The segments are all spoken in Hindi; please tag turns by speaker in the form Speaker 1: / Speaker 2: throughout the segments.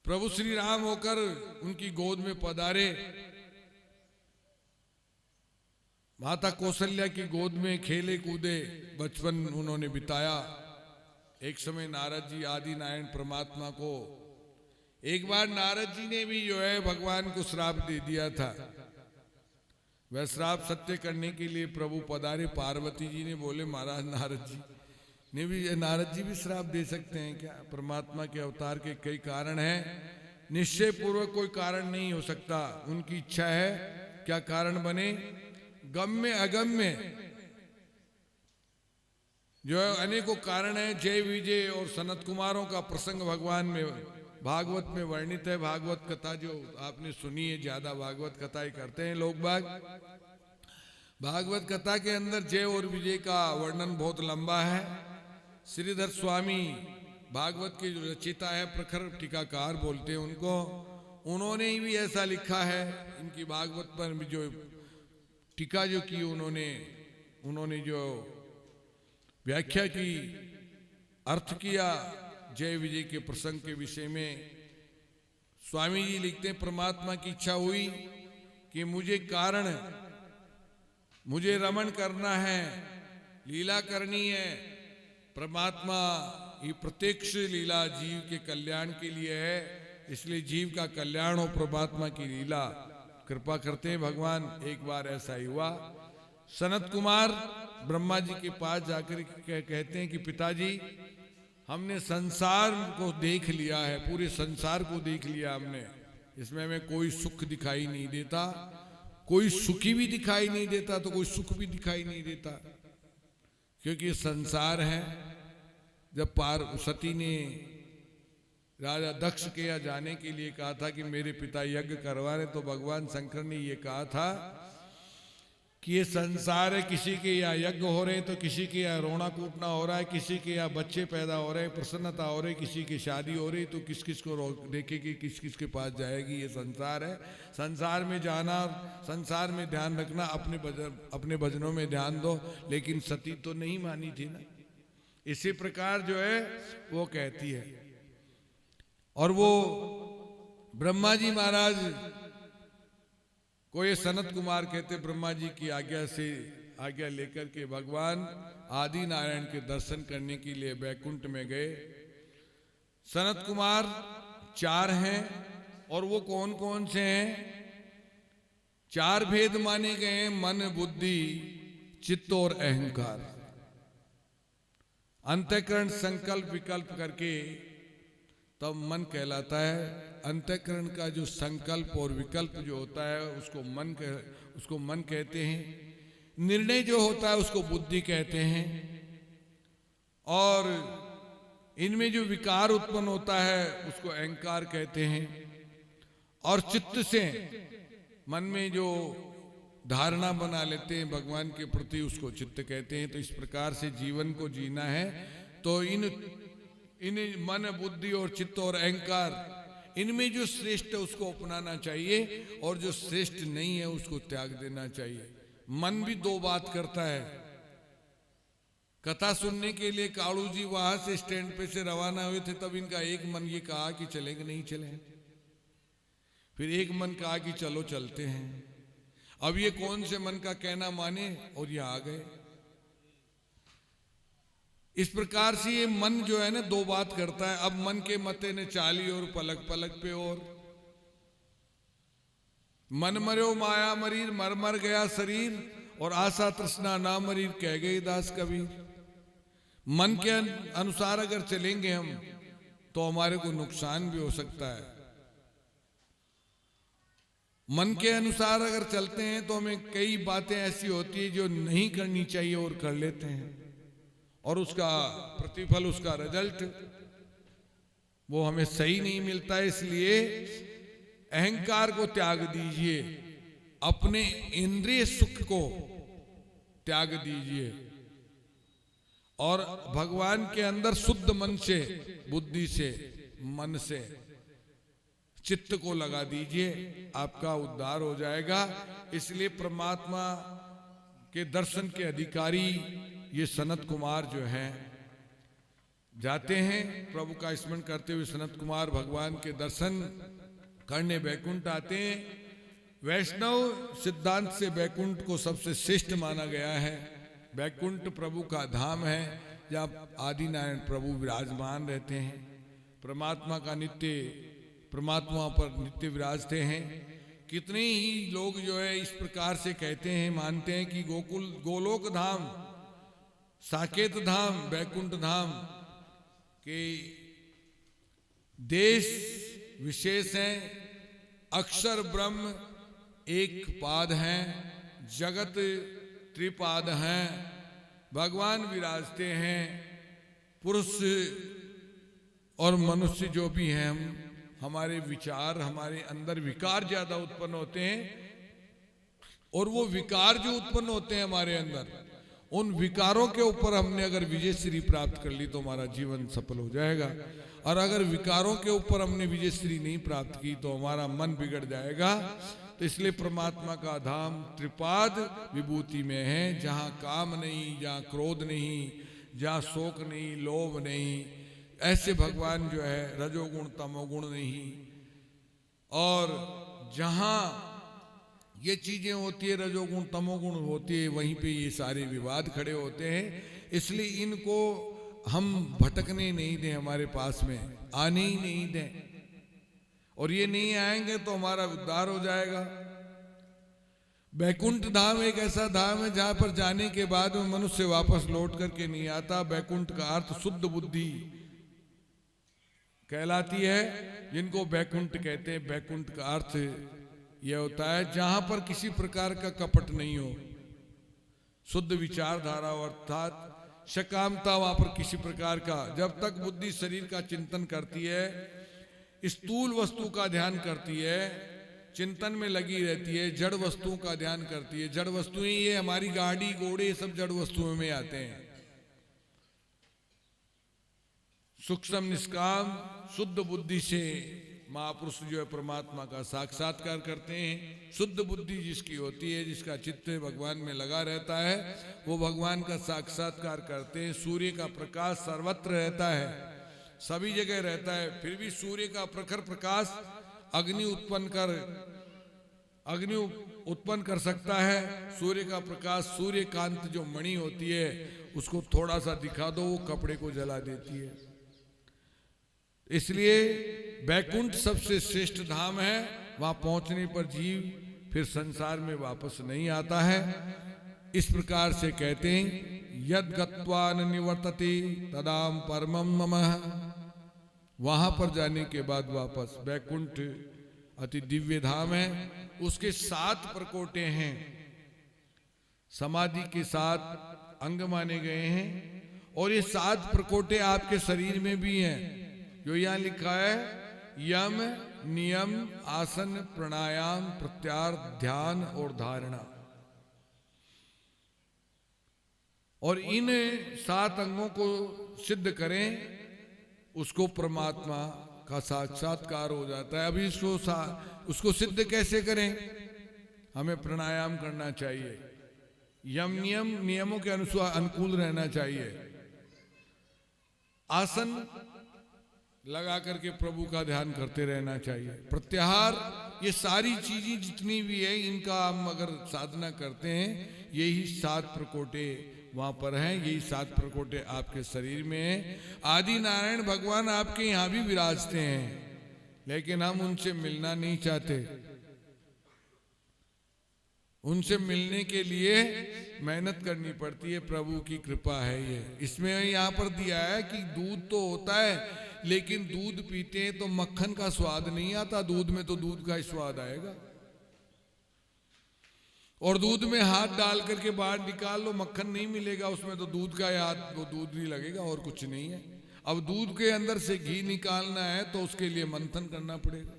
Speaker 1: प्रभु श्री राम होकर उनकी गोद में पधारे, माता कौशल्या की गोद में खेले कूदे बचपन उन्होंने बिताया। एक समय नारद जी आदि नारायण परमात्मा को, एक बार नारद जी ने भी जो है भगवान को श्राप दे दिया था। वह श्राप सत्य करने के लिए प्रभु पधारे। पार्वती जी ने बोले महाराज नारद जी ने भी, नारद जी भी श्राप दे सकते हैं क्या? परमात्मा के अवतार के कई कारण हैं, निश्चय पूर्वक कोई कारण नहीं हो सकता। उनकी इच्छा है, क्या कारण बने? गम्य अगम्य जो है अनेकों कारण है। जय विजय और सनत कुमारों का प्रसंग भगवान में भागवत में वर्णित है। भागवत कथा जो आपने सुनी है, ज्यादा भागवत कथा ही करते हैं लोग बाग। भागवत कथा के अंदर जय और विजय का वर्णन बहुत लंबा है। श्रीधर स्वामी भागवत के जो रचयिता है, प्रखर टीकाकार बोलते हैं उनको, उन्होंने भी ऐसा लिखा है। इनकी भागवत पर भी जो टीका जो की उन्होंने जो व्याख्या की, अर्थ किया जय विजय के प्रसंग के विषय में, स्वामी जी लिखते हैं परमात्मा की इच्छा हुई कि मुझे रमण करना है, लीला करनी है। परमात्मा ये प्रत्यक्ष लीला जीव के कल्याण के लिए है, इसलिए जीव का कल्याण हो परमात्मा की लीला कृपा करते हैं भगवान। एक बार ऐसा ही हुआ, सनत कुमार ब्रह्मा जी के पास जाकर कहते हैं कि पिताजी हमने संसार को देख लिया है, पूरे संसार को देख लिया हमने, इसमें हमें कोई सुख दिखाई नहीं देता, कोई सुखी भी दिखाई नहीं देता तो कोई सुख भी दिखाई नहीं देता, क्योंकि संसार है। जब सती ने राजा दक्ष के यहाँ जाने के लिए कहा था कि मेरे पिता यज्ञ करवा रहे, तो भगवान शंकर ने ये कहा था कि ये संसार है, किसी के यहाँ यज्ञ हो रहे हैं तो किसी के यहाँ रोना कूटना हो रहा है, किसी के यहाँ बच्चे पैदा हो रहे हैं, प्रसन्नता हो रही, किसी की शादी हो रही, तो किस किस को देखेगी, किस किस के पास जाएगी। ये संसार है, संसार में जाना, संसार में ध्यान रखना, अपने भजनों में ध्यान दो। लेकिन सती तो नहीं मानी थी ना, इसी प्रकार जो है वो कहती है। और वो ब्रह्मा जी महाराज को ये सनत कुमार कहते, ब्रह्मा जी की आज्ञा लेकर के भगवान आदि नारायण के दर्शन करने के लिए बैकुंठ में गए। सनत कुमार 4 हैं, और वो कौन कौन से हैं? 4 भेद माने गए हैं, मन बुद्धि चित्त और अहंकार। अंतःकरण संकल्प विकल्प करके तब मन कहलाता है। अंतःकरण का जो संकल्प और विकल्प जो होता है उसको मन कहते हैं। निर्णय जो होता है उसको बुद्धि कहते हैं। और इनमें जो विकार उत्पन्न होता है उसको अहंकार कहते हैं। और चित्त से मन में जो धारणा बना लेते हैं भगवान के प्रति उसको चित्त कहते हैं। तो इस प्रकार से जीवन को जीना है तो इन मन बुद्धि और चित्त और अहंकार, इनमें जो श्रेष्ठ है उसको अपनाना चाहिए और जो श्रेष्ठ नहीं है उसको त्याग देना चाहिए। मन भी 2 बात करता है। कथा सुनने के लिए कालू जी वहां से स्टैंड पे से रवाना हुए थे, तब इनका एक मन ये कहा कि चलेंगे नहीं चले, फिर एक मन कहा कि चलो चलते हैं। अब ये कौन से मन का कहना माने, और ये आ गए। इस प्रकार से ये मन जो है ना 2 बात करता है। अब मन के मते ने चाली और पलक पलक पे और, मन मरो माया मरीर, मर मर गया शरीर, और आशा तृष्णा ना मरीर, कह गए दास कबीर। मन के अनुसार अगर चलेंगे हम तो हमारे को नुकसान भी हो सकता है। मन के अनुसार अगर चलते हैं तो हमें कई बातें ऐसी होती है जो नहीं करनी चाहिए और कर लेते हैं, और उसका प्रतिफल, उसका रिजल्ट वो हमें सही नहीं मिलता है। इसलिए अहंकार को त्याग दीजिए, अपने इंद्रिय सुख को त्याग दीजिए, और भगवान के अंदर शुद्ध मन से, बुद्धि से, मन से चित्त को लगा दीजिए, आपका उद्धार हो जाएगा। इसलिए परमात्मा के दर्शन के अधिकारी ये सनत कुमार जो हैं, जाते हैं प्रभु का स्मरण करते हुए सनत कुमार भगवान के दर्शन करने बैकुंठ आते हैं। वैष्णव सिद्धांत से बैकुंठ को सबसे श्रेष्ठ माना गया है। बैकुंठ प्रभु का धाम है जहाँ आदि नारायण प्रभु विराजमान रहते हैं। परमात्मा पर नित्य विराजते हैं। कितने ही लोग जो है इस प्रकार से कहते हैं, मानते हैं कि गोलोक धाम, साकेत धाम, बैकुंठ धाम के देश विशेष हैं। अक्षर ब्रह्म एक पाद हैं, जगत त्रिपाद हैं, भगवान विराजते हैं। पुरुष और मनुष्य जो भी हैं, हमारे विचार, हमारे अंदर विकार ज्यादा उत्पन्न होते हैं, और वो विकार जो उत्पन्न होते हैं हमारे अंदर, उन विकारों के ऊपर हमने अगर विजयश्री प्राप्त कर ली तो हमारा जीवन सफल हो जाएगा। और अगर विकारों के ऊपर हमने विजयश्री नहीं प्राप्त की तो हमारा मन बिगड़ जाएगा। तो इसलिए परमात्मा का धाम त्रिपाद विभूति में है, जहाँ काम नहीं, जहाँ क्रोध नहीं, जहाँ शोक नहीं, लोभ नहीं, ऐसे भगवान जो है रजोगुण तमोगुण नहीं। और जहाँ ये चीजें होती है, रजोगुण तमोगुण होती है, वहीं पे ये सारे विवाद खड़े होते हैं। इसलिए इनको हम भटकने नहीं दें, हमारे पास में आने ही नहीं दें। और ये नहीं आएंगे तो हमारा उद्धार हो जाएगा। बैकुंठ धाम एक ऐसा धाम है जहां पर जाने के बाद में मनुष्य वापस लौट करके नहीं आता। बैकुंठ का अर्थ शुद्ध बुद्धि कहलाती है, जिनको बैकुंठ कहते हैं। बैकुंठ का अर्थ यह होता है जहां पर किसी प्रकार का कपट नहीं हो, शुद्ध विचारधारा, अर्थात सकामता वहां पर किसी प्रकार का। जब तक बुद्धि शरीर का चिंतन करती है, स्थूल वस्तु का ध्यान करती है, चिंतन में लगी रहती है, जड़ वस्तुओं का ध्यान करती है। जड़ वस्तुएं ये हमारी गाड़ी घोड़े सब जड़ वस्तुओं में आते हैं। सूक्ष्म निष्काम शुद्ध बुद्धि से महापुरुष जो है परमात्मा का साक्षात्कार करते हैं। शुद्ध बुद्धि जिसकी होती है, जिसका चित्त भगवान में लगा रहता है, वो भगवान का साक्षात्कार करते हैं। सूर्य का प्रकाश सर्वत्र रहता है, सभी जगह रहता है, फिर भी सूर्य का प्रखर प्रकाश अग्नि उत्पन्न कर सकता है। सूर्य का प्रकाश, सूर्यकांत जो मणि होती है, उसको थोड़ा सा दिखा दो, वो कपड़े को जला देती है। इसलिए बैकुंठ सबसे श्रेष्ठ धाम है। वहां पहुंचने पर जीव फिर संसार में वापस नहीं आता है। इस प्रकार से कहते हैं, यद गत्वा न निवर्तते तदाम परमम मम। वहां पर जाने के बाद वापस, बैकुंठ अति दिव्य धाम है। उसके 7 प्रकोटे हैं, समाधि के 7 अंग माने गए हैं। और ये 7 प्रकोटे आपके शरीर में भी हैं, जो यहां लिखा है, यम नियम आसन प्राणायाम प्रत्याहार ध्यान और धारणा। और इन 7 अंगों को सिद्ध करें, उसको परमात्मा का साक्षात्कार हो जाता है। अभी उसको सिद्ध कैसे करें? हमें प्राणायाम करना चाहिए, यम नियमों के अनुकूल रहना चाहिए, आसन लगा करके प्रभु का ध्यान करते रहना चाहिए, प्रत्याहार, ये सारी चीजें जितनी भी है, इनका हम अगर साधना करते हैं, यही 7 प्रकोटे वहां पर हैं, यही 7 प्रकोटे आपके शरीर में हैं। आदि नारायण भगवान आपके यहां भी विराजते हैं, लेकिन हम उनसे मिलना नहीं चाहते। उनसे मिलने के लिए मेहनत करनी पड़ती है, प्रभु की कृपा है ये। इसमें यहां पर दिया है कि दूध तो होता है, लेकिन दूध पीते हैं तो मक्खन का स्वाद नहीं आता, दूध में तो दूध का ही स्वाद आएगा। और दूध में हाथ डाल करके बाहर निकाल लो, मक्खन नहीं मिलेगा उसमें, तो दूध का याद, वो दूध ही लगेगा और कुछ नहीं है। अब दूध के अंदर से घी निकालना है तो उसके लिए मंथन करना पड़ेगा।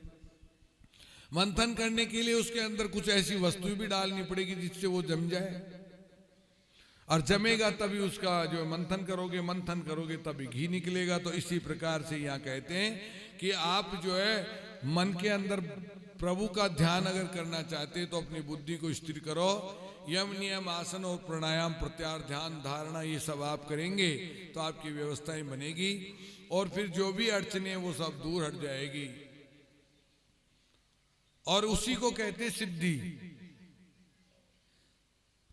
Speaker 1: मंथन करने के लिए उसके अंदर कुछ ऐसी वस्तु भी डालनी पड़ेगी जिससे वो जम जाए, और जमेगा तभी उसका जो मंथन करोगे तभी घी निकलेगा। तो इसी प्रकार से यहाँ कहते हैं कि आप जो है मन के अंदर प्रभु का ध्यान अगर करना चाहते हैं तो अपनी बुद्धि को स्थिर करो। यम नियम आसन और प्राणायाम प्रत्याहार ध्यान धारणा ये सब आप करेंगे तो आपकी व्यवस्थाएं बनेगी और फिर जो भी अड़चने वो सब दूर हट जाएगी। और उसी को कहते हैं सिद्धि।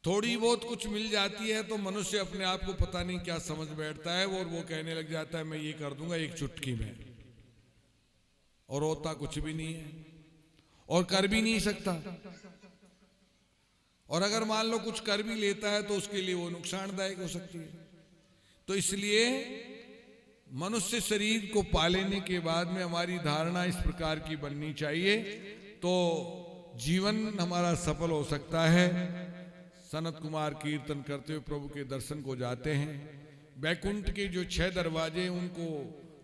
Speaker 1: थोड़ी बहुत कुछ मिल जाती है तो मनुष्य अपने आप को पता नहीं क्या समझ बैठता है और वो कहने लग जाता है मैं ये कर दूंगा एक चुटकी में, और होता कुछ भी नहीं है और कर भी नहीं सकता। और अगर मान लो कुछ कर भी लेता है तो उसके लिए वो नुकसानदायक हो सकती है। तो इसलिए मनुष्य शरीर को पालेने के बाद में हमारी धारणा इस प्रकार की बननी चाहिए तो जीवन हमारा सफल हो सकता है। सनत कुमार कीर्तन करते हुए प्रभु के दर्शन को जाते हैं। बैकुंठ के जो 6 दरवाजे उनको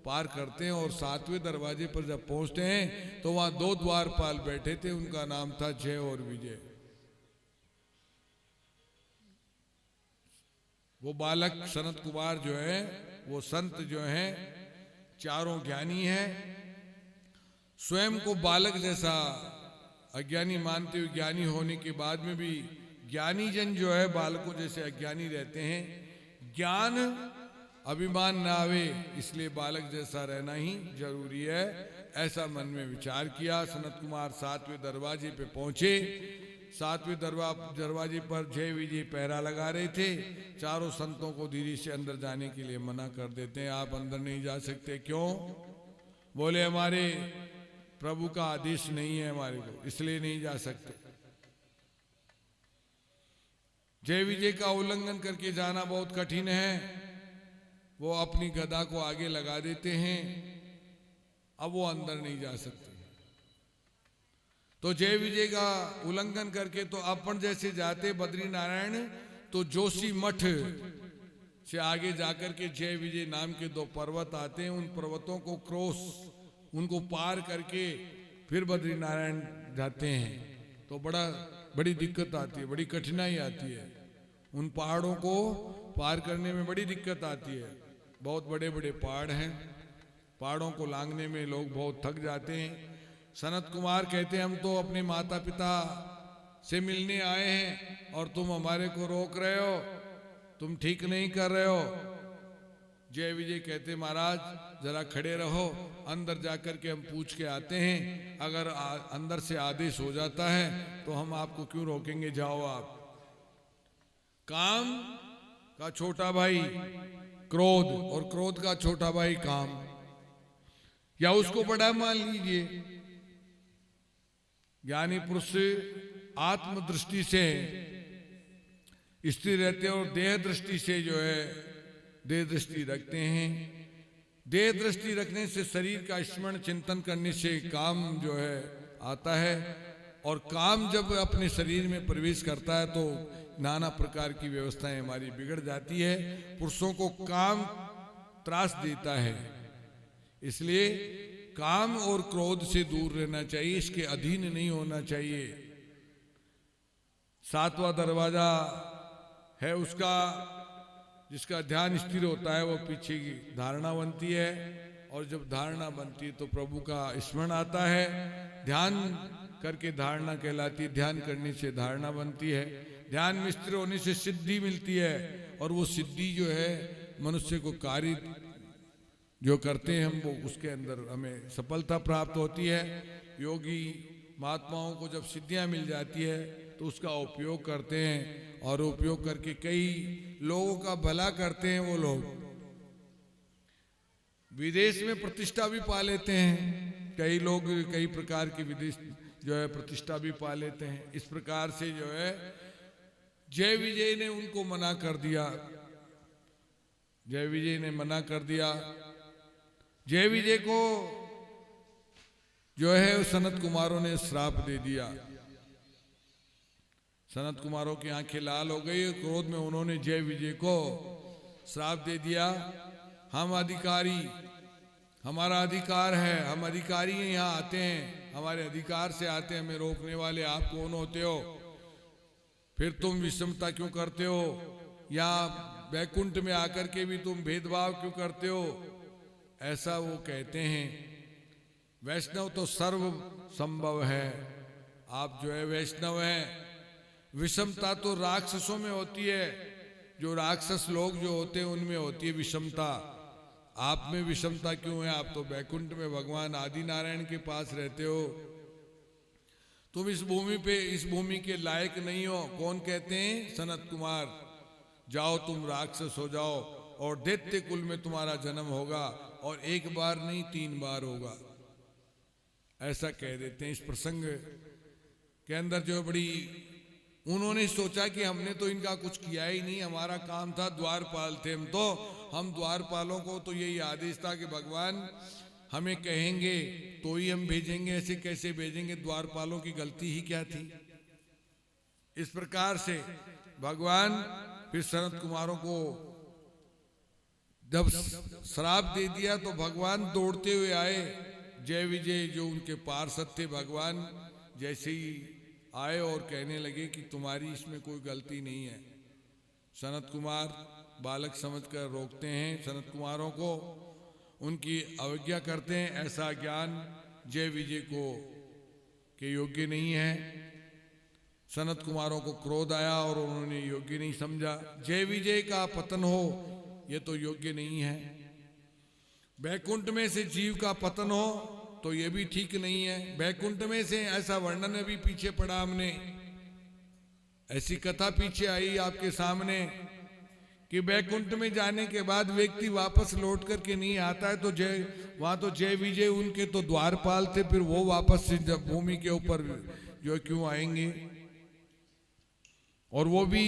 Speaker 1: पार करते हैं और 7वें दरवाजे पर जब पहुंचते हैं तो वहां 2 द्वारपाल बैठे थे, उनका नाम था जय और विजय। वो बालक सनत कुमार जो है वो संत जो हैं चारों ज्ञानी हैं। स्वयं को बालक जैसा अज्ञानी मानते हुए ज्ञानी होने के बाद में भी ज्ञानी जन जो है बालकों जैसे अज्ञानी रहते हैं। ज्ञान अभिमान ना आवे इसलिए बालक जैसा रहना ही जरूरी है, ऐसा मन में विचार किया। सनत कुमार 7वें दरवाजे पे पहुंचे। 7वें दरवाजे पर जय विजय पहरा लगा रहे थे। चारों संतों को धीरे से अंदर जाने के लिए मना कर देते हैं, आप अंदर नहीं जा सकते। क्यों? बोले हमारे प्रभु का आदेश नहीं है हमारे को, इसलिए नहीं जा सकते। जय विजय का उल्लंघन करके जाना बहुत कठिन है। वो अपनी गदा को आगे लगा देते हैं, अब वो अंदर नहीं जा सकते। तो जय विजय का उल्लंघन करके तो अपन जैसे जाते बद्री नारायण, तो जोशी मठ से आगे जाकर के जय विजय नाम के 2 पर्वत आते हैं। उन पर्वतों को क्रॉस उनको पार करके फिर बद्री नारायण जाते हैं तो बड़ी दिक्कत आती है, बड़ी कठिनाई आती है। उन पहाड़ों को पार करने में बड़ी दिक्कत आती है। बहुत बड़े बड़े पहाड़ हैं, पहाड़ों को लांघने में लोग बहुत थक जाते हैं। सनत कुमार कहते हैं हम तो अपने माता पिता से मिलने आए हैं और तुम हमारे को रोक रहे हो, तुम ठीक नहीं कर रहे हो। जय विजय कहते महाराज जरा खड़े रहो, अंदर जाकर के हम पूछ के आते हैं, अगर अंदर से आदेश हो जाता है तो हम आपको क्यों रोकेंगे, जाओ आप। काम का छोटा भाई क्रोध और क्रोध का छोटा भाई काम, या उसको बड़ा मान लीजिए। ज्ञानी पुरुष आत्मदृष्टि से स्थिर रहते हैं और देह दृष्टि से जो है देह दृष्टि रखते हैं। देह दृष्टि रखने से शरीर का स्मरण चिंतन करने से काम जो है आता है, और काम जब अपने शरीर में प्रवेश करता है तो नाना प्रकार की व्यवस्थाएं हमारी बिगड़ जाती है। पुरुषों को काम त्रास देता है, इसलिए काम और क्रोध से दूर रहना चाहिए, इसके अधीन नहीं होना चाहिए। 7वां दरवाजा है उसका, जिसका ध्यान स्थिर होता है वो पीछे की धारणा बनती है, और जब धारणा बनती है तो प्रभु का स्मरण आता है। ध्यान करके धारणा कहलाती है, ध्यान करने से धारणा बनती है। ध्यान में स्थिर होने से सिद्धि मिलती है, और वो सिद्धि जो है मनुष्य को कार्य जो करते हैं हम वो उसके अंदर हमें सफलता प्राप्त होती है। योगी महात्माओं को जब सिद्धियां मिल जाती है तो उसका उपयोग करते हैं, और उपयोग करके कई लोगों का भला करते हैं। वो लोग विदेश में प्रतिष्ठा भी पा लेते हैं, कई लोग कई प्रकार की विदेश जो है प्रतिष्ठा भी पा लेते हैं। इस प्रकार से जो है जय विजय ने उनको मना कर दिया, जय विजय ने मना कर दिया। जय विजय को जो है सनत कुमारों ने श्राप दे दिया। सनत कुमारों की आंखें लाल हो गई, क्रोध में उन्होंने जय विजय को श्राप दे दिया। हम अधिकारी, हमारा अधिकार है, हम अधिकारी यहाँ आते हैं, हमारे अधिकार से आते हैं, हमें रोकने वाले आप कौन होते हो? फिर तुम विषमता क्यों करते हो? यहाँ बैकुंठ में आकर के भी तुम भेदभाव क्यों करते हो? ऐसा वो कहते हैं। वैष्णव तो सर्व संभव है, आप जो है वैष्णव हैं, विषमता तो राक्षसों में होती है, जो राक्षस लोग जो होते हैं उनमें होती है विषमता। आप में विषमता क्यों है? आप तो बैकुंठ में भगवान आदि नारायण के पास रहते हो। तुम इस भूमि पे, इस भूमि के लायक नहीं हो। कौन कहते हैं? सनत कुमार। जाओ तुम राक्षस हो जाओ और दैत्य कुल में तुम्हारा जन्म होगा, और एक बार नहीं 3 बार होगा, ऐसा कह देते हैं। इस प्रसंग के अंदर जो बड़ी उन्होंने सोचा कि हमने तो इनका कुछ किया ही नहीं, हमारा काम था द्वारपाल थे हम द्वारपालों को तो यही आदेश था कि भगवान हमें कहेंगे तो ही हम भेजेंगे, ऐसे कैसे भेजेंगे? द्वारपालों की गलती ही क्या थी? इस प्रकार से भगवान फिर सनत कुमारों को जब श्राप दे दिया तो भगवान दौड़ते हुए आए। जय विजय जो उनके पार्षद थे, भगवान जैसे ही आए और कहने लगे कि तुम्हारी इसमें कोई गलती नहीं है। सनत कुमार बालक समझकर रोकते हैं सनत कुमारों को, उनकी अवज्ञा करते हैं। ऐसा ज्ञान जय विजय को के योग्य नहीं है। सनत कुमारों को क्रोध आया और उन्होंने योग्य नहीं समझा। जय विजय का पतन हो ये तो योग्य नहीं है। बैकुंठ में से जीव का पतन हो तो ये भी ठीक नहीं है। बैकुंठ में से ऐसा वर्णन अभी पीछे पड़ा, हमने ऐसी कथा पीछे आई आपके सामने कि बैकुंठ में जाने के बाद व्यक्ति वापस लौट करके नहीं आता है, तो वहां तो जय विजय उनके तो द्वारपाल थे, फिर वो वापस से जब भूमि के ऊपर जो क्यों आएंगे? और वो भी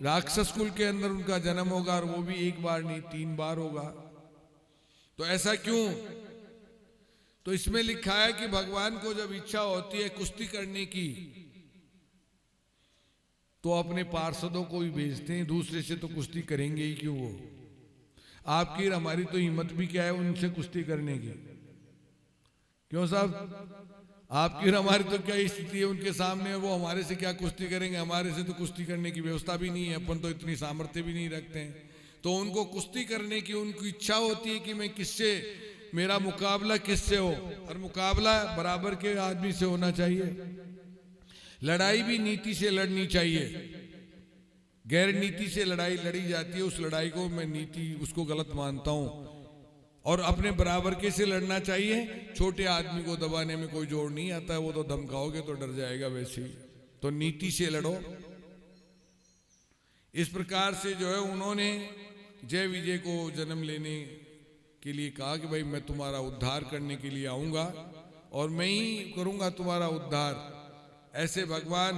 Speaker 1: राक्षस कुल के अंदर उनका जन्म होगा, और वो भी 1 बार नहीं 3 बार होगा। तो ऐसा क्यों? तो इसमें लिखा है कि भगवान को जब इच्छा होती है कुश्ती करने की तो अपने पार्षदों को ही भेजते हैं, दूसरे से तो कुश्ती करेंगे ही क्यों? वो आपकी और हमारी तो हिम्मत भी क्या है उनसे कुश्ती करने की? क्यों साहब? आपकी और हमारी तो क्या स्थिति है उनके सामने? वो हमारे से क्या कुश्ती करेंगे? हमारे से तो कुश्ती करने की व्यवस्था भी नहीं है, अपन तो इतनी सामर्थ्य भी नहीं रखते हैं। तो उनको कुश्ती करने की उनकी इच्छा होती है कि मैं किससे, मेरा मुकाबला किससे हो, और मुकाबला बराबर के आदमी से होना चाहिए। लड़ाई भी नीति से लड़नी चाहिए। गैर नीति से लड़ाई लड़ी जाती है, उस लड़ाई को मैं नीति उसको गलत मानता हूं। और अपने बराबर के से लड़ना चाहिए। छोटे आदमी को दबाने में कोई जोर नहीं आता है, वो तो धमकाओगे तो डर जाएगा वैसे ही। तो नीति से लड़ो। इस प्रकार से जो है उन्होंने जय विजय को जन्म लेने के लिए कहा कि भाई मैं तुम्हारा उद्धार करने के लिए आऊंगा और मैं ही करूंगा तुम्हारा उद्धार। ऐसे भगवान,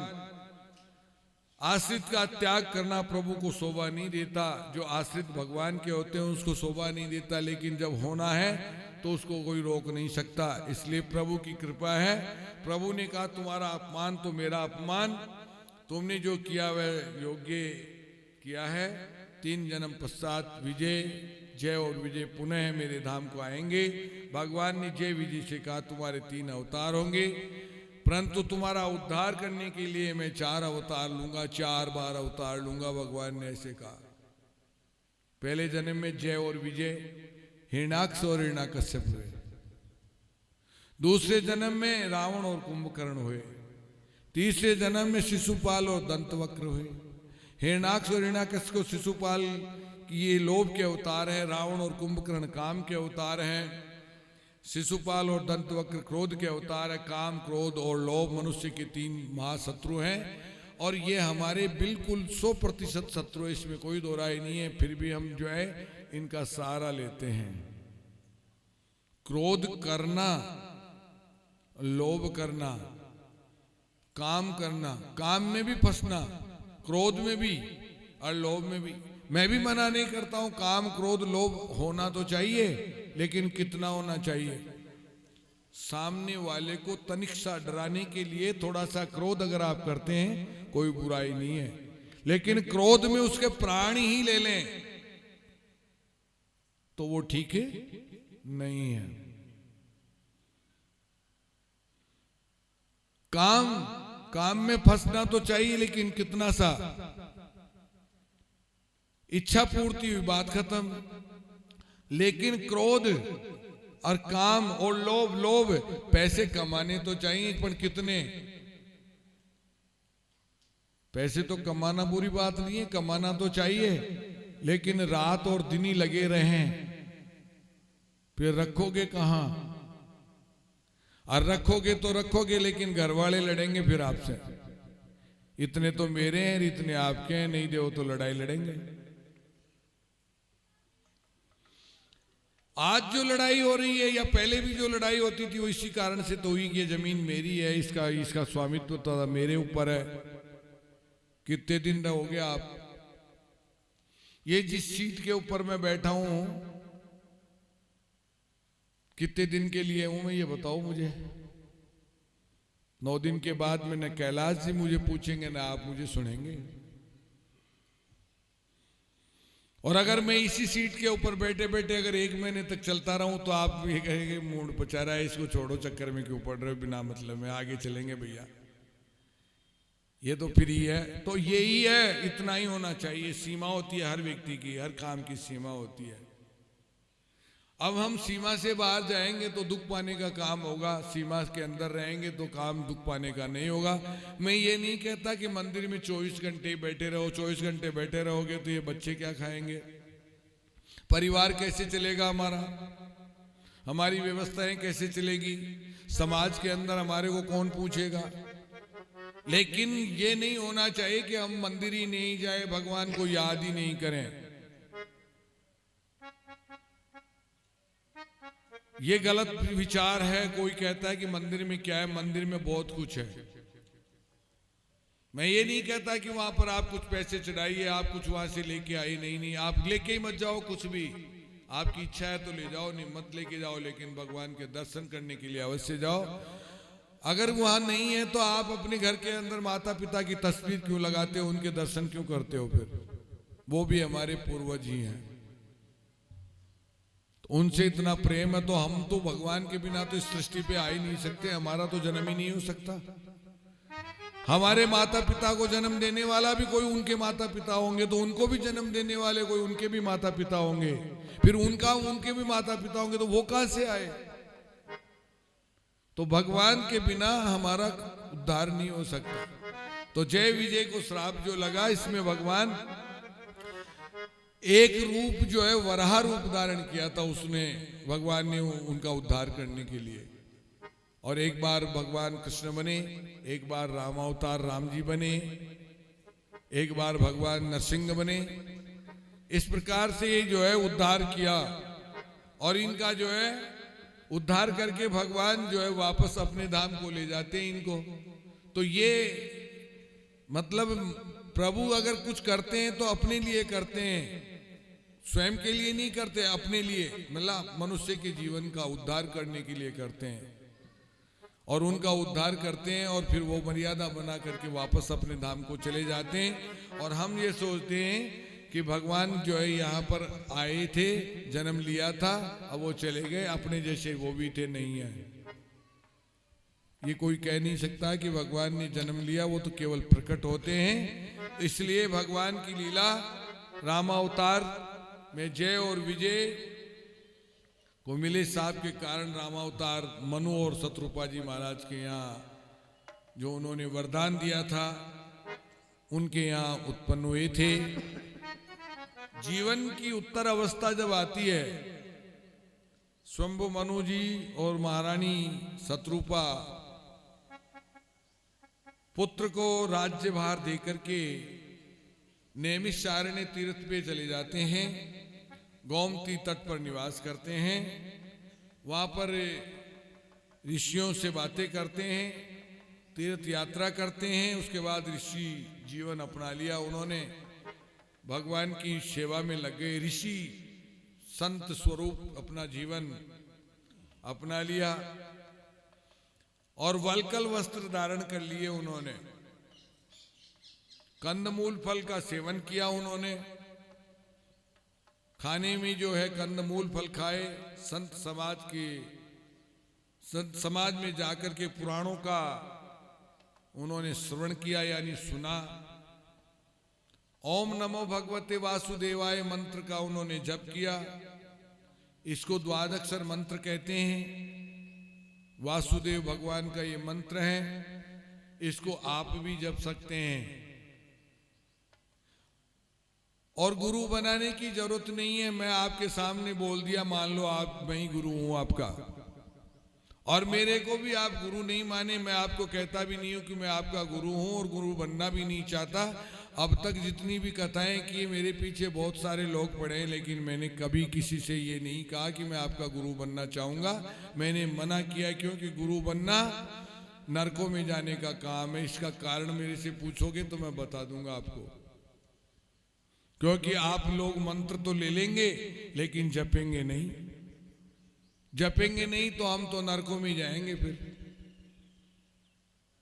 Speaker 1: आश्रित का त्याग करना प्रभु को शोभा नहीं देता। जो आश्रित भगवान के होते हैं उसको शोभा नहीं देता, लेकिन जब होना है तो उसको कोई रोक नहीं सकता। इसलिए प्रभु की कृपा है। प्रभु ने कहा तुम्हारा अपमान तो मेरा अपमान, तुमने जो किया वह योग्य किया है। 3 जन्म पश्चात विजय, जय और विजय पुनः मेरे धाम को आएंगे। भगवान ने जय विजय से कहा तुम्हारे 3 अवतार होंगे, परंतु तुम्हारा उद्धार करने के लिए मैं 4 अवतार लूंगा, 4 बार अवतार लूंगा। भगवान ने ऐसे कहा। पहले जन्म में जय और विजय हिरण्याक्ष और हिरण्याकश्यप हुए। दूसरे जन्म में रावण और कुंभकर्ण हुए। तीसरे जन्म में शिशुपाल और दंतवक्र हुए। हिरण्याक्ष और हिरण्याकश्यप को शिशुपाल की ये लोभ के अवतार है, रावण और कुंभकर्ण काम के अवतार हैं। शिशुपाल और दंतवक्र क्रोध के अवतार है। काम, क्रोध और लोभ मनुष्य के 3 महाशत्रु हैं, और ये हमारे बिल्कुल 100% शत्रु है, इसमें कोई दो राय नहीं है। फिर भी हम जो है इनका सहारा लेते हैं। क्रोध करना, लोभ करना, काम करना, काम में भी फंसना, क्रोध में भी और लोभ में भी। मैं भी मना नहीं करता हूं, काम, क्रोध, लोभ होना तो चाहिए, लेकिन कितना होना चाहिए? सामने वाले को तनिक सा डराने के लिए थोड़ा सा क्रोध अगर आप करते हैं कोई बुराई नहीं है, लेकिन क्रोध में उसके प्राण ही ले लें तो वो ठीक है नहीं है। काम में फंसना तो चाहिए, लेकिन कितना सा? इच्छा पूर्ति हुई, बात खत्म। लेकिन क्रोध और काम और लोभ पैसे कमाने तो चाहिए, पर कितने? पैसे तो कमाना बुरी बात नहीं है, कमाना तो चाहिए, लेकिन रात और दिन ही लगे रहें फिर रखोगे कहां? और रखोगे तो रखोगे, लेकिन घर वाले लड़ेंगे फिर आपसे, इतने तो मेरे हैं, इतने आपके हैं, नहीं दो तो लड़ाई लड़ेंगे। आज जो लड़ाई हो रही है या पहले भी जो लड़ाई होती थी वो इसी कारण से तो हुई कि ये जमीन मेरी है, इसका स्वामित्व तो मेरे ऊपर है। कितने दिन रहोगे आप? ये जिस सीट के ऊपर मैं बैठा हूं कितने दिन के लिए हूं मैं, ये बताओ मुझे। 9 दिन के बाद में न कैलाश जी मुझे पूछेंगे ना आप मुझे सुनेंगे। और अगर मैं इसी सीट के ऊपर बैठे बैठे अगर 1 महीने तक चलता रहूं तो आप ये कहेंगे मूड पचा रहा है, इसको छोड़ो, चक्कर में क्यों पड़ रहे हो बिना मतलब में, आगे चलेंगे भैया, ये तो फ्री है। तो यही है, इतना ही होना चाहिए। सीमा होती है हर व्यक्ति की, हर काम की सीमा होती है। अब हम सीमा से बाहर जाएंगे तो दुख पाने का काम होगा, सीमा के अंदर रहेंगे तो काम दुख पाने का नहीं होगा। मैं ये नहीं कहता कि मंदिर में 24 घंटे बैठे रहो, 24 घंटे बैठे रहोगे तो ये बच्चे क्या खाएंगे, परिवार कैसे चलेगा हमारा, हमारी व्यवस्थाएं कैसे चलेगी, समाज के अंदर हमारे को कौन पूछेगा। लेकिन ये नहीं होना चाहिए कि हम मंदिर ही नहीं जाए, भगवान को याद ही नहीं करें। ये गलत विचार है। कोई कहता है कि मंदिर में क्या है, मंदिर में बहुत कुछ है। मैं ये नहीं कहता कि वहां पर आप कुछ पैसे चढ़ाइए, आप कुछ वहां से लेके आइए, नहीं, आप लेके ही मत जाओ कुछ भी, आपकी इच्छा है तो ले जाओ, नहीं मत लेके जाओ, लेकिन भगवान के दर्शन करने के लिए अवश्य जाओ। अगर वहां नहीं है तो आप अपने घर के अंदर माता पिता की तस्वीर क्यों लगाते हो, उनके दर्शन क्यों करते हो? फिर वो भी हमारे पूर्वज ही हैं, उनसे इतना प्रेम है तो हम तो भगवान के बिना तो इस सृष्टि पे आ ही नहीं सकते, हमारा तो जन्म ही नहीं हो सकता। हमारे माता पिता को जन्म देने वाला भी कोई उनके माता पिता होंगे, तो उनको भी जन्म देने वाले कोई उनके भी माता पिता होंगे, फिर उनके भी माता पिता होंगे, तो वो कहां से आए? तो भगवान के बिना हमारा उद्धार नहीं हो सकता। तो जय विजय को श्राप जो लगा, इसमें भगवान एक रूप जो है वराह रूप धारण किया था, उसने भगवान ने उनका उद्धार करने के लिए। और एक बार भगवान कृष्ण बने, एक बार रामावतार राम जी बने, एक बार भगवान नरसिंह बने। इस प्रकार से ये जो है उद्धार किया, और इनका जो है उद्धार करके भगवान जो है वापस अपने धाम को ले जाते हैं इनको। तो ये मतलब प्रभु अगर कुछ करते हैं तो अपने लिए करते हैं, स्वयं के लिए नहीं करते, अपने लिए, मतलब मनुष्य के जीवन का उद्धार करने के लिए करते हैं। और उनका उद्धार करते हैं और फिर वो मर्यादा बना करके वापस अपने धाम को चले जाते हैं। और हम ये सोचते हैं कि भगवान जो है यहाँ पर आए थे, जन्म लिया था, अब वो चले गए, अपने जैसे वो भी थे, नहीं है। ये कोई कह नहीं सकता कि भगवान ने जन्म लिया, वो तो केवल प्रकट होते हैं। इसलिए भगवान की लीला रामावतार में जय और विजय को मिले साहब के कारण रामावतार मनु और शत्रुपा जी महाराज के यहाँ जो उन्होंने वरदान दिया था, उनके यहाँ उत्पन्न हुए थे। जीवन की उत्तर अवस्था जब आती है, स्वयंभु मनु जी और महारानी शत्रुपा पुत्र को राज्यभार देकर के नैमिषारण्य तीर्थ पे चले जाते हैं, गोमती तट पर निवास करते हैं, वहां पर ऋषियों से बातें करते हैं, तीर्थ यात्रा करते हैं। उसके बाद ऋषि जीवन अपना लिया, उन्होंने भगवान की सेवा में लग गए, ऋषि संत स्वरूप अपना जीवन अपना लिया और वलकल वस्त्र धारण कर लिए। उन्होंने कंदमूल फल का सेवन किया, उन्होंने खाने में जो है कंदमूल फल खाए, संत समाज में जाकर के पुराणों का उन्होंने श्रवण किया यानी सुना। ओम नमो भगवते वासुदेवाय मंत्र का उन्होंने जप किया। इसको द्वादक्षर मंत्र कहते हैं। वासुदेव भगवान का ये मंत्र है, इसको आप भी जप सकते हैं। और गुरु बनाने की जरूरत नहीं है। मैं आपके सामने बोल दिया, मान लो आप, मैं ही गुरु हूं आपका, और मेरे को भी आप गुरु नहीं माने, मैं आपको कहता भी नहीं हूं कि मैं आपका गुरु हूं और गुरु बनना भी नहीं चाहता। अब तक जितनी भी कथाएं की, मेरे पीछे बहुत सारे लोग पड़े हैं, लेकिन मैंने कभी किसी से ये नहीं कहा कि मैं आपका गुरु बनना चाहूंगा। मैंने मना किया, क्योंकि गुरु बनना नरकों में जाने का काम है। इसका कारण मेरे से पूछोगे तो मैं बता दूंगा आपको, क्योंकि आप लोग मंत्र तो ले लेंगे लेकिन जपेंगे नहीं, जपेंगे नहीं तो हम तो नरकों में जाएंगे, फिर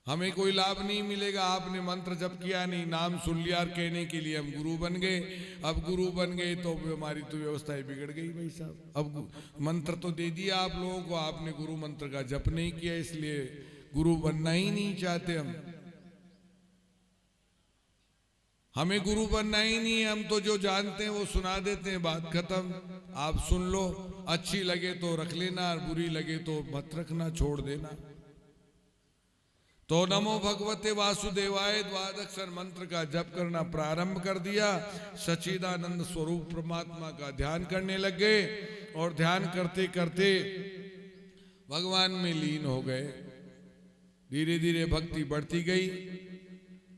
Speaker 1: हमें कोई लाभ नहीं मिलेगा। आपने मंत्र जप किया नहीं, नाम सुन लिया और कहने के लिए हम गुरु बन गए। अब गुरु बन गए तो हमारी तो व्यवस्था बिगड़ गई भाई साहब। अब मंत्र तो दे दिया आप लोगों को, आपने गुरु मंत्र का जप नहीं किया, इसलिए गुरु बनना ही नहीं चाहते हम। हमें गुरु बनना ही नहीं है, हम तो जो जानते हैं वो सुना देते हैं, बात खत्म। आप सुन लो, अच्छी लगे तो रख लेना, और बुरी लगे तो मत रखना, छोड़ देना। तो नमो भगवते वासुदेवाय द्वादक्षर मंत्र का जप करना प्रारंभ कर दिया। सच्चिदानंद स्वरूप परमात्मा का ध्यान करने लग गए, और ध्यान करते करते भगवान में लीन हो गए। धीरे धीरे भक्ति बढ़ती गई,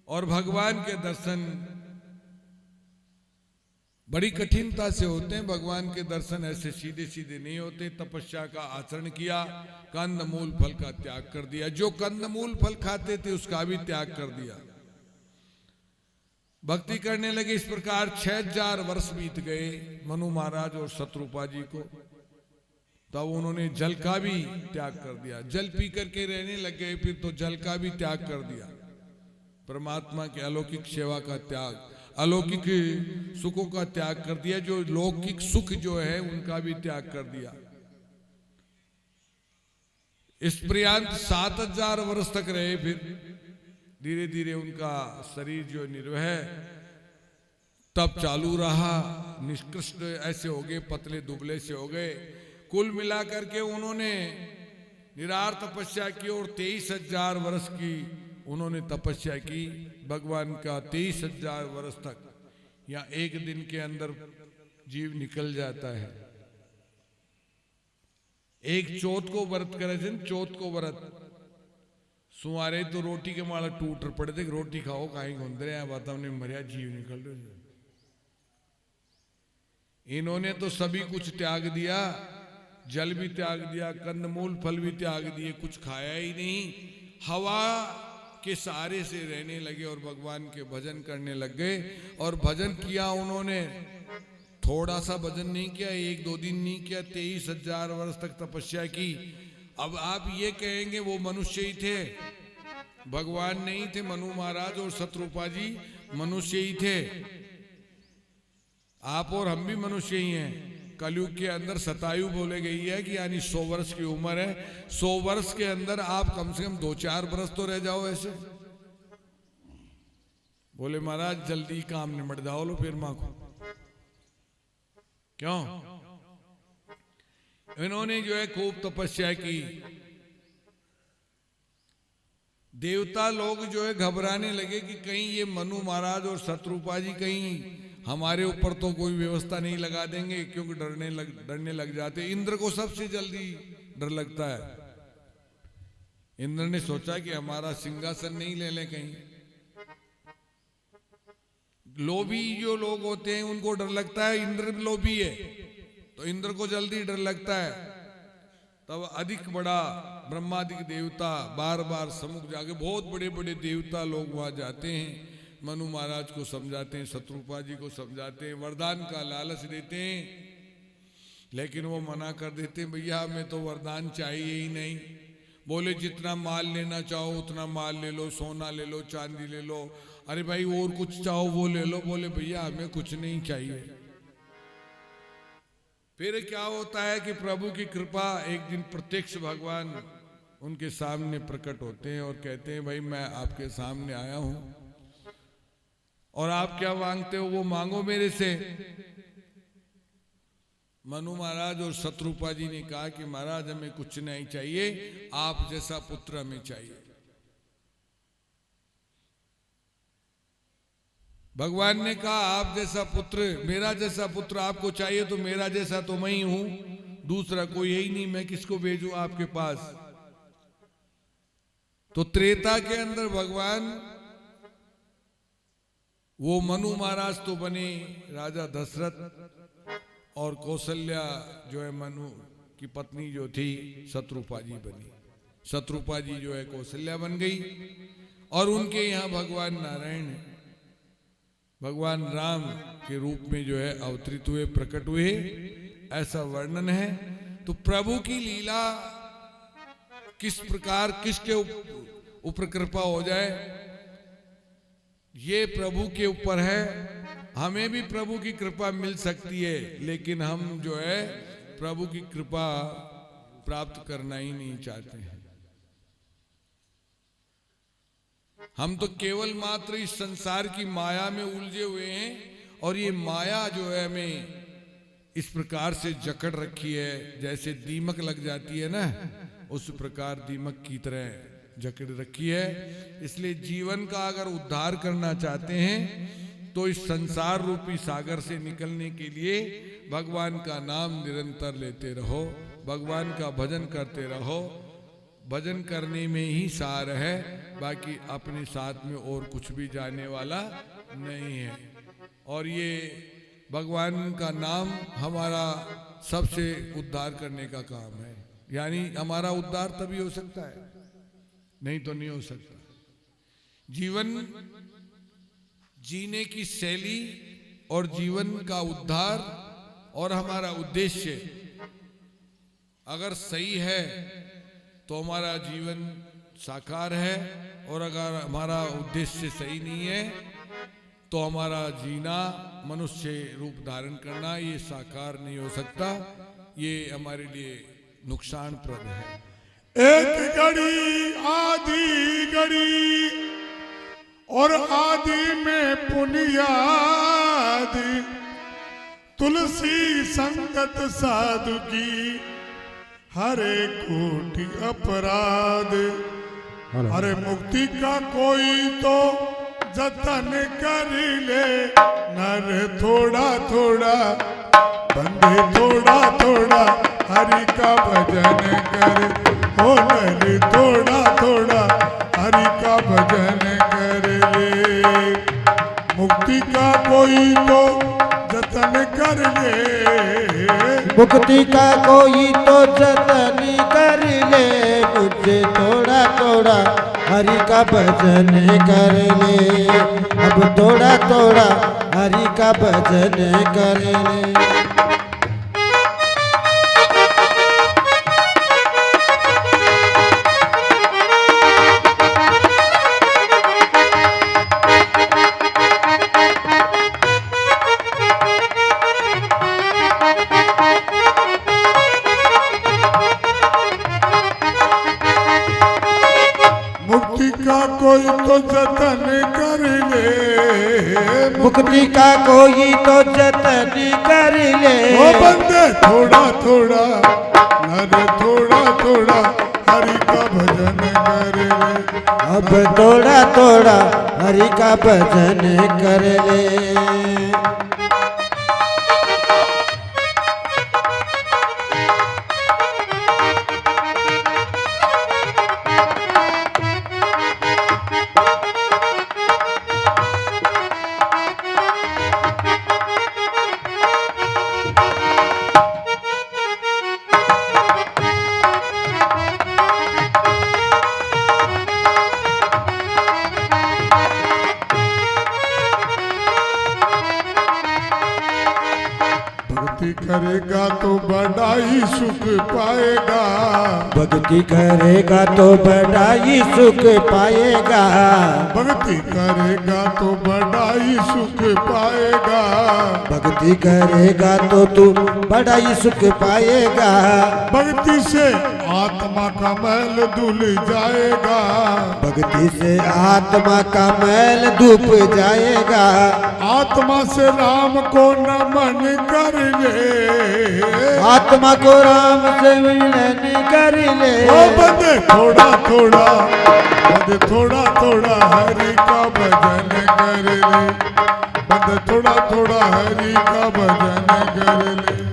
Speaker 1: और भगवान के दर्शन बड़ी कठिनता से होते हैं। भगवान के दर्शन ऐसे सीधे सीधे नहीं होते। तपस्या का आचरण किया, कंद मूल फल का त्याग कर दिया। जो कंद मूल फल खाते थे उसका भी त्याग कर दिया। भक्ति करने लगे। इस प्रकार 6000 वर्ष बीत गए मनु महाराज और शत्रुपा जी को। तब उन्होंने जल का भी त्याग कर दिया। जल पी करके रहने लग गए, फिर तो जल का भी त्याग कर दिया। परमात्मा के अलौकिक सेवा का त्याग, अलौकिक सुखों का त्याग कर दिया। जो लौकिक सुख जो है उनका भी त्याग कर दिया। इस पर्यंत 7000 वर्ष तक रहे। फिर धीरे धीरे उनका शरीर जो निर्वह तब चालू रहा। निष्कृष्ट ऐसे हो गए, पतले दुबले से हो गए। कुल मिलाकर के उन्होंने निरार तपस्या की, और 23000 वर्ष की उन्होंने तपस्या की। भगवान का 23000 वर्ष तक, या एक दिन के अंदर जीव निकल जाता है। एक चौथ को व्रत करे थे, चौथ को व्रत सुमारे तो रोटी के माला टूट पड़े थे। रोटी खाओ कहीं घुंदरे वातावरण में मरिया जीव निकल रहे। इन्होंने तो सभी कुछ त्याग दिया, जल भी त्याग दिया, कंदमूल फल भी त्याग दिए, कुछ खाया ही नहीं। हवा के सहारे से रहने लगे और भगवान के भजन करने लग गए। और भजन किया उन्होंने, थोड़ा सा भजन नहीं किया, 1-2 दिन नहीं किया, 23000 वर्ष तक तपस्या की। अब आप ये कहेंगे वो मनुष्य ही थे, भगवान नहीं थे। मनु महाराज और शत्रुपा जी मनुष्य ही थे। आप और हम भी मनुष्य ही हैं। कलयुग के अंदर शतायु बोले गई है कि यानी 100 वर्ष की उम्र है। 100 वर्ष के अंदर आप कम से कम 2-4 वर्ष तो रह जाओ ऐसे। बोले महाराज जल्दी काम निमट जाओ लो फिर मां को। क्यों? इन्होंने जो है खूब तपस्या की। देवता लोग जो है घबराने लगे कि कहीं ये मनु महाराज और शत्रुपा जी कहीं हमारे ऊपर तो कोई व्यवस्था नहीं लगा देंगे, क्योंकि डरने लग जाते। इंद्र को सबसे जल्दी डर लगता है। इंद्र ने सोचा कि हमारा सिंहासन नहीं ले लें कहीं। लोभी जो लोग होते हैं उनको डर लगता है, इंद्र भी लोभी है तो इंद्र को जल्दी डर लगता है। तब अधिक बड़ा ब्रह्मादिक देवता बार बार सम्मुख जाके, बहुत बड़े बड़े देवता लोग वहां जाते हैं, मनु महाराज को समझाते हैं, शत्रुपा जी को समझाते हैं, वरदान का लालच देते हैं, लेकिन वो मना कर देते हैं, भैया हमें तो वरदान चाहिए ही नहीं। बोले जितना माल लेना चाहो उतना माल ले लो, सोना ले लो, चांदी ले लो। अरे भाई और कुछ चाहो वो ले लो। बोले भैया हमें कुछ नहीं चाहिए। फिर क्या होता है कि प्रभु की कृपा, एक दिन प्रत्यक्ष भगवान उनके सामने प्रकट होते हैं और कहते हैं भाई मैं आपके सामने आया हूं और आप क्या मांगते हो वो मांगो मेरे से। मनु महाराज और शत्रुपा जी ने कहा कि महाराज हमें कुछ नहीं चाहिए, आप जैसा पुत्र हमें चाहिए। भगवान ने कहा आप जैसा पुत्र, मेरा जैसा पुत्र आपको चाहिए तो मेरा जैसा तो मैं ही हूं, दूसरा कोई है ही नहीं, मैं किसको भेजूं आपके पास। तो त्रेता के अंदर भगवान वो मनु महाराज तो बने राजा दशरथ, और कौशल्या जो है मनु की पत्नी जो थी शत्रुपा जी बनी। शत्रुपा जी जो है कौशल्या बन गई, और उनके यहाँ भगवान नारायण भगवान राम के रूप में जो है अवतरित हुए, प्रकट हुए, ऐसा वर्णन है। तो प्रभु की लीला किस प्रकार किसके ऊपर कृपा हो जाए, ये प्रभु के ऊपर है। हमें भी प्रभु की कृपा मिल सकती है, लेकिन हम जो है प्रभु की कृपा प्राप्त करना ही नहीं चाहते हैं। हम तो केवल मात्र इस संसार की माया में उलझे हुए हैं, और ये माया जो है हमें इस प्रकार से जकड़ रखी है, जैसे दीमक लग जाती है ना, उस प्रकार दीमक की तरह जकड़ रखी है। इसलिए जीवन का अगर उद्धार करना चाहते हैं तो इस संसार रूपी सागर से निकलने के लिए भगवान का नाम निरंतर लेते रहो, भगवान का भजन करते रहो। भजन करने में ही सार है, बाकी अपने साथ में और कुछ भी जाने वाला नहीं है। और ये भगवान का नाम हमारा सबसे उद्धार करने का काम है। यानी हमारा उद्धार तभी हो सकता है, नहीं तो नहीं हो सकता। जीवन जीने की शैली और जीवन का उद्धार और हमारा उद्देश्य अगर सही है तो हमारा जीवन साकार है, और अगर हमारा उद्देश्य सही नहीं है तो हमारा जीना, मनुष्य रूप धारण करना, ये साकार नहीं हो सकता। ये हमारे लिए नुकसानप्रद है।
Speaker 2: एक घड़ी आधी घड़ी और आधी में पुनियादी, तुलसी संगत साधु की हरे कोटि अपराध। अरे मुक्ति का कोई तो जतन कर ले, नर थोड़ा थोड़ा बंदे थोड़ा थोड़ा हरि का भजन कर। ओ नर थोड़ा थोड़ा हरि का भजन कर ले, मुक्ति का कोई तो जतन कर ले।
Speaker 3: मुक्ति का कोई तो जतन कर ले, मुझे थोड़ा थोड़ा हरि का भजन कर ले। अब थोड़ा थोड़ा हरि का भजन कर ले।
Speaker 2: कोई तो जतन कर ले,
Speaker 3: मुक्ति का कोई तो जतन कर ले।
Speaker 2: ओ बंदे थोड़ा थोड़ा नर थोड़ा थोड़ा हरि का भजन कर ले।
Speaker 3: अब थोड़ा थोड़ा हरि का भजन कर ले।
Speaker 2: करेगा तो बड़ा ही सुख पाएगा,
Speaker 3: भक्ति करेगा तो बड़ा ही सुख पाएगा।
Speaker 2: भक्ति करेगा तो बड़ा ही सुख पाएगा,
Speaker 3: भक्ति करेगा तो तू बड़ा ही सुख पाएगा।
Speaker 2: भक्ति से आत्मा का मैल धुल जाएगा,
Speaker 3: भक्ति से आत्मा का मैल धूप जाएगा।
Speaker 2: आत्मा से राम को नमन कर ले,
Speaker 3: आत्मा को राम से मिलन कर ले।
Speaker 2: ओ बंदे थोड़ा थोड़ा बंदे थोड़ा थोड़ा हरि का भजन कर ले। हरि का भजन कर ले।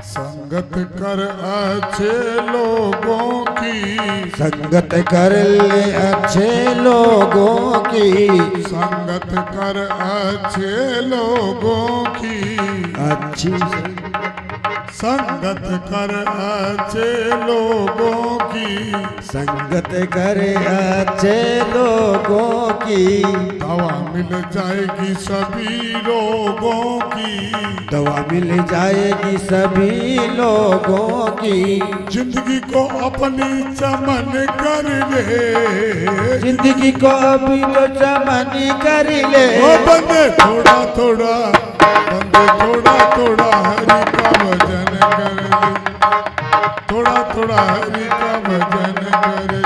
Speaker 2: संगत कर अच्छे लोगों की,
Speaker 3: संगत कर ले अच्छे लोगों की,
Speaker 2: संगत कर अच्छे लोगों की,
Speaker 3: अच्छी
Speaker 2: संगत कर अच्छे लोगों की,
Speaker 3: संगत करे अच्छे लोगों की,
Speaker 2: दवा मिल जाएगी सभी लोगों की,
Speaker 3: दवा मिल जाएगी सभी लोगों की,
Speaker 2: जिंदगी को अपनी चमन कर ले,
Speaker 3: जिंदगी को अभी तो चमन कर ले।
Speaker 2: ओ बंदे थोड़ा थोड़ा, बंदे थोड़ा थोड़ा हरि का भजन कर ले, थोड़ा थोड़ा हरि का भजन कर ले।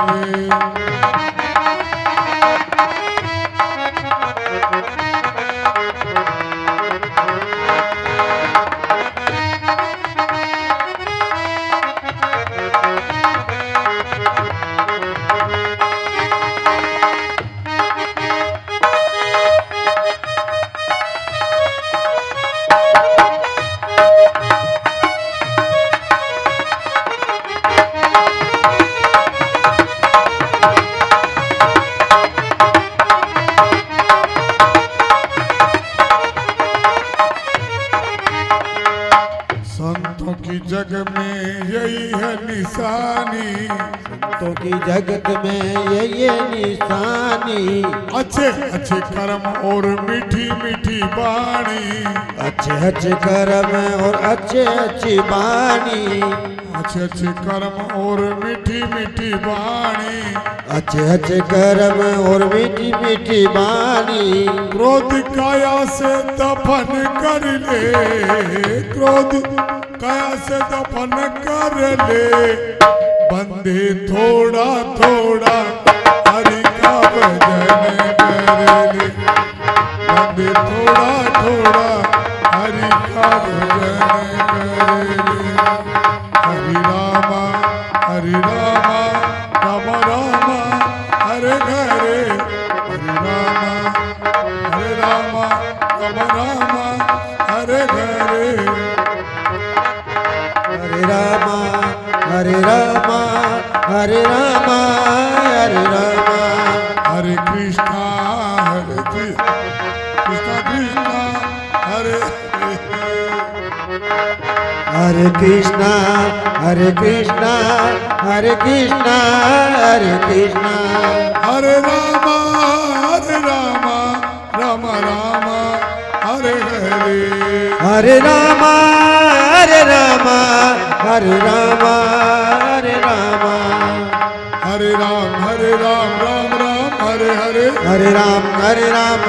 Speaker 2: संतों की जग में यही है निशानी,
Speaker 3: संतों की जगत में ये निशानी,
Speaker 2: अच्छे अच्छे कर्म और मीठी मीठी वाणी,
Speaker 3: अच्छे अच्छे कर्म और अच्छे अच्छी वाणी,
Speaker 2: अच्छे अच्छे कर्म और मीठी मीठी वाणी,
Speaker 3: अच्छे अच्छे कर्म और मीठी मीठी वाणी,
Speaker 2: क्रोध काया से दफन कर ले, क्रोध काया से दफन कर ले, बंदे थोड़ा थोड़ा हरि का भजन कर ले, बंदे थोड़ा थोड़ा हरि का भजन कर ले। हरि रामा राम रामा हरे हरे, हरे रामा राम रामा हरे हरे,
Speaker 3: हरे रामा हरे रामा हरे रामा हरे रामा,
Speaker 2: हरे कृष्णा कृष्णा कृष्णा हरे
Speaker 3: हरे कृष्णा हरे कृष्णा हरे कृष्णा हरे कृष्णा,
Speaker 2: हरे रामा राम रामा हरे हरे,
Speaker 3: हरे रामा हरे रामा हरे रामा हरे रामा,
Speaker 2: हरे राम राम राम हरे हरे,
Speaker 3: हरे राम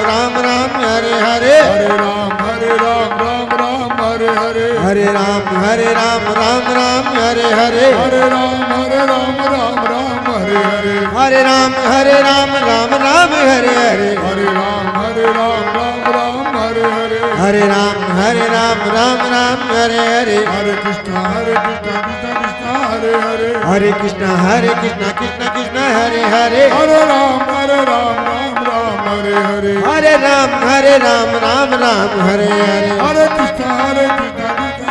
Speaker 3: राम राम हरे हरे,
Speaker 2: हरे राम राम राम हरे हरे,
Speaker 3: हरे राम राम राम हरे हरे,
Speaker 2: हरे राम राम राम हरे हरे,
Speaker 3: हरे राम राम राम हरे हरे,
Speaker 2: हरे राम राम राम हरे हरे,
Speaker 3: हरे राम राम राम हरे हरे,
Speaker 2: हरे कृष्णा कृष्णा कृष्णा हरे हरे,
Speaker 3: हरे कृष्णा कृष्णा कृष्णा हरे हरे,
Speaker 2: हरे राम राम हरे हरे,
Speaker 3: हरे राम राम राम हरे हरे,
Speaker 2: हरे कृष्णा कृष्णा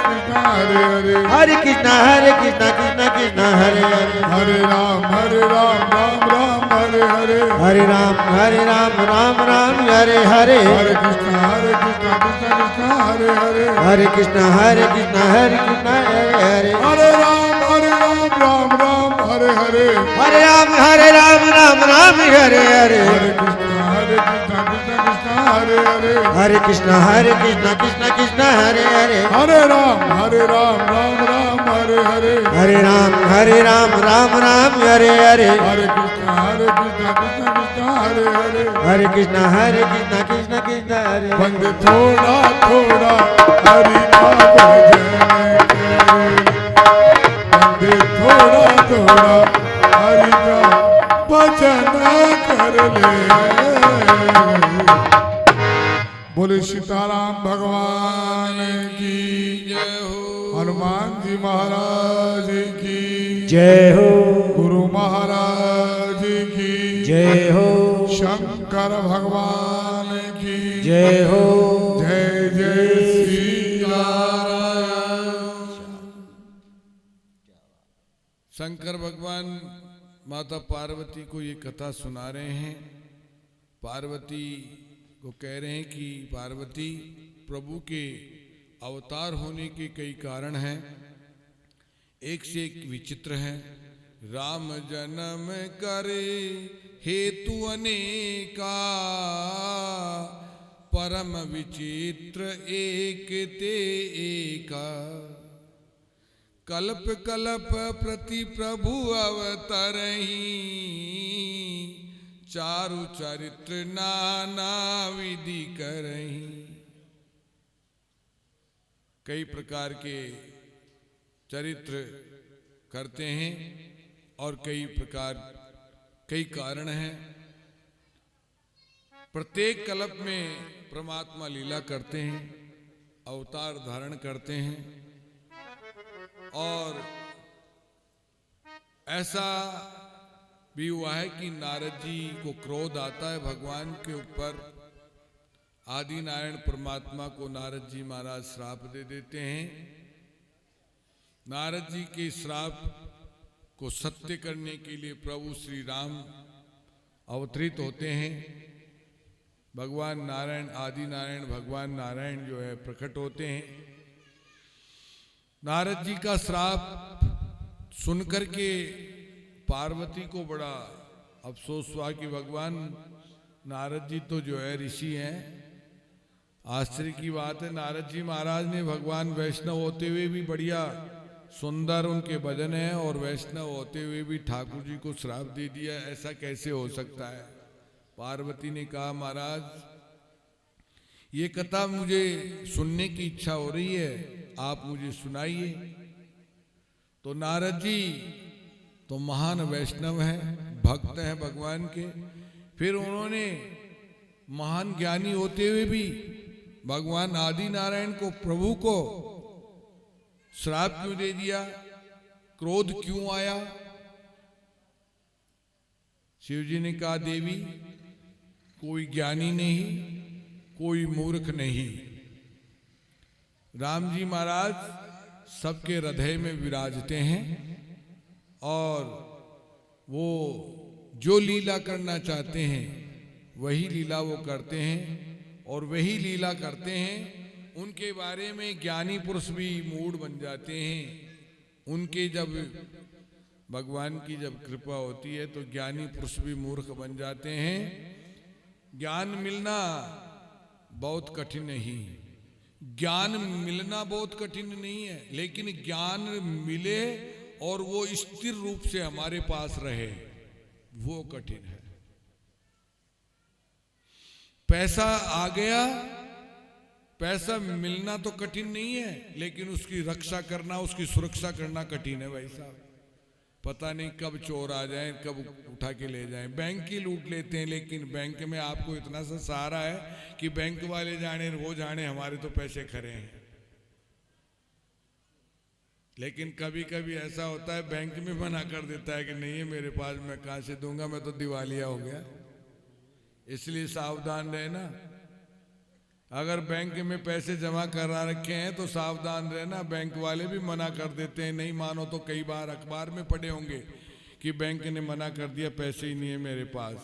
Speaker 2: कृष्णा हरे हरे,
Speaker 3: हरे कृष्णा कृष्णा कृष्णा हरे हरे,
Speaker 2: हरे राम राम राम हरे हरे,
Speaker 3: हरे राम राम हरे हरे,
Speaker 2: हरे कृष्णा कृष्णा कृष्णा हरे हरे,
Speaker 3: हरे कृष्णा कृष्णा हरे हरे,
Speaker 2: हरे राम राम हरे हरे,
Speaker 3: हरे राम राम हरे हरे,
Speaker 2: हरे कृष्णा कृष्णा हरे हरे,
Speaker 3: हरे कृष्णा कृष्णा कृष्णा हरे हरे,
Speaker 2: हरे राम राम हरे हरे,
Speaker 3: हरे राम राम हरे हरे,
Speaker 2: हरे कृष्णा कृष्णा कृष्णा हरे हरे,
Speaker 3: हरे कृष्णा कृष्णा कृष्णा हरे,
Speaker 2: बंदे थोड़ा थोड़ा हरि का भजन करे, बंदे थोड़ा थोड़ा हरि का बोले सीताराम भगवान की
Speaker 1: जय हो।
Speaker 2: हनुमान जी महाराज की
Speaker 3: जय हो
Speaker 2: गुरु महाराज की
Speaker 3: जय हो
Speaker 2: शंकर भगवान की
Speaker 3: जय हो
Speaker 2: जय जय सीताराम।
Speaker 1: शंकर भगवान माता पार्वती को ये कथा सुना रहे हैं। पार्वती को कह रहे हैं कि पार्वती, प्रभु के अवतार होने के कई कारण हैं, एक से एक विचित्र है। राम जन्म करे हेतु अनेका, परम विचित्र एक ते एका। कल्प कल्प प्रति प्रभु अवतरही, चारु चरित्र नाना विधि करही। कई प्रकार के चरित्र करते हैं और कई कारण हैं। प्रत्येक कल्प में परमात्मा लीला करते हैं, अवतार धारण करते हैं। और ऐसा भी हुआ है कि नारद जी को क्रोध आता है भगवान के ऊपर। आदि नारायण परमात्मा को नारद जी महाराज श्राप दे देते हैं। नारद जी के श्राप को सत्य करने के लिए प्रभु श्री राम अवतरित होते हैं। भगवान नारायण, आदि नारायण भगवान नारायण जो है प्रकट होते हैं। नारद जी का श्राप सुनकर के पार्वती को बड़ा अफसोस हुआ कि भगवान नारद जी तो जो है ऋषि हैं। आश्चर्य की बात है, नारद जी महाराज ने भगवान वैष्णव होते हुए भी बढ़िया सुंदर उनके भजन है और वैष्णव होते हुए भी ठाकुर जी को श्राप दे दिया। ऐसा कैसे हो सकता है? पार्वती ने कहा, महाराज ये कथा मुझे सुनने की इच्छा हो रही है, आप मुझे सुनाइए। तो नारद जी तो महान वैष्णव हैं, भक्त हैं भगवान के। फिर उन्होंने महान ज्ञानी होते हुए भी भगवान आदि नारायण को, प्रभु को श्राप क्यों दे दिया? क्रोध क्यों आया? शिव जी ने कहा, देवी कोई ज्ञानी नहीं, कोई मूर्ख नहीं। राम जी महाराज सबके हृदय में विराजते हैं और वो जो लीला करना चाहते हैं वही लीला वो करते हैं और वही लीला करते हैं। उनके बारे में ज्ञानी पुरुष भी मूढ़ बन जाते हैं। उनके जब भगवान की जब कृपा होती है तो ज्ञानी पुरुष भी मूर्ख बन जाते हैं। ज्ञान मिलना बहुत कठिन नहीं, ज्ञान मिलना बहुत कठिन नहीं है, लेकिन ज्ञान मिले और वो स्थिर रूप से हमारे पास रहे, वो कठिन है। पैसा आ गया, पैसा मिलना तो कठिन नहीं है, लेकिन उसकी रक्षा करना, उसकी सुरक्षा करना कठिन है भाई साहब। पता नहीं कब चोर आ जाएं, कब उठा के ले जाएं। बैंक ही लूट लेते हैं, लेकिन बैंक में आपको इतना सा सहारा है कि बैंक वाले जाने वो जाने हमारे तो पैसे खरे हैं। लेकिन कभी कभी ऐसा होता है बैंक में मना कर देता है कि नहीं है मेरे पास, मैं कहां से दूंगा, मैं तो दिवालिया हो गया। इसलिए सावधान रहना। अगर बैंक में पैसे जमा करा रखे हैं तो सावधान रहना, बैंक वाले भी मना कर देते हैं। नहीं मानो तो कई बार अखबार में पढ़े होंगे कि बैंक ने मना कर दिया, पैसे ही नहीं है मेरे पास।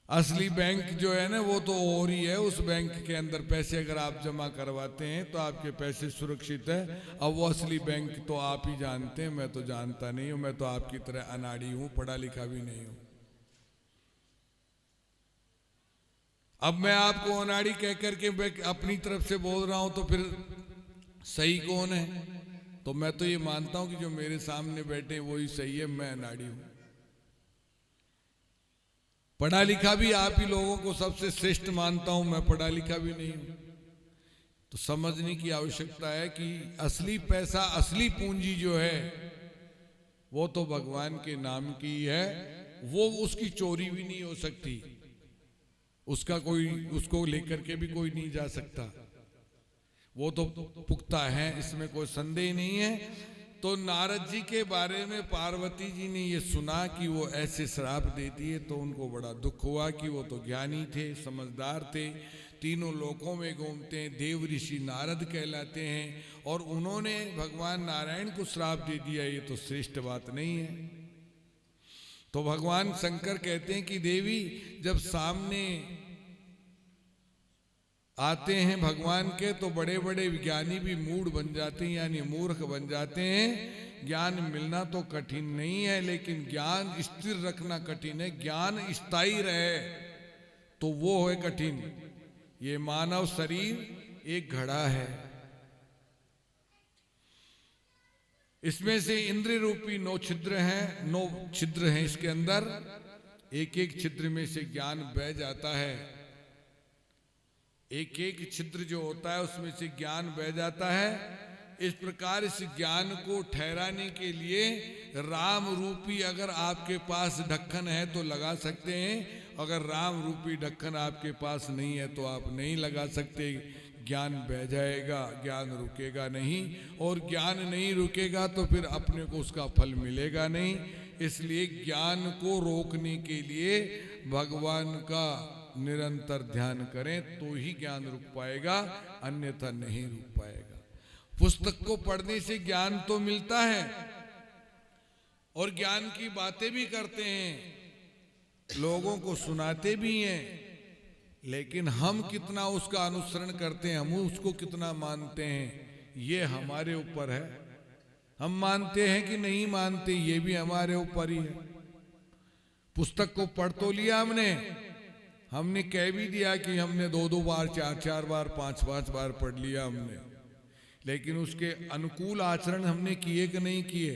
Speaker 1: असली बैंक जो है ना वो तो और ही है। उस बैंक के अंदर पैसे अगर आप जमा करवाते हैं तो आपके पैसे सुरक्षित है। अब वो असली बैंक तो आप ही जानते हैं, मैं तो जानता नहीं हूं। मैं तो आपकी तरह अनाड़ी हूं, पढ़ा लिखा भी नहीं हूं। अब मैं आपको अनाड़ी कह करके अपनी तरफ से बोल रहा हूं तो फिर सही कौन है? तो मैं तो ये मानता हूं कि जो मेरे सामने बैठे वही सही है, मैं अनाड़ी हूं। पढ़ा लिखा भी आप ही लोगों को सबसे श्रेष्ठ मानता हूं, मैं पढ़ा लिखा भी नहीं हूं। तो समझने की आवश्यकता है कि असली पैसा, असली पूंजी जो है वो तो भगवान के नाम की है, वो उसकी चोरी भी नहीं हो सकती। उसको लेकर के भी कोई नहीं जा सकता, वो तो पुख्ता है, इसमें कोई संदेह नहीं है। तो नारद जी के बारे में पार्वती जी ने ये सुना कि वो ऐसे श्राप देती है, तो उनको बड़ा दुख हुआ कि वो तो ज्ञानी थे, समझदार थे, तीनों लोकों में घूमते हैं, देव ऋषि नारद कहलाते हैं, और उन्होंने भगवान नारायण को श्राप दे दिया, ये तो श्रेष्ठ बात नहीं है। तो भगवान शंकर कहते हैं कि देवी जब सामने आते हैं भगवान के, तो बड़े बड़े विज्ञानी भी मूढ़ बन जाते हैं, यानी मूर्ख बन जाते हैं। ज्ञान मिलना तो कठिन नहीं है, लेकिन ज्ञान स्थिर रखना कठिन है। ज्ञान स्थायी रहे तो वो है कठिन। ये मानव शरीर एक घड़ा है, इसमें से इंद्रिय रूपी 9 छिद्र हैं, 9 छिद्र हैं इसके अंदर, एक एक छिद्र में से ज्ञान बह जाता है। एक एक छिद्र जो होता है उसमें से ज्ञान बह जाता है। इस प्रकार इस ज्ञान को ठहराने के लिए राम रूपी अगर आपके पास ढक्कन है तो लगा सकते हैं, अगर राम रूपी ढक्कन आपके पास नहीं है तो आप नहीं लगा सकते। ज्ञान बह जाएगा, ज्ञान रुकेगा नहीं, और ज्ञान नहीं रुकेगा तो फिर अपने को उसका फल मिलेगा नहीं। इसलिए ज्ञान को रोकने के लिए भगवान का निरंतर ध्यान करें तो ही ज्ञान रुक पाएगा, अन्यथा नहीं रुक पाएगा। पुस्तक को पढ़ने से ज्ञान तो मिलता है और ज्ञान की बातें भी करते हैं, लोगों को सुनाते भी हैं, लेकिन हम कितना उसका अनुसरण करते हैं, हम उसको कितना मानते हैं, ये हमारे ऊपर है। हम मानते हैं कि नहीं मानते, ये भी हमारे ऊपर ही है। पुस्तक को पढ़ तो लिया हमने कह भी दिया कि हमने 2-2 बार, 4-4 बार, 5-5 बार पढ़ लिया हमने, लेकिन उसके अनुकूल आचरण हमने किए कि नहीं किए?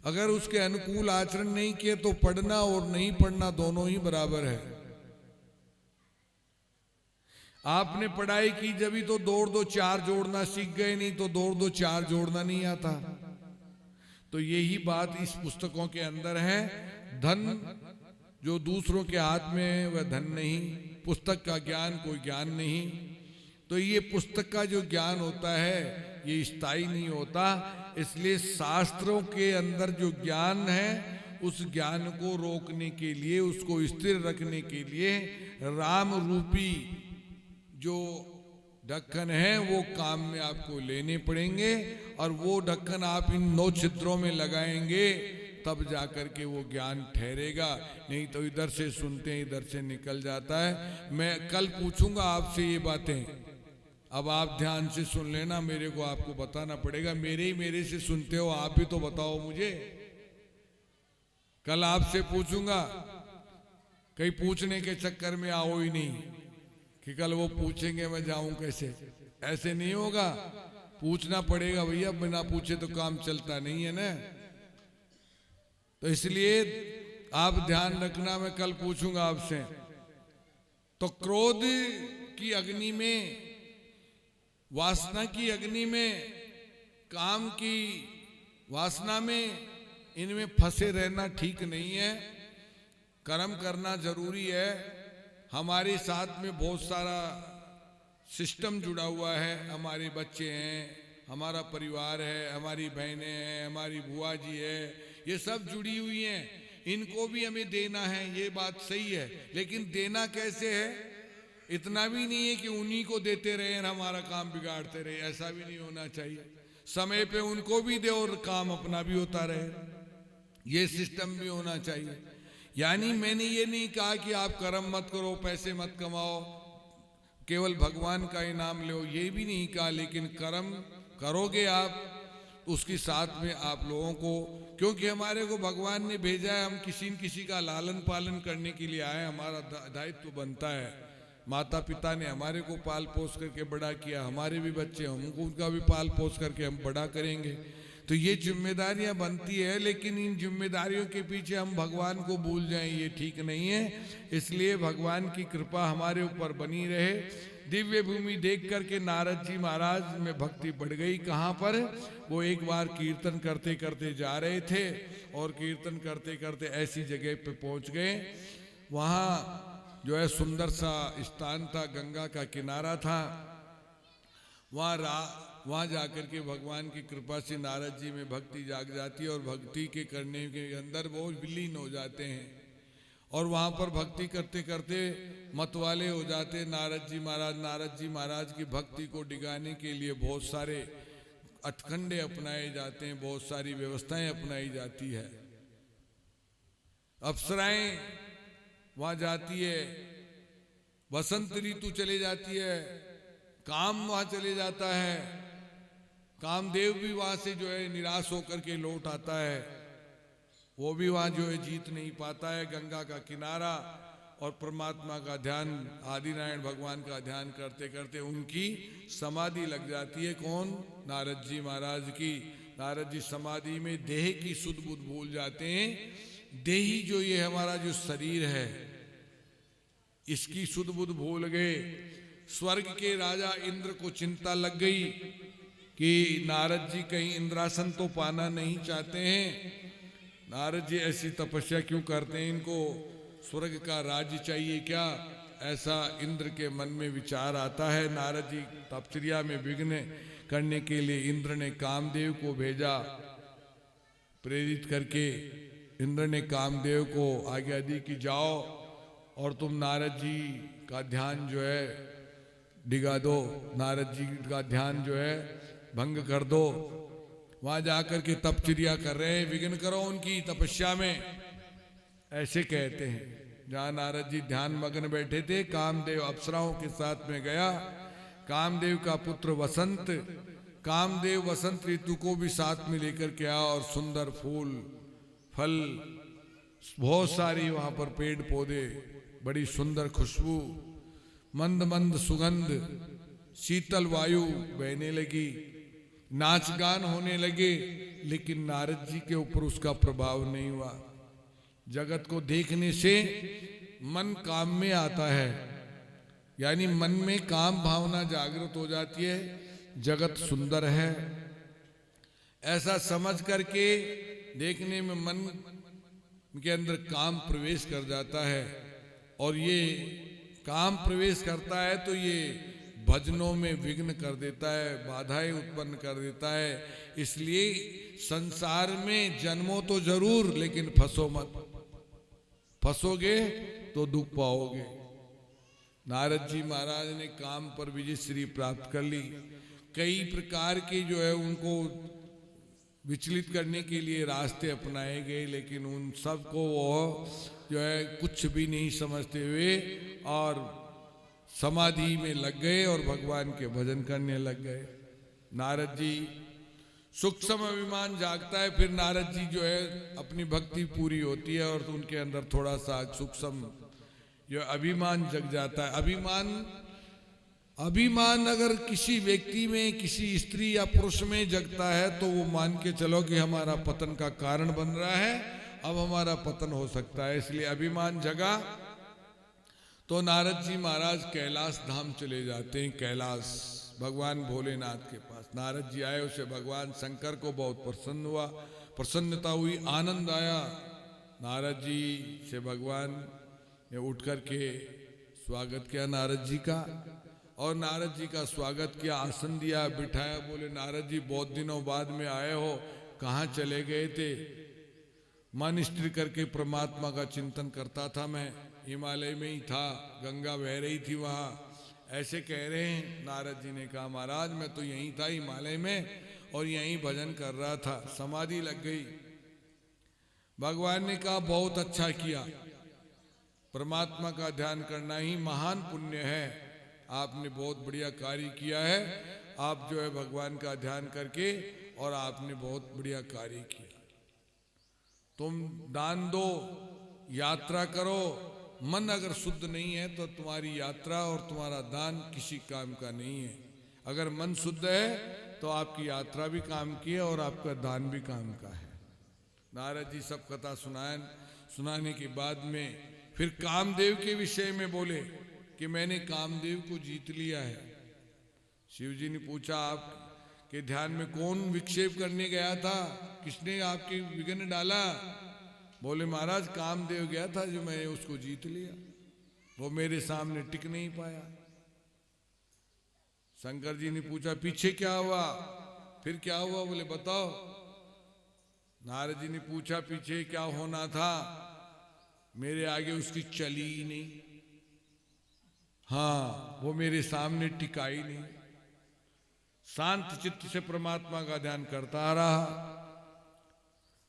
Speaker 1: अगर उसके अनुकूल आचरण नहीं किए तो पढ़ना और नहीं पढ़ना दोनों ही बराबर है। आपने पढ़ाई की जब तो 2-2 4 जोड़ना सीख गए, नहीं तो 2-2 4 जोड़ना नहीं आता। तो यही बात इस पुस्तकों के अंदर है। धन जो दूसरों के हाथ में है वह धन नहीं, पुस्तक का ज्ञान कोई ज्ञान नहीं। तो ये पुस्तक का जो ज्ञान होता है ये स्थायी नहीं होता। इसलिए शास्त्रों के अंदर जो ज्ञान है उस ज्ञान को रोकने के लिए, उसको स्थिर रखने के लिए राम रूपी जो ढक्कन है वो काम में आपको लेने पड़ेंगे, और वो ढक्कन आप इन 9 छिद्रों में लगाएंगे तब जाकर के वो ज्ञान ठहरेगा। नहीं तो इधर से सुनते हैं इधर से निकल जाता है। मैं कल पूछूंगा आपसे ये बातें, अब आप ध्यान से सुन लेना, मेरे को आपको बताना पड़ेगा। मेरे से सुनते हो आप भी तो बताओ मुझे। कल आपसे पूछूंगा, कहीं पूछने के चक्कर में आओ ही नहीं कि कल वो पूछेंगे मैं जाऊं कैसे, ऐसे नहीं होगा। पूछना पड़ेगा भैया, बिना पूछे तो काम चलता नहीं है ना। तो इसलिए आप ध्यान रखना, मैं कल पूछूंगा आपसे। तो क्रोध की अग्नि में, वासना की अग्नि में, काम की वासना में, इनमें फंसे रहना ठीक नहीं है। कर्म करना जरूरी है। हमारे साथ में बहुत सारा सिस्टम जुड़ा हुआ है। हमारे बच्चे हैं, हमारा परिवार है, हमारी बहनें हैं, हमारी बुआ जी है, ये सब जुड़ी हुई हैं। इनको भी हमें देना है, ये बात सही है, लेकिन देना कैसे है? इतना भी नहीं है कि उन्हीं को देते रहे और हमारा काम बिगाड़ते रहे, ऐसा भी नहीं होना चाहिए। समय पे उनको भी दे और काम अपना भी होता रहे, ये सिस्टम भी होना चाहिए। यानी मैंने ये नहीं कहा कि आप कर्म मत करो, पैसे मत कमाओ, केवल भगवान का इनाम लो, ये भी नहीं कहा। लेकिन कर्म करोगे आप, उसके साथ में आप लोगों को, क्योंकि हमारे को भगवान ने भेजा है, हम किसी न किसी का लालन पालन करने के लिए आए, हमारा दायित्व बनता है। माता पिता ने हमारे को पाल पोस करके बड़ा किया, हमारे भी बच्चे, हमको उनका भी पाल पोस करके हम बड़ा करेंगे। तो ये जिम्मेदारियां बनती है, लेकिन इन जिम्मेदारियों के पीछे हम भगवान को भूल जाएं, ये ठीक नहीं है। इसलिए भगवान की कृपा हमारे ऊपर बनी रहे। दिव्य भूमि देख करके नारद जी महाराज में भक्ति बढ़ गई। कहाँ पर? वो एक बार कीर्तन करते करते जा रहे थे और कीर्तन करते करते ऐसी जगह पे पहुंच गए, वहाँ जो है सुंदर सा स्थान था, गंगा का किनारा था। वहाँ जाकर के भगवान की कृपा से नारद जी में भक्ति जाग जाती है और भक्ति के करने के अंदर वो विलीन हो जाते हैं और वहाँ पर भक्ति करते करते मतवाले हो जाते नारद जी महाराज। नारद जी महाराज की भक्ति को डिगाने के लिए बहुत सारे अटकंडे अपनाए जाते हैं, बहुत सारी व्यवस्थाएं अपनाई जाती है। अप्सराएं वहाँ जाती है, बसंत ऋतु चले जाती है, काम वहाँ चले जाता है, कामदेव भी वहाँ से जो है निराश होकर के लौट आता है, वो भी वहाँ जो है जीत नहीं पाता है। गंगा का किनारा और परमात्मा का ध्यान, आदिनारायण भगवान का ध्यान करते करते उनकी समाधि लग जाती है। कौन? नारद जी महाराज की। नारद जी समाधि में देह की सुध बुध भूल जाते हैं। देही जो ये हमारा जो शरीर है इसकी सुध बुध भूल गए। स्वर्ग के राजा इंद्र को चिंता लग गई कि नारद जी कहीं इंद्रासन तो पाना नहीं चाहते हैं। नारद जी ऐसी तपस्या क्यों करते हैं, इनको स्वर्ग का राज्य चाहिए क्या, ऐसा इंद्र के मन में विचार आता है। नारद जी तपस्या में विघ्न करने के लिए इंद्र ने कामदेव को भेजा, प्रेरित करके इंद्र ने कामदेव को आज्ञा दी कि जाओ और तुम नारद जी का ध्यान जो है डिगा दो, नारद जी का ध्यान जो है भंग कर दो। वहां जाकर के तपस्या कर रहे हैं, विघ्न करो उनकी तपस्या में, ऐसे कहते हैं। जहां नारद जी ध्यान मग्न बैठे थे, कामदेव अप्सराओं के साथ में गया। कामदेव का पुत्र वसंत, कामदेव वसंत ऋतु को भी साथ में लेकर के आया और सुंदर फूल फल, बहुत सारी वहां पर पेड़ पौधे, बड़ी सुंदर खुशबू, मंद मंद सुगंध, शीतल वायु बहने लगी, नाच गान होने लगे। लेकिन नारद जी के ऊपर उसका प्रभाव नहीं हुआ। जगत को देखने से मन काम में आता है, यानी मन में काम भावना जागृत हो जाती है, जगत सुंदर है ऐसा समझ करके देखने में मन के अंदर काम प्रवेश कर जाता है। और ये काम प्रवेश करता है तो ये भजनों में विघ्न कर देता है, बाधाएं उत्पन्न कर देता है। इसलिए संसार में जन्मो तो जरूर, लेकिन फंसो मत, फंसोगे तो दुख पाओगे। नारद जी महाराज ने काम पर विजय श्री प्राप्त कर ली। कई प्रकार के जो है उनको विचलित करने के लिए रास्ते अपनाए गए, लेकिन उन सबको वो जो है कुछ भी नहीं समझते हुए और समाधि में लग गए और भगवान के भजन करने लग गए। नारद जी सूक्ष्म अभिमान जागता है, फिर नारद जी जो है अपनी भक्ति पूरी होती है और तो उनके अंदर थोड़ा सा सूक्ष्म जो अभिमान जग जाता है। अभिमान अगर किसी व्यक्ति में, किसी स्त्री या पुरुष में जगता है तो वो मान के चलो कि हमारा पतन का कारण बन रहा है, अब हमारा पतन हो सकता है। इसलिए अभिमान जगा तो नारद जी महाराज कैलाश धाम चले जाते हैं। कैलाश भगवान भोलेनाथ के पास नारद जी आए, उसे भगवान शंकर को बहुत प्रसन्न हुआ, प्रसन्नता हुई, आनंद आया। नारद जी से भगवान ने उठ करके स्वागत किया नारद जी का, और नारद जी का स्वागत किया, आसन दिया, बिठाया। बोले नारद जी बहुत दिनों बाद में आए हो, कहाँ चले गए थे? मन स्थिर करके परमात्मा का चिंतन करता था, मैं हिमालय में ही था, गंगा बह रही थी वहाँ, ऐसे कह रहे हैं। नारद जी ने कहा महाराज मैं तो यहीं था हिमालय में और यहीं भजन कर रहा था, समाधि लग गई। भगवान ने कहा बहुत अच्छा किया, परमात्मा का ध्यान करना ही महान पुण्य है, आपने बहुत बढ़िया कार्य किया है। आप जो है भगवान का ध्यान करके और आपने बहुत बढ़िया कार्य किया। तुम दान दो, यात्रा करो, मन अगर शुद्ध नहीं है तो तुम्हारी यात्रा और तुम्हारा दान किसी काम का नहीं है। अगर मन शुद्ध है तो आपकी यात्रा भी काम की है और आपका दान भी काम का है। नारद जी सब कथा सुनाने के बाद में फिर कामदेव के विषय में बोले कि मैंने कामदेव को जीत लिया है। शिव जी ने पूछा आपके ध्यान में कौन विक्षेप करने गया था, किसने आपके विघ्न डाला? बोले महाराज कामदेव गया था जो मैंने उसको जीत लिया। वो मेरे सामने टिक नहीं पाया। शंकर जी ने पूछा पीछे क्या हुआ, फिर क्या हुआ? बोले बताओ। नारद जी ने पूछा पीछे क्या होना था, मेरे आगे उसकी चली ही नहीं, हाँ वो मेरे सामने टिकाई नहीं। शांत चित्त से परमात्मा का ध्यान करता रहा।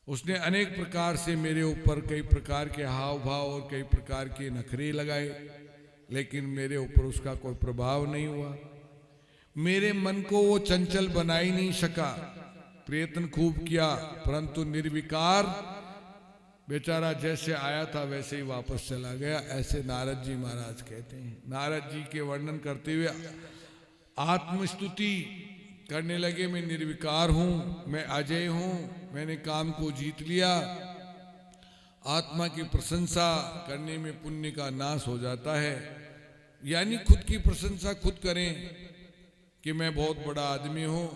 Speaker 1: उसने अनेक प्रकार से मेरे ऊपर कई प्रकार के हाव भाव और कई प्रकार के नखरे लगाए, लेकिन मेरे ऊपर उसका कोई प्रभाव नहीं हुआ। मेरे मन को वो चंचल बना ही नहीं सका। प्रयत्न खूब किया परंतु निर्विकार बेचारा जैसे आया था वैसे ही वापस चला गया। ऐसे नारद जी महाराज कहते हैं। नारद जी के वर्णन करते हुए आत्मस्तुति करने लगे, मैं निर्विकार हूं, मैं अजय हूं, मैंने काम को जीत लिया। आत्मा की प्रशंसा करने में पुण्य का नाश हो जाता है। यानी खुद की प्रशंसा खुद करें कि मैं बहुत बड़ा आदमी हूं,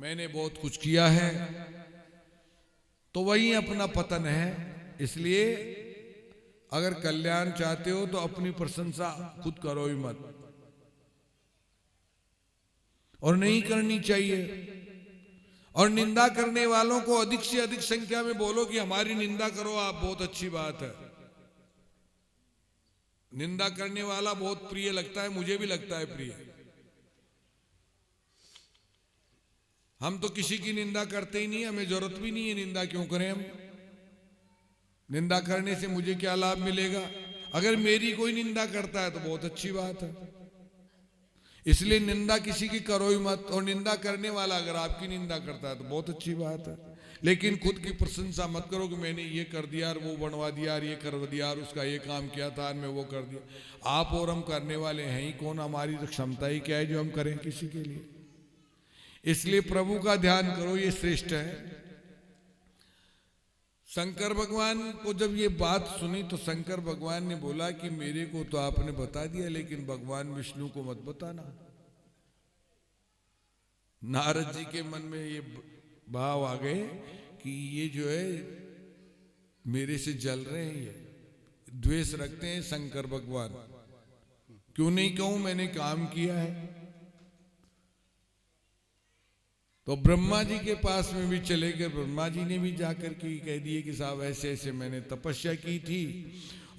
Speaker 1: मैंने बहुत कुछ किया है, तो वही अपना पतन है। इसलिए अगर कल्याण चाहते हो तो अपनी प्रशंसा खुद करो ही मत, और नहीं करनी चाहिए। और निंदा करने वालों को अधिक से अधिक संख्या में बोलो कि हमारी निंदा करो आप, बहुत अच्छी बात है। निंदा करने वाला बहुत प्रिय लगता है, मुझे भी लगता है प्रिय। हम तो किसी की निंदा करते ही नहीं, हमें जरूरत भी नहीं है, निंदा क्यों करें हम? निंदा करने से मुझे क्या लाभ मिलेगा? अगर मेरी कोई निंदा करता है तो बहुत अच्छी बात है। इसलिए निंदा किसी की करो ही मत। और निंदा करने वाला अगर आपकी निंदा करता है तो बहुत अच्छी बात है, लेकिन खुद की प्रशंसा मत करो कि मैंने ये कर दिया, वो बनवा दिया, ये कर दिया, उसका ये काम किया था, मैं वो कर दिया। आप और हम करने वाले हैं ही कौन? हमारी तो क्षमता ही क्या है जो हम करें किसी के लिए? इसलिए प्रभु का ध्यान करो, ये श्रेष्ठ है। शंकर भगवान को जब ये बात सुनी तो शंकर भगवान ने बोला कि मेरे को तो आपने बता दिया, लेकिन भगवान विष्णु को मत बताना। नारद जी के मन में ये भाव आ गए कि ये जो है मेरे से जल रहे हैं, ये द्वेष रखते हैं शंकर भगवान। क्यों नहीं कहूं मैंने काम किया है? तो ब्रह्मा जी के पास में भी चले गए। ब्रह्मा जी ने भी जाकर के कह दिए कि साहब ऐसे ऐसे मैंने तपस्या की थी,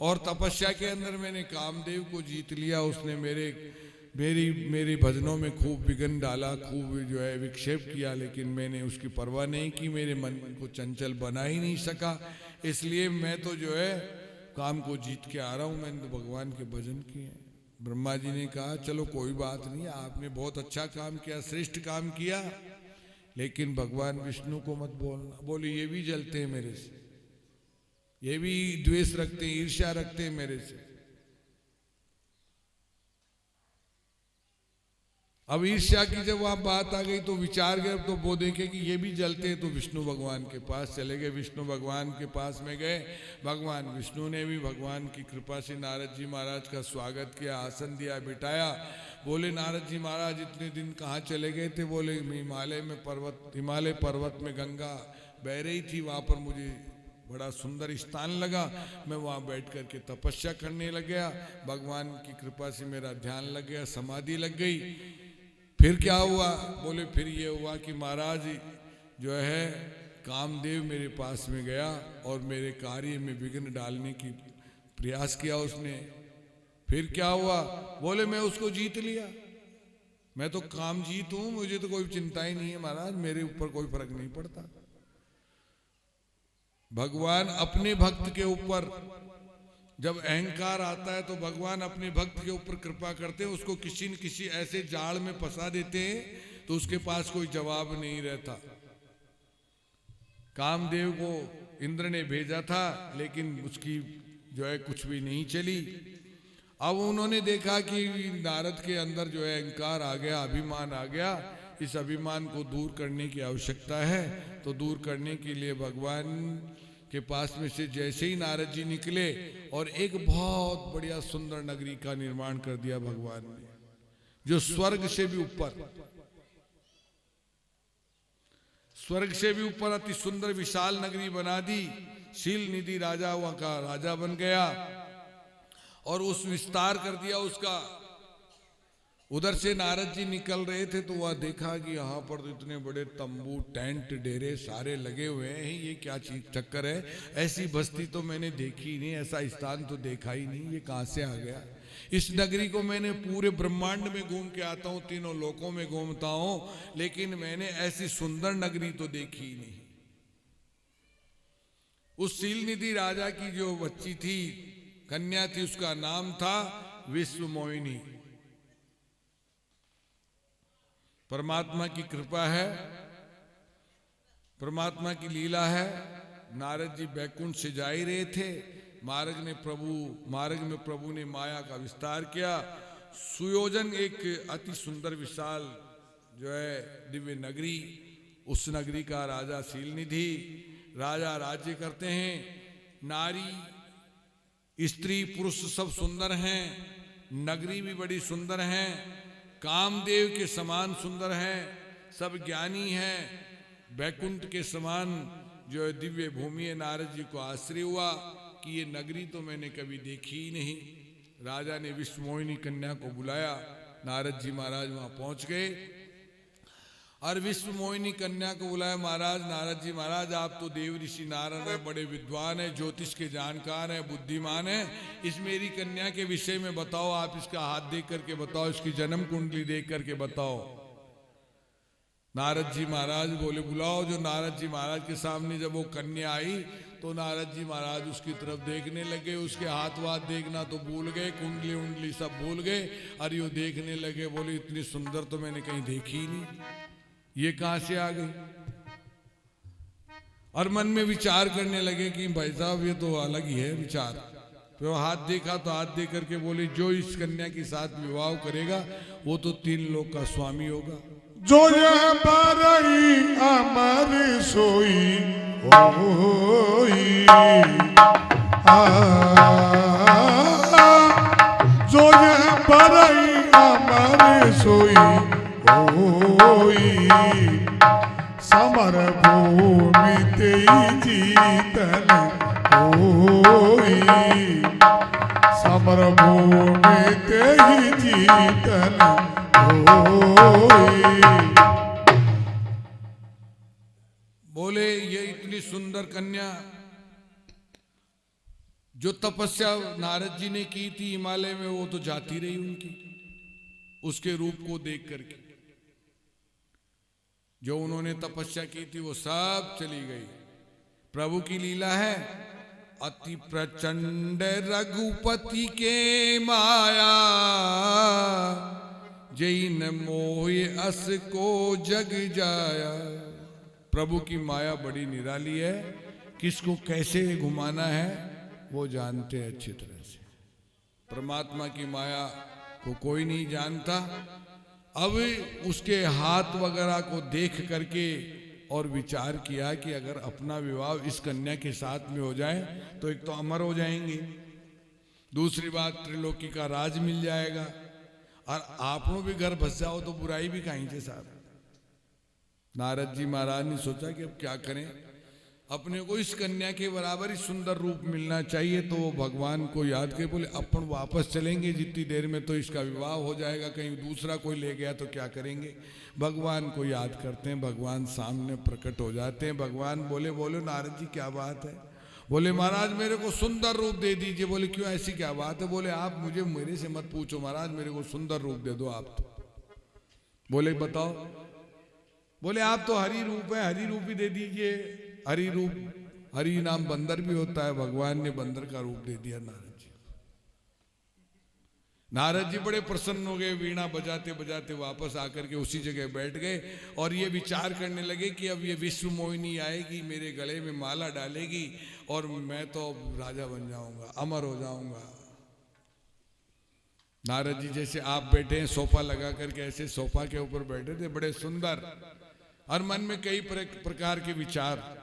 Speaker 1: और तपस्या के अंदर मैंने कामदेव को जीत लिया। उसने मेरे भजनों में खूब विघ्न डाला, खूब जो है विक्षेप किया, लेकिन मैंने उसकी परवाह नहीं की, मेरे मन को चंचल बना ही नहीं सका। इसलिए मैं तो जो है काम को जीत के आ रहा हूँ, मैंने तो भगवान के भजन किए। ब्रह्मा जी ने कहा चलो कोई बात नहीं, आपने बहुत अच्छा काम किया, श्रेष्ठ काम किया, लेकिन भगवान विष्णु को मत बोलना। बोले ये भी जलते हैं मेरे से, ये भी द्वेष रखते हैं, ईर्ष्या रखते हैं मेरे से। अब ईर्ष्या की जब वहां बात आ गई तो विचार गए, तो वो देखे कि ये भी जलते हैं, तो विष्णु भगवान के पास चले गए। विष्णु भगवान के पास में गए। भगवान विष्णु ने भी भगवान की कृपा से नारद जी महाराज का स्वागत किया, आसन दिया, बिठाया। बोले नारद जी महाराज इतने दिन कहाँ चले गए थे? बोले हिमालय पर्वत में गंगा बह रही थी, वहां पर मुझे बड़ा सुंदर स्थान लगा, मैं वहां बैठ करके तपस्या करने लग गया। भगवान की कृपा से मेरा ध्यान लग गया, समाधि लग गई। फिर क्या हुआ? बोले फिर ये हुआ कि महाराज जो है कामदेव मेरे पास में गया और मेरे कार्य में विघ्न डालने की प्रयास किया उसने। फिर क्या हुआ? बोले मैं उसको जीत लिया, मैं तो काम जीत हूं, मुझे तो कोई चिंता ही नहीं है महाराज, मेरे ऊपर कोई फर्क नहीं पड़ता। भगवान अपने भक्त के ऊपर जब अहंकार आता है तो भगवान अपने भक्त के ऊपर कृपा करते हैं, उसको किसी न किसी ऐसे जाल में फंसा देते हैं तो उसके पास कोई जवाब नहीं रहता। कामदेव को इंद्र ने भेजा था, लेकिन उसकी जो है कुछ भी नहीं चली। अब उन्होंने देखा कि नारद के अंदर जो है अहंकार आ गया, अभिमान आ गया, इस अभिमान को दूर करने की आवश्यकता है। तो दूर करने के लिए भगवान के पास में से जैसे ही नारद जी निकले और एक बहुत बढ़िया सुंदर नगरी का निर्माण कर दिया भगवान ने, जो स्वर्ग से भी ऊपर, स्वर्ग से भी ऊपर अति सुंदर विशाल नगरी बना दी। शील निधि राजा वहां का राजा बन गया और उस विस्तार कर दिया उसका। उधर से नारद जी निकल रहे थे तो वह देखा कि यहाँ पर तो इतने बड़े तंबू, टेंट, डेरे सारे लगे हुए हैं, ये क्या चीज चक्कर है, ऐसी बस्ती तो मैंने देखी ही नहीं, ऐसा स्थान तो देखा ही नहीं, ये कहाँ से आ गया। इस नगरी को मैंने पूरे ब्रह्मांड में घूम के आता हूँ, तीनों लोकों में घूमता हूँ, लेकिन मैंने ऐसी सुंदर नगरी तो देखी ही नहीं। उस शीलनिधि राजा की जो बच्ची थी, कन्या थी, उसका नाम था विश्वमोहिनी। परमात्मा की कृपा है, परमात्मा की लीला है। नारद जी बैकुंठ से जा ही रहे थे, मार्ग में प्रभु ने माया का विस्तार किया। सुयोजन एक अति सुंदर विशाल जो है दिव्य नगरी, उस नगरी का राजा शीलनिधि। राजा राज्य करते हैं, नारी स्त्री पुरुष सब सुंदर हैं, नगरी भी बड़ी सुंदर है, कामदेव के समान सुंदर है, सब ज्ञानी हैं। बैकुंठ के समान जो है दिव्य भूमि है। नारद जी को आश्चर्य हुआ कि ये नगरी तो मैंने कभी देखी ही नहीं। राजा ने विश्वमोहिनी कन्या को बुलाया, नारद जी महाराज वहां पहुंच गए और विश्वमोहिनी कन्या को बुलाया। महाराज, नारद जी महाराज, आप तो देव ऋषि नारद है, बड़े विद्वान है, ज्योतिष के जानकार है, बुद्धिमान है, इस मेरी कन्या के विषय में बताओ, आप इसका हाथ देख करके बताओ, इसकी जन्म कुंडली देख करके बताओ। नारद जी महाराज बोले बुलाओ। जो नारद जी महाराज के सामने जब वो कन्या आई तो नारद जी महाराज उसकी तरफ देखने लगे, उसके हाथ वाथ देखना तो भूल गए, कुंडली उंडली सब भूल गए, और यो देखने लगे, बोले इतनी सुंदर तो मैंने कहीं देखी ही नहीं, ये कहां से आ गई। और मन में विचार करने लगे कि भाई साहब ये तो अलग ही है विचार। तो हाथ देखा तो हाथ देख करके बोले जो इस कन्या के साथ विवाह करेगा वो तो 3 लोक का स्वामी होगा।
Speaker 2: जो यह बारही अमर सोई होई, जो यह बारही अमर सोई होई, समर भूमि तेई जीतन होई, समर भूमि तेई जीतन होई।
Speaker 1: बोले ये इतनी सुंदर कन्या जो तपस्या नारद जी ने की थी हिमालय में, वो तो जाती रही उनकी, उसके रूप को देख करके जो उन्होंने तपस्या की थी वो सब चली गई। प्रभु की लीला है, अति प्रचंड रघुपति के माया, जई न मोहि अस को जग जाया। प्रभु की माया बड़ी निराली है, किसको कैसे घुमाना है वो जानते हैं अच्छी तरह से। परमात्मा की माया को कोई नहीं जानता। अब उसके हाथ वगैरह को देख करके और विचार किया कि अगर अपना विवाह इस कन्या के साथ में हो जाए तो एक तो अमर हो जाएंगे, दूसरी बात त्रिलोकी का राज मिल जाएगा, और आपनों भी घर बस जाओ तो बुराई भी कहीं से साथ। नारद जी महाराज ने सोचा कि अब क्या करें, अपने को इस कन्या के बराबर ही सुंदर रूप मिलना चाहिए। तो वो भगवान को याद के बोले अपन वापस चलेंगे जितनी देर में तो इसका विवाह हो जाएगा, कहीं दूसरा कोई ले गया तो क्या करेंगे। भगवान को याद करते हैं, भगवान सामने प्रकट हो जाते हैं। भगवान बोले नारद जी क्या बात है। बोले महाराज मेरे को सुंदर रूप दे दीजिए। बोले क्यों, ऐसी क्या बात है। बोले आप मुझे मेरे से मत पूछो महाराज, मेरे को सुंदर रूप दे दो आप तो। बोले बताओ। बोले आप तो हरि रूप है, हरि रूप ही दे दीजिए। हरि रूप, हरि नाम बंदर भी होता है, भगवान ने बंदर का रूप दे दिया नारद जी। नारद जी बड़े प्रसन्न हो गए, वीणा बजाते बजाते वापस आकर के उसी जगह बैठ गए और ये विचार करने लगे कि अब ये विश्वमोहिनी आएगी, मेरे गले में माला डालेगी और मैं तो राजा बन जाऊंगा, अमर हो जाऊंगा। नारद जी जैसे आप बैठे हैं सोफा लगा करके, ऐसे सोफा के ऊपर बैठे थे बड़े सुंदर, और मन में कई प्रकार के विचार,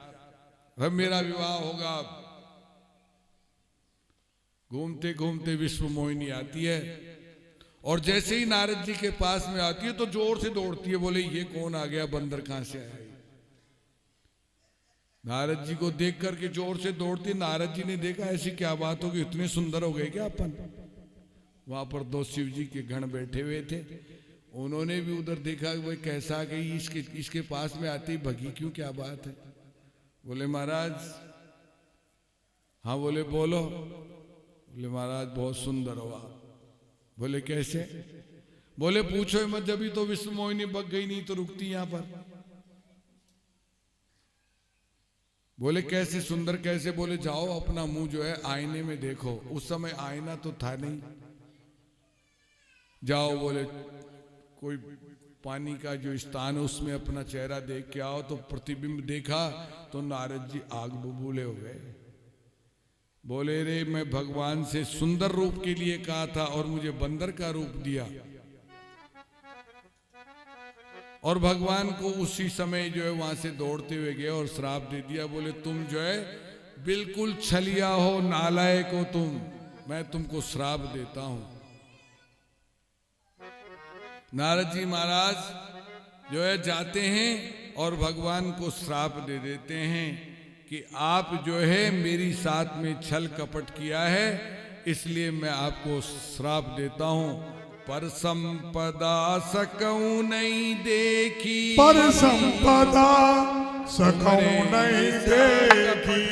Speaker 1: अब मेरा विवाह होगा। घूमते घूमते विश्वमोहिनी आती है और जैसे ही नारद जी के पास में आती है तो जोर से दौड़ती है। बोले ये कौन आ गया, बंदर कहां से आया। नारद जी को देख करके जोर से दौड़ती। नारद जी ने देखा ऐसी क्या बात होगी, इतने सुंदर हो गए क्या अपन। वहां पर दो शिव जी के गण बैठे हुए थे। उन्होंने भी उधर देखा कि भाई कैसा गई, इसके पास में आती भगी क्यों, क्या बात है। बोले महाराज, हाँ बोले बोलो। बोले महाराज बहुत सुंदर हो आप। बोले कैसे। बोले पूछो मत, जब ही तो विश्व मोहिनी बग गई, नहीं तो रुकती यहां पर। बोले कैसे सुंदर कैसे। बोले जाओ अपना मुंह जो है आईने में देखो। उस समय आईना तो था नहीं। जाओ बोले कोई पानी का जो स्थान है उसमें अपना चेहरा देख के आओ। तो प्रतिबिंब देखा तो नारद जी आग बबूले हो गए। बोले रे मैं भगवान से सुंदर रूप के लिए कहा था और मुझे बंदर का रूप दिया। और भगवान को उसी समय जो है वहां से दौड़ते हुए गए और श्राप दे दिया। बोले तुम जो है बिल्कुल छलिया हो, नालायक हो तुम, मैं तुमको श्राप देता हूं। नारद जी महाराज जो है जाते हैं और भगवान को श्राप दे देते हैं कि आप जो है मेरी साथ में छल कपट किया है, इसलिए मैं आपको श्राप देता हूं। पर संपदा सकऊं नहीं देखी,
Speaker 2: पर संपदा सकऊं नहीं देखी,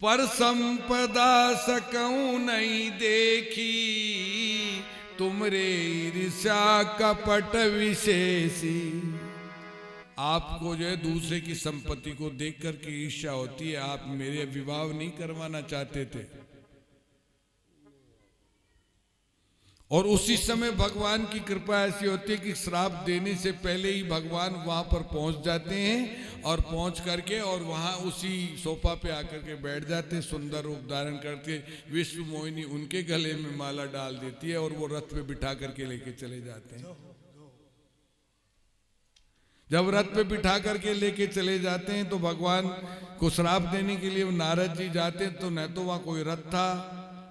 Speaker 1: पर संपदा सकऊं नहीं देखी, तुमरे ईर्ष्या कपट विशेषी। आपको जो है दूसरे की संपत्ति को देख करके ईर्ष्या होती है। आप मेरे विवाह नहीं करवाना चाहते थे। और उसी समय भगवान की कृपा ऐसी होती है कि श्राप देने से पहले ही भगवान वहां पर पहुंच जाते हैं और पहुंच करके और वहां उसी सोफा पे आकर के बैठ जाते हैं, सुंदर रूप धारण करके। विश्व मोहिनी उनके गले में माला डाल देती है और वो रथ पे बिठा करके लेके चले जाते हैं। जब रथ पे बिठा करके लेके चले जाते हैं तो भगवान को श्राप देने के लिए नारद जी जाते हैं। तो न तो वहां कोई रथ था,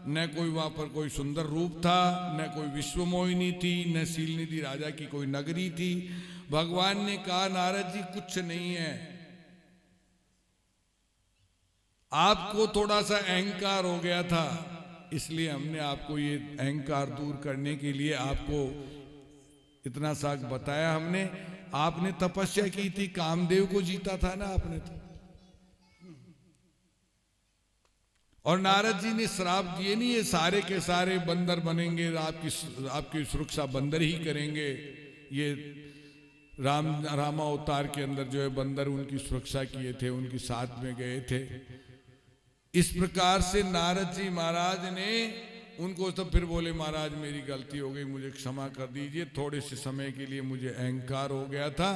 Speaker 1: न कोई वहां पर कोई सुंदर रूप था, न कोई विश्व मोहिनी थी, न शीलनिधि राजा की कोई नगरी थी। भगवान ने कहा नारद जी कुछ नहीं है, आपको थोड़ा सा अहंकार हो गया था, इसलिए हमने आपको ये अहंकार दूर करने के लिए आपको इतना सा बताया। हमने आपने तपस्या की थी, कामदेव को जीता था ना आपने तो। और नारद जी ने श्राप दिए नहीं, ये सारे के सारे बंदर बनेंगे, आपकी सुरक्षा बंदर ही करेंगे। ये रामावतार के अंदर जो है बंदर उनकी सुरक्षा किए थे, उनके साथ में गए थे। इस प्रकार से नारद जी महाराज ने उनको तो फिर बोले महाराज मेरी गलती हो गई, मुझे क्षमा कर दीजिए, थोड़े से समय के लिए मुझे अहंकार हो गया था,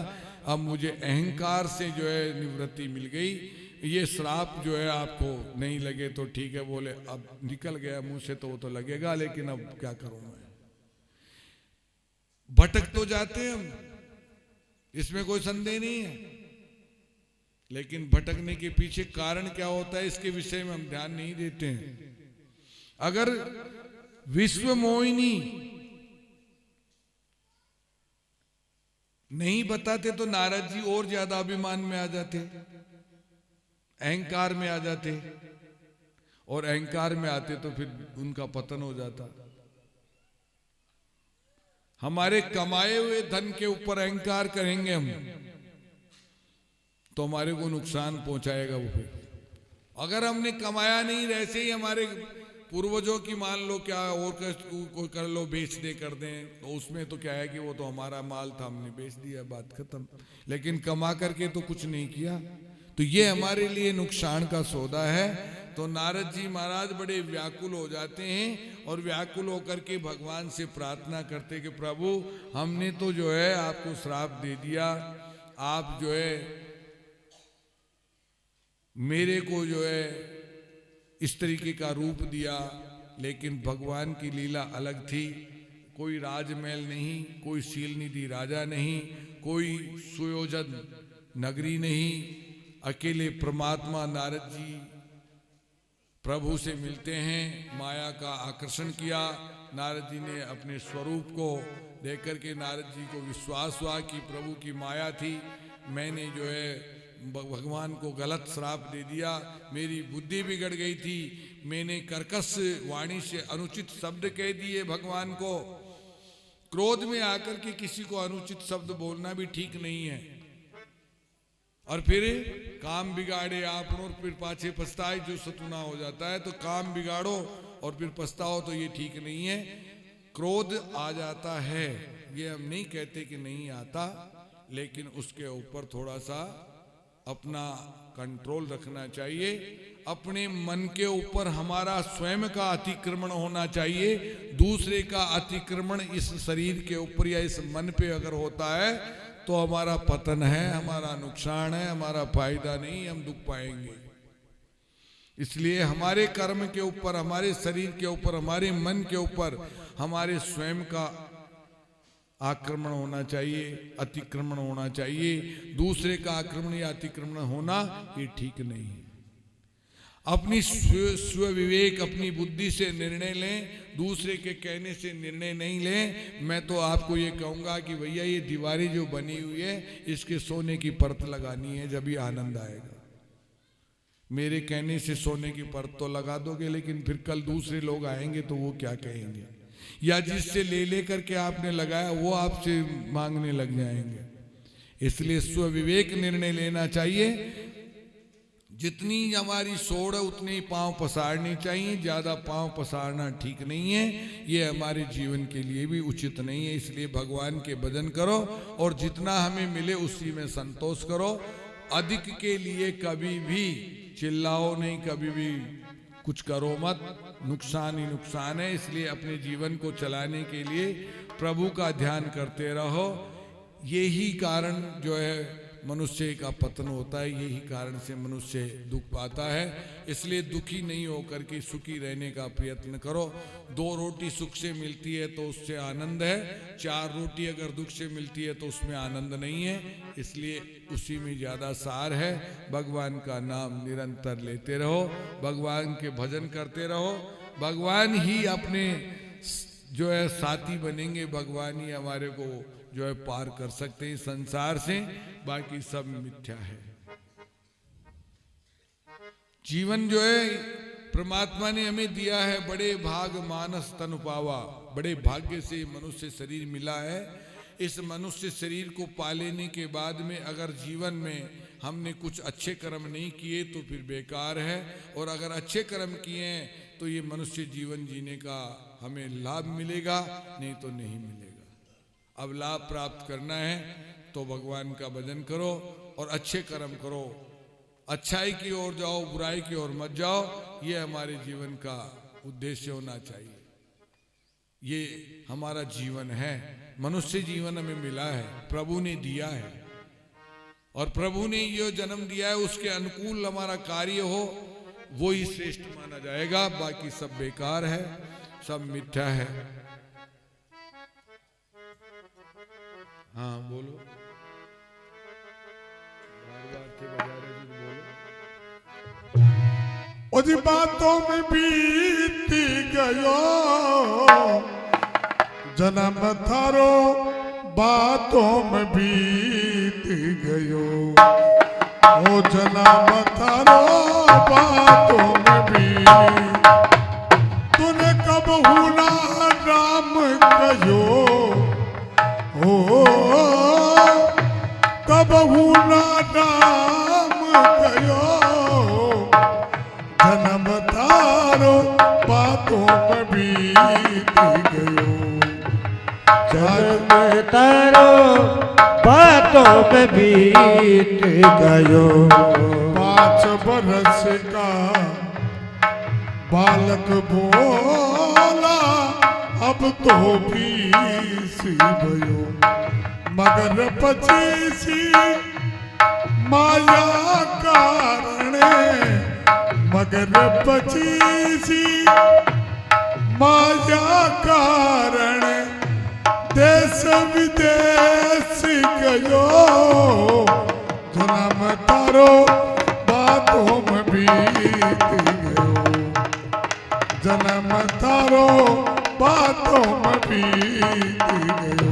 Speaker 1: अब मुझे अहंकार से जो है निवृत्ति मिल गई। ये श्राप जो है आपको नहीं लगे तो ठीक है। बोले अब निकल गया मुंह से तो वो तो लगेगा, लेकिन अब क्या करूं मैं। भटक तो जाते हैं हम, इसमें कोई संदेह नहीं है, लेकिन भटकने के पीछे कारण क्या होता है इसके विषय में हम ध्यान नहीं देते हैं। अगर विश्व मोहिनी नहीं बताते तो नारद जी और ज्यादा अभिमान में आ जाते, अहंकार में आ जाते, और अहंकार में आते तो फिर उनका पतन हो जाता। हमारे कमाए हुए धन के ऊपर अहंकार करेंगे हम तो हमारे को नुकसान पहुंचाएगा वो। फिर अगर हमने कमाया नहीं, वैसे ही हमारे पूर्वजों की मान लो क्या और कोई कर लो, बेच दे कर दें, तो उसमें तो क्या है कि वो तो हमारा माल था, हमने बेच दिया, बात खत्म। लेकिन कमा करके तो कुछ नहीं किया, तो ये हमारे लिए नुकसान का सौदा है। तो नारद जी महाराज बड़े व्याकुल हो जाते हैं और व्याकुल होकर के भगवान से प्रार्थना करते कि प्रभु हमने तो जो है आपको श्राप दे दिया, आप जो है मेरे को जो है इस तरीके का रूप दिया, लेकिन भगवान की लीला अलग थी। कोई राजमहल नहीं, कोई शीलनिधि राजा नहीं, कोई सुयोजन नगरी नहीं, अकेले परमात्मा नारद जी प्रभु से मिलते हैं। माया का आकर्षण किया, नारद जी ने अपने स्वरूप को देख करके नारद जी को विश्वास हुआ कि प्रभु की माया थी, मैंने जो है भगवान को गलत श्राप दे दिया, मेरी बुद्धि बिगड़ गई थी, मैंने कर्कश वाणी से अनुचित शब्द कह दिए भगवान को। क्रोध में आकर के किसी को अनुचित शब्द बोलना भी ठीक नहीं है। और फिर काम बिगाड़े आप और फिर पाछे पछताए, जो सतुना हो जाता है। तो काम बिगाड़ो और फिर पछताओ तो ये ठीक नहीं है। क्रोध आ जाता है, ये हम नहीं कहते कि नहीं आता, लेकिन उसके ऊपर थोड़ा सा अपना कंट्रोल रखना चाहिए। अपने मन के ऊपर हमारा स्वयं का अतिक्रमण होना चाहिए। दूसरे का अतिक्रमण इस शरीर के ऊपर या इस मन पे अगर होता है तो हमारा पतन है, हमारा नुकसान है, हमारा फायदा नहीं, हम दुख पाएंगे। इसलिए हमारे कर्म के ऊपर, हमारे शरीर के ऊपर, हमारे मन के ऊपर हमारे स्वयं का आक्रमण होना चाहिए, अतिक्रमण होना चाहिए। दूसरे का आक्रमण या अतिक्रमण होना ये ठीक नहीं है। अपनी स्व विवेक, अपनी बुद्धि से निर्णय लें, दूसरे के कहने से निर्णय नहीं लें। मैं तो आपको ये कहूँगा कि भैया ये दीवारें जो बनी हुई है इसके सोने की परत लगानी है, जब भी आनंद आएगा। मेरे कहने से सोने की परत तो लगा दोगे, लेकिन फिर कल दूसरे लोग आएंगे तो वो क्या कहेंगे, या जिससे ले करके आपने लगाया वो आपसे मांगने लग जाएंगे। इसलिए स्व विवेक निर्णय लेना चाहिए। जितनी हमारी सोच है उतने ही पांव पसारनी चाहिए, ज्यादा पांव पसारना ठीक नहीं है, ये हमारे जीवन के लिए भी उचित नहीं है। इसलिए भगवान के भजन करो और जितना हमें मिले उसी में संतोष करो। अधिक के लिए कभी भी चिल्लाओ नहीं, कभी भी कुछ करो मत, नुकसान ही नुकसान है। इसलिए अपने जीवन को चलाने के लिए प्रभु का ध्यान करते रहो। यही कारण जो है मनुष्य का पतन होता है, यही कारण से मनुष्य दुख पाता है। इसलिए दुखी नहीं होकर के सुखी रहने का प्रयत्न करो। 2 रोटी सुख से मिलती है तो उससे आनंद है, 4 रोटी अगर दुख से मिलती है तो उसमें आनंद नहीं है। इसलिए उसी में ज़्यादा सार है। भगवान का नाम निरंतर लेते रहो, भगवान के भजन करते रहो। भगवान ही अपने जो है साथी बनेंगे, भगवान ही हमारे को जो है पार कर सकते हैं संसार से, बाकी सब मिथ्या है। जीवन जो है परमात्मा ने हमें दिया है, बड़े भाग मानस तन पावा, बड़े भाग्य से मनुष्य शरीर मिला है। इस मनुष्य शरीर को पा लेने के बाद में अगर जीवन में हमने कुछ अच्छे कर्म नहीं किए तो फिर बेकार है, और अगर अच्छे कर्म किए हैं तो ये मनुष्य जीवन जीने का हमें लाभ मिलेगा, नहीं तो नहीं मिलेगा। अब लाभ प्राप्त करना है तो भगवान का भजन करो और अच्छे कर्म करो, अच्छाई की ओर जाओ, बुराई की ओर मत जाओ। ये हमारे जीवन का उद्देश्य होना चाहिए। ये हमारा जीवन है, मनुष्य जीवन हमें मिला है, प्रभु ने दिया है, और प्रभु ने ये जन्म दिया है, उसके अनुकूल हमारा कार्य हो वो ही श्रेष्ठ माना जाएगा। बाकी सब बेकार है, सब मिथ्या है। हाँ बोलो, बार-बार के बजा रहे बोलो।
Speaker 2: उस बातों में बीती गयो जन्म थारो, बातों में बीत गयो ओ जन्म थारो, बातों में बीत। तूने कब हुना राम कहो, ओ कब हुना राम कहो, जन्म थारो बातों में बीत गयो।
Speaker 3: जन्म तारो बातों में बीत गयो।
Speaker 2: 5 बरस का बालक बोला, अब तो 20 भयो, मगर 25 माया कारण, मगर 25 माया कारण देश विदेश गयो। जन्म तारो बातों में बीत गयो, जन्म तारो बातों में बीत गयो।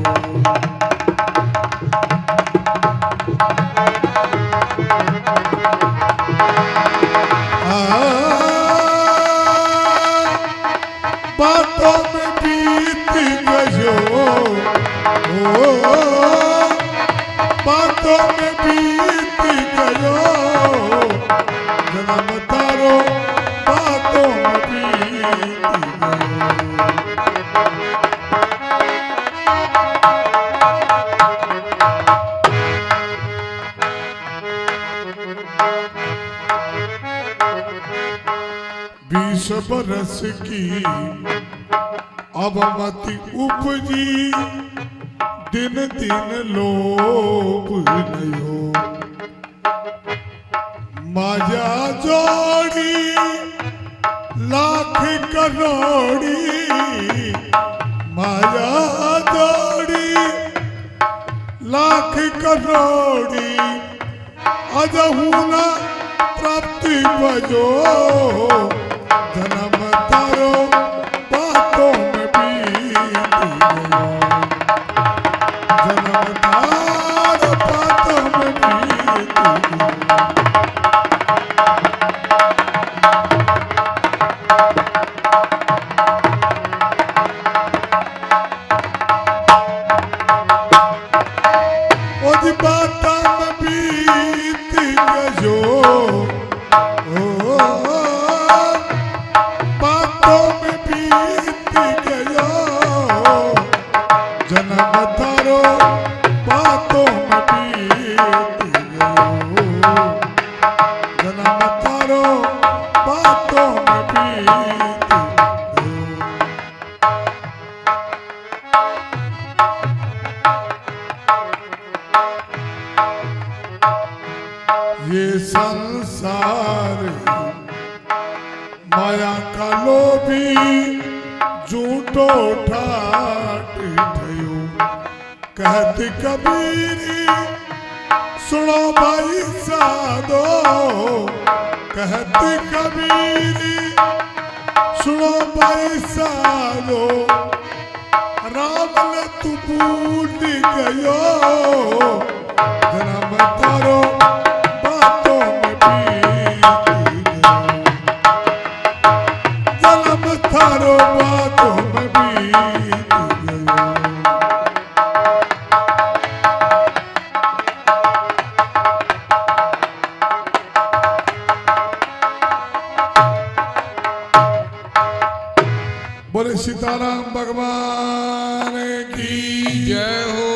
Speaker 2: बीस बरस की अब मति उपजी, दिन दिन लोभ नयो। माया जोड़ी लाख करोड़ी, माया जोड़ी लाख करोड़ी, अजहू न प्राप्ति भजो। जन्म तारो बातों में बीत गयो, जन्म तारो बातों में बीत गयो। उस बातों में बीत गयो, बातों में बीत गयो। जन्म तारो बातों में बीत गयो, जन्म तारो बातों में बीत गयो। ये संसार माया का लोभी, झूठो ठाठ थयो। कहत कबीरी सुनो भाई साधो, कहत कबीरी सुनो भाई साधो। राम ने तू भूल गयो, जन्म तारो बातों में बीत गयो, जन्म तारो बातों में बीत गयो। बोले सीताराम भगवान की
Speaker 1: जय हो।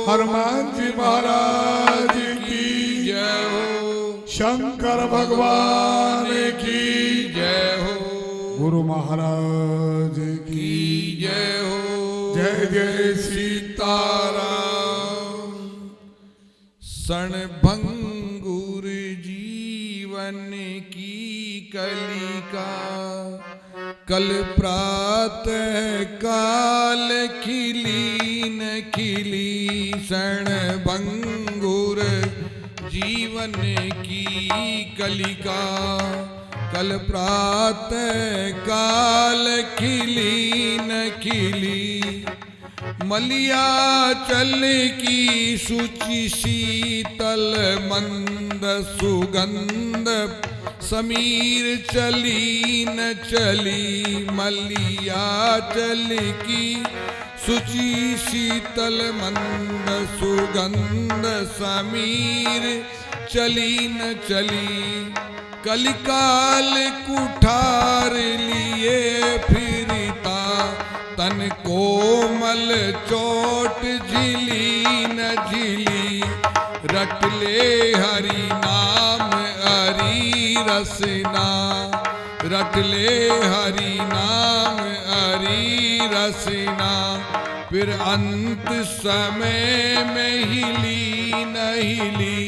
Speaker 2: हनुमान जी महाराज की
Speaker 1: जय हो।
Speaker 2: शंकर भगवान की
Speaker 1: जय हो।
Speaker 2: गुरु महाराज की
Speaker 1: जय हो।
Speaker 2: जय जय
Speaker 1: सीताराम। क्षणभंगुर जीवन की कलिका, कल प्रातः काल खिली न खिली। क्षणभंगुर जीवन की कलिका, कल प्रातः काल खिली न खिली। मलिया चल की शुचि शीतल मंद सुगंध, समीर चली न चली। मलिया चल की शुचि शीतल मंद सुगंध, समीर चली न चली। कलिकाल कुठार लिए फिरता, तन कोमल चोट झिली न झिली। रट ले हरि नाम हरि रसना, रट ले हरि नाम हरि रसना। फिर अंत समय में हिली न हिली।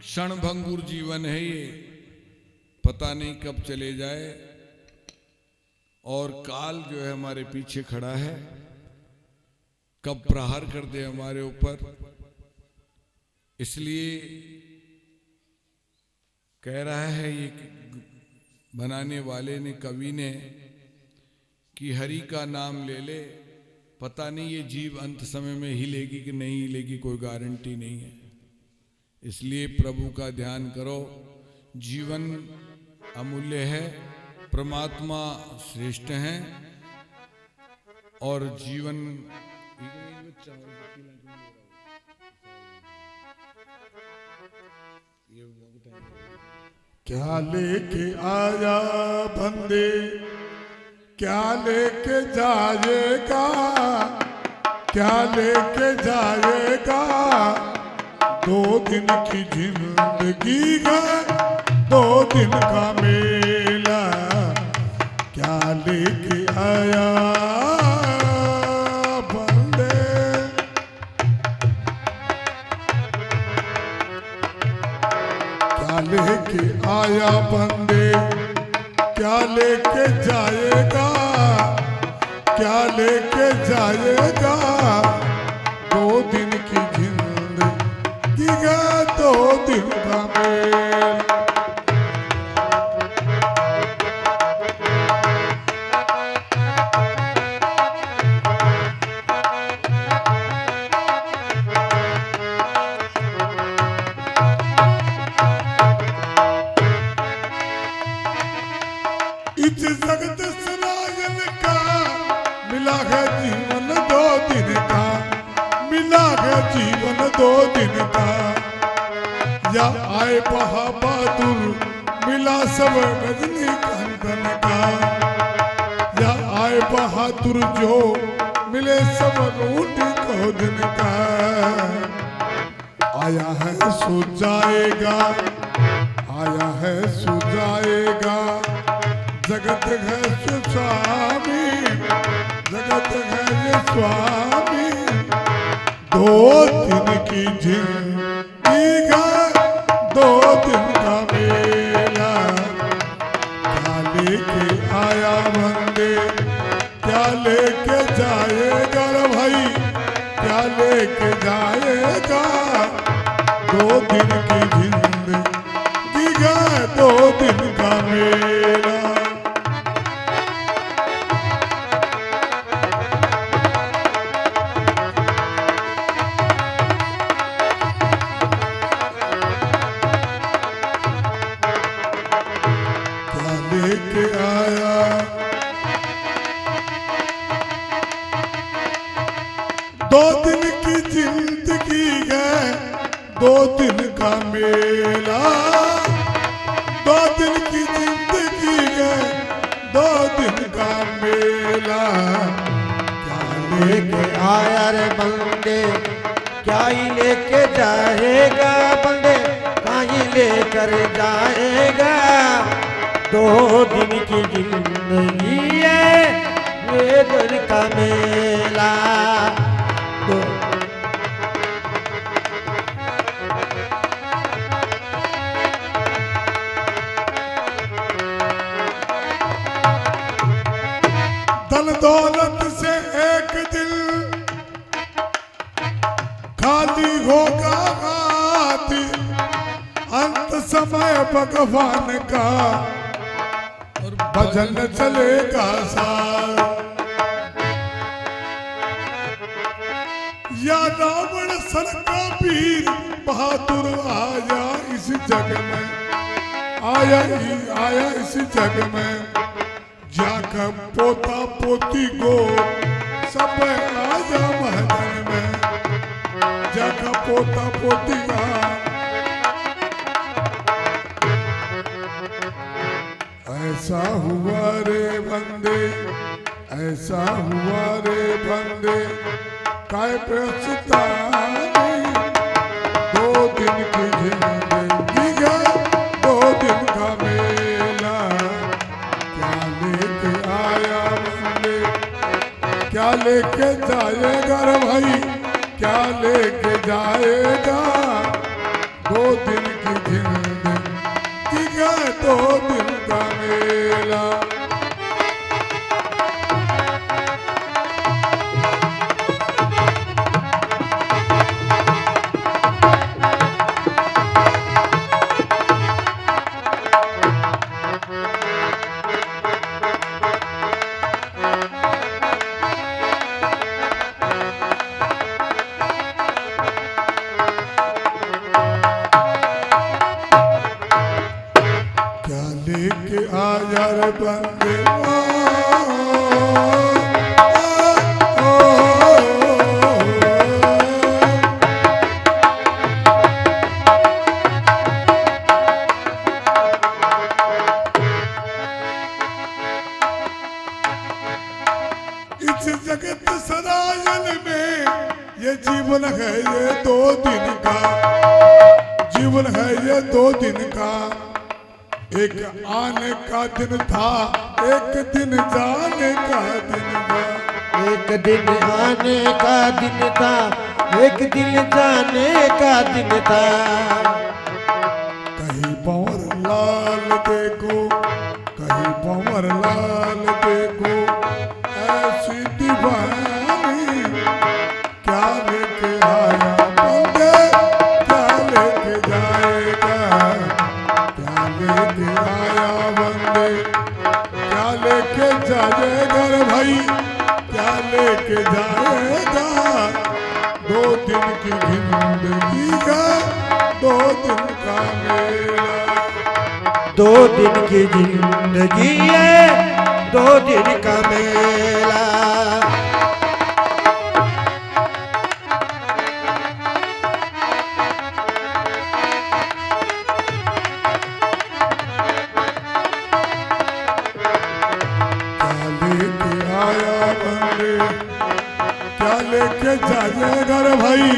Speaker 1: क्षणभंगुर जीवन है ये, पता नहीं कब चले जाए। और काल जो है हमारे पीछे खड़ा है, कब प्रहार कर दे हमारे ऊपर। इसलिए कह रहा है ये बनाने वाले ने, कवि ने, कि हरि का नाम ले ले। पता नहीं ये जीव अंत समय में हिलेगी कि नहीं हिलेगी, कोई गारंटी नहीं है। इसलिए प्रभु का ध्यान करो। जीवन अमूल्य है, परमात्मा श्रेष्ठ हैं। और जीवन
Speaker 2: क्या लेके आया बंदे, क्या लेके जाएगा, क्या लेके जाएगा, 2 दिन की जिंदगी है 2 दिन का मेला, क्या लेके आया बंदे, क्या लेके आया बंदे, क्या लेके जाएगा, क्या लेके जाएगा, 2 दिन की जिंदगी है 2 दिन का मेल। इस जगत सरायन का मिला है जीवन 2 दिन का, मिला है जीवन 2 दिन का, या आए बहादुर मिला सब रजनी कंदन का, या आए बहादुर जो मिले सब रोटी को दिन का, आया है सो जाएगा, आया है सो जाएगा, जगत है स्वामी, जगत है स्वामी, 2 दिन की जिंदगी का 2 दिन का मेला, क्या लेके आया बंदे, क्या लेके जाएगा रे भाई, क्या लेके जाएगा, 2 दिन की जिंदगी का 2 दिन का मेला। लेके आया 2 दिन की जिंदगी है 2 दिन का मेला, 2 दिन की जिंदगी है 2 दिन का मेला,
Speaker 3: क्या लेके आया रे बंदे, क्या ही लेके जाएगा बंदे, कहीं लेकर जाएगा, 2 दिन की जिंदगी है 2 दिन का मेला।
Speaker 2: धन दौलत से एक दिल खाली होगा हाथी, अंत समय भगवान का
Speaker 1: और
Speaker 2: भजन चलेगा सार, या रावण सर का वीर बहादुर आया इस जग में, आया इस जग में, जाकर पोता पोती को सब आजा महल में, जाकर पोता पोती का, ऐसा हुआ रे बंदे, ऐसा हुआ रे बंदे, काय प्रस्तानी, 2 दिन की जिंदगी है 2 दिन का मेला, क्या लेके आया बंदे, क्या लेके जाएगा रे भाई, क्या लेके जाएगा, 2 दिन की जिंदगी है 2 दिन का मेला। लेके आया रे इस जगत सरायन में ये जीवन है ये 2 दिन का, जीवन है ये 2 दिन का। एक आने का दिन था, एक दिन जाने का दिन था।
Speaker 3: एक दिन आने का दिन था, एक दिन जाने का दिन था।
Speaker 2: कहीं भंवर लाल देखो, कहीं भंवर लाल देखो, ऐसी दीवानी क्या लेके आया बंदे, क्या लेके जाएगा, क्या लेके आया बंदे, क्या लेके जाएगा रे भाई, क्या लेके जाएगा। 2 दिन की जिंदगी का 2 दिन का मेला।
Speaker 3: 2 दिन की जिंदगी है, 2 दिन का मेला।
Speaker 2: क्या लेके आया बंदे, क्या लेके जाएगा रे भाई,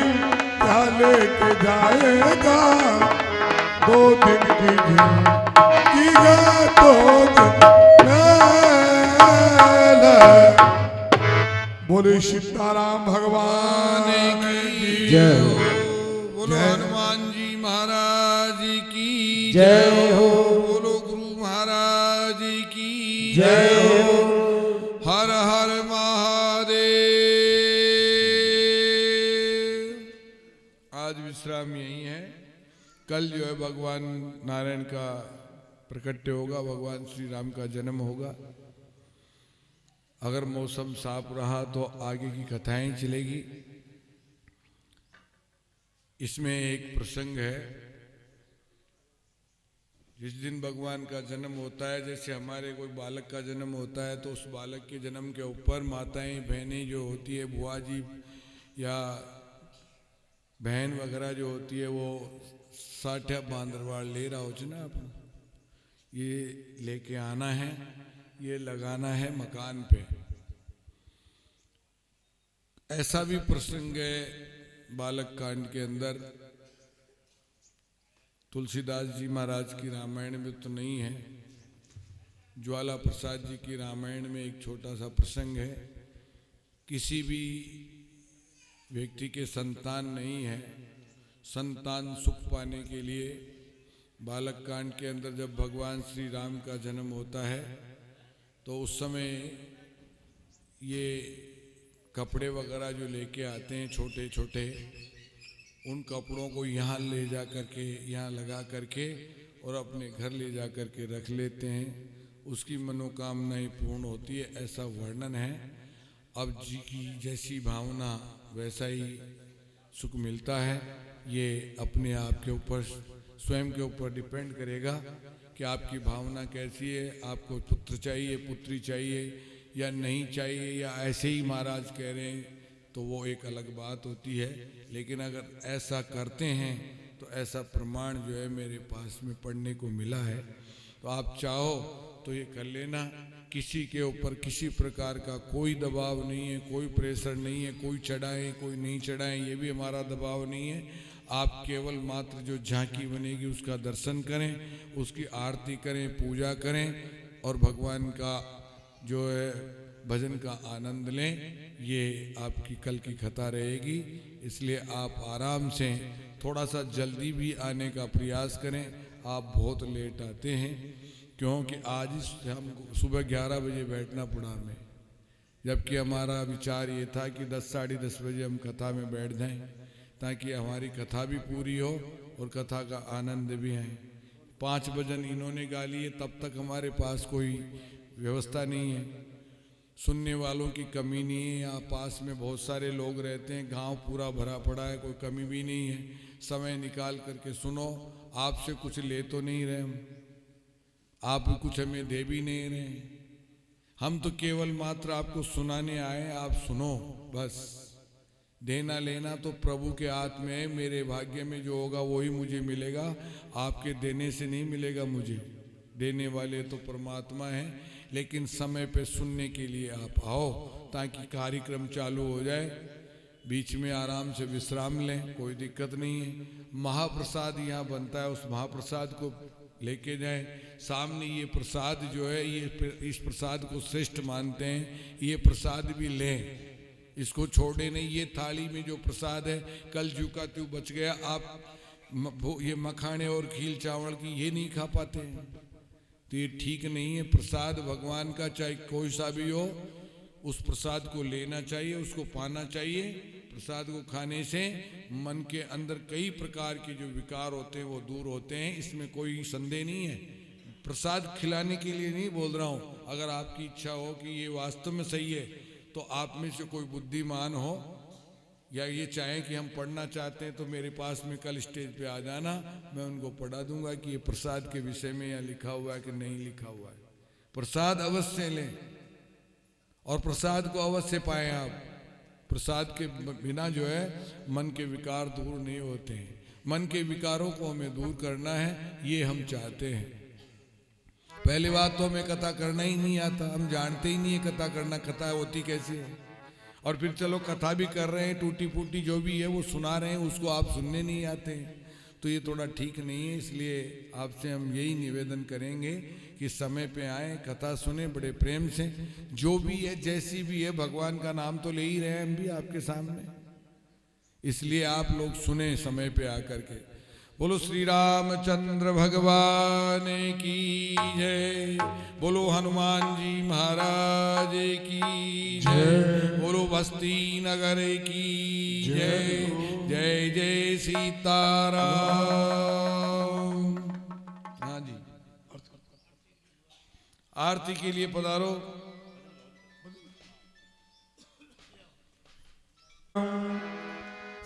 Speaker 2: क्या लेके जाएगा। 2 दिन की जिंदगी का 2 दिन मेला। बोले सीताराम भगवान की
Speaker 3: जय हो।
Speaker 1: बोलो हनुमान जी महाराज की
Speaker 3: जय हो।
Speaker 1: बोलो गुरु महाराज की
Speaker 3: जय हो।
Speaker 1: हर हर महादेव। आज विश्राम यही है। कल जो है भगवान नारायण का प्रकट्य होगा, भगवान श्री राम का जन्म होगा। अगर मौसम साफ रहा तो आगे की कथाएं चलेगी। इसमें एक प्रसंग है, जिस दिन भगवान का जन्म होता है, जैसे हमारे कोई बालक का जन्म होता है तो उस बालक के जन्म के ऊपर माताएं बहनें जो होती है, बुआ जी या बहन वगैरह जो होती है, वो साठ्या बांदरवाड़ ले रहा हो ना, आप ये लेके आना है, ये लगाना है मकान पे। ऐसा भी प्रसंग है बालक कांड के अंदर। तुलसीदास जी महाराज की रामायण में तो नहीं है, ज्वाला प्रसाद जी की रामायण में एक छोटा सा प्रसंग है। किसी भी व्यक्ति के संतान नहीं है, संतान सुख पाने के लिए बालक कांड के अंदर जब भगवान श्री राम का जन्म होता है तो उस समय ये कपड़े वगैरह जो लेके आते हैं छोटे छोटे, उन कपड़ों को यहाँ ले जा करके, यहाँ लगा करके और अपने घर ले जा करके रख लेते हैं। उसकी मनोकामनाएं पूर्ण होती है, ऐसा वर्णन है। अब जी की जैसी भावना वैसा ही सुख मिलता है। ये अपने आप के ऊपर, स्वयं के ऊपर डिपेंड करेगा कि आपकी भावना कैसी है। आपको पुत्र चाहिए, पुत्री चाहिए या नहीं चाहिए, या ऐसे ही महाराज कह रहे हैं, तो वो एक अलग बात होती है। लेकिन अगर ऐसा करते हैं तो ऐसा प्रमाण जो है मेरे पास में पढ़ने को मिला है। तो आप चाहो तो ये कर लेना। किसी के ऊपर किसी प्रकार का कोई दबाव नहीं है, कोई प्रेशर नहीं है, कोई चढ़ाएं कोई नहीं चढ़ाएं, ये भी हमारा दबाव नहीं है। आप केवल मात्र जो झांकी बनेगी उसका दर्शन करें, उसकी आरती करें, पूजा करें और भगवान का जो है भजन का आनंद लें। ये आपकी कल की कथा रहेगी। इसलिए आप आराम से थोड़ा सा जल्दी भी आने का प्रयास करें। आप बहुत लेट आते हैं, क्योंकि आज हम सुबह 11 बजे बैठना पड़ा हमें, जबकि हमारा विचार ये था कि 10 साढ़े 10 बजे हम कथा में बैठ जाएं, ताकि हमारी कथा भी पूरी हो और कथा का आनंद भी है। 5 भजन इन्होंने गा लिए, तब तक हमारे पास कोई व्यवस्था नहीं है, सुनने वालों की कमी नहीं है। यहाँ पास में बहुत सारे लोग रहते हैं, गांव पूरा भरा पड़ा है, कोई कमी भी नहीं है। समय निकाल करके सुनो। आपसे कुछ ले तो नहीं रहे हम, आप भी कुछ हमें दे भी नहीं रहे। हम तो केवल मात्र आपको सुनाने आए, आप सुनो बस। देना लेना तो प्रभु के हाथ में है। मेरे भाग्य में जो होगा वही मुझे मिलेगा, आपके देने से नहीं मिलेगा मुझे। देने वाले तो परमात्मा है, लेकिन समय पे सुनने के लिए आप आओ ताकि कार्यक्रम चालू हो जाए। बीच में आराम से विश्राम लें, कोई दिक्कत नहीं है। महाप्रसाद यहाँ बनता है, उस महाप्रसाद को लेके जाएं। सामने ये प्रसाद जो है, ये इस प्रसाद को श्रेष्ठ मानते हैं, ये प्रसाद भी लें, इसको छोड़े नहीं। ये थाली में जो प्रसाद है कल जू का त्यों बच गया, आप ये मखाने और खील चावल की ये नहीं खा पाते हैं, तो ये ठीक नहीं है। प्रसाद भगवान का चाहे कोई सा भी हो, उस प्रसाद को लेना चाहिए, उसको पाना चाहिए। प्रसाद को खाने से मन के अंदर कई प्रकार के जो विकार होते हैं वो दूर होते हैं, इसमें कोई संदेह नहीं है। प्रसाद खिलाने के लिए नहीं बोल रहा हूँ। अगर आपकी इच्छा हो कि ये वास्तव में सही है, तो आप में से कोई बुद्धिमान हो या ये चाहें कि हम पढ़ना चाहते हैं, तो मेरे पास में कल स्टेज पे आ जाना, मैं उनको पढ़ा दूंगा कि ये प्रसाद के विषय में यहाँ लिखा हुआ है कि नहीं लिखा हुआ है। प्रसाद अवश्य लें और प्रसाद को अवश्य पाएं आप। प्रसाद के बिना जो है मन के विकार दूर नहीं होते हैं। मन के विकारों को हमें दूर करना है, ये हम चाहते हैं। पहली बात तो हमें कथा करना ही नहीं आता, हम जानते ही नहीं है कथा करना, कथा होती कैसी है। और फिर चलो कथा भी कर रहे हैं, टूटी फूटी जो भी है वो सुना रहे हैं, उसको आप सुनने नहीं आते हैं, तो ये थोड़ा ठीक नहीं है। इसलिए आपसे हम यही निवेदन करेंगे कि समय पे आए, कथा सुने बड़े प्रेम से। जो भी है जैसी भी है, भगवान का नाम तो ले ही रहे हैं हम भी आपके सामने, इसलिए आप लोग सुने समय पे आकर के। बोलो श्री रामचंद्र भगवान की जय, बोलो हनुमान जी महाराज की जय, बोलो बस्ती नगर की जय। जय जय सीताराम। हाँ जी, आरती के लिए पधारो।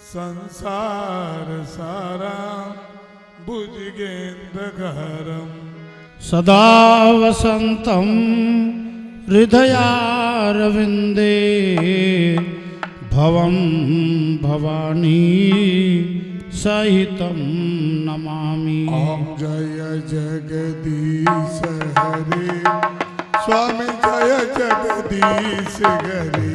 Speaker 2: संसार सारा भुजगेन्द्रघरम्
Speaker 4: सदा वसन्तं हृदयारविन्दे भवं भवानी सहितं नमामि।
Speaker 2: ओम जय जगदीश हरे, स्वामी जय जगदीश हरे।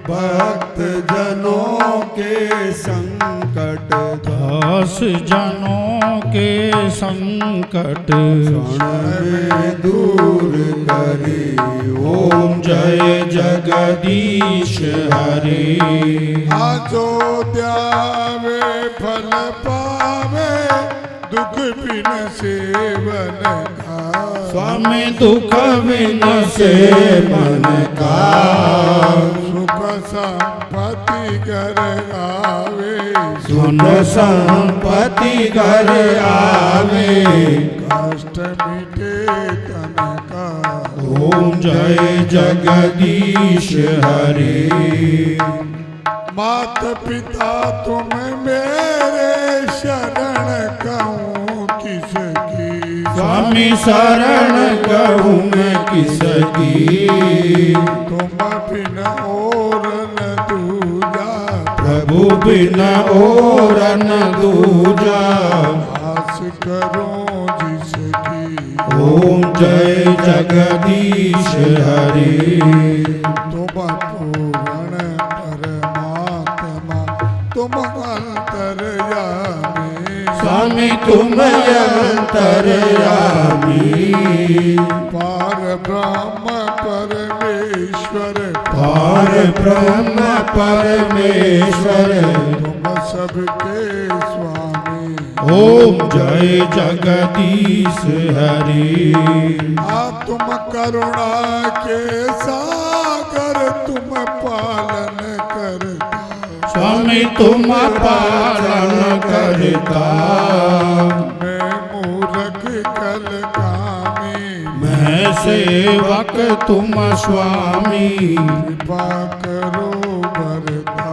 Speaker 2: भक्त जनों के संकट,
Speaker 4: दास जनों के संकट
Speaker 2: में दूर करे।
Speaker 4: ओम जय जगदीश हरे।
Speaker 2: आजो द्यावे फल पावे, दुख बिन सेवन का।
Speaker 4: स्वामी दुख बिन से मन का।
Speaker 2: सुख संपत्ति घर आवे,
Speaker 4: सुन संपत्ति घर आवे।
Speaker 2: कष्ट मिटे तन का।
Speaker 4: ओम जय जगदीश हरे।
Speaker 2: मात पिता तुम मेरे शरण कहूँ किसकी।
Speaker 4: स्वामी शरण कहूँ मैं किसकी।
Speaker 2: तुम बिन और न दूजा,
Speaker 4: प्रभु बिन और न दूजा।
Speaker 2: आस करो जिसकी।
Speaker 4: ओम जय जगदीश हरे।
Speaker 2: तुम पूर्ण परमात्मा, तुम अंतर्यामी।
Speaker 4: स्वामी तुम अंतर्यामी।
Speaker 2: पार ब्रह्म परमेश्वर,
Speaker 4: पार ब्रह्म परमेश्वर।
Speaker 2: तुम सबके स्वामी।
Speaker 4: ओम जय जगदीश हरे।
Speaker 2: तुम करुणा के सागर, तुम पालन करता।
Speaker 4: स्वामी तुम पालन करता।
Speaker 2: मैं मूर्ख कल कामी,
Speaker 4: मैं सेवक तुम स्वामी।
Speaker 2: कृपा करो भरता।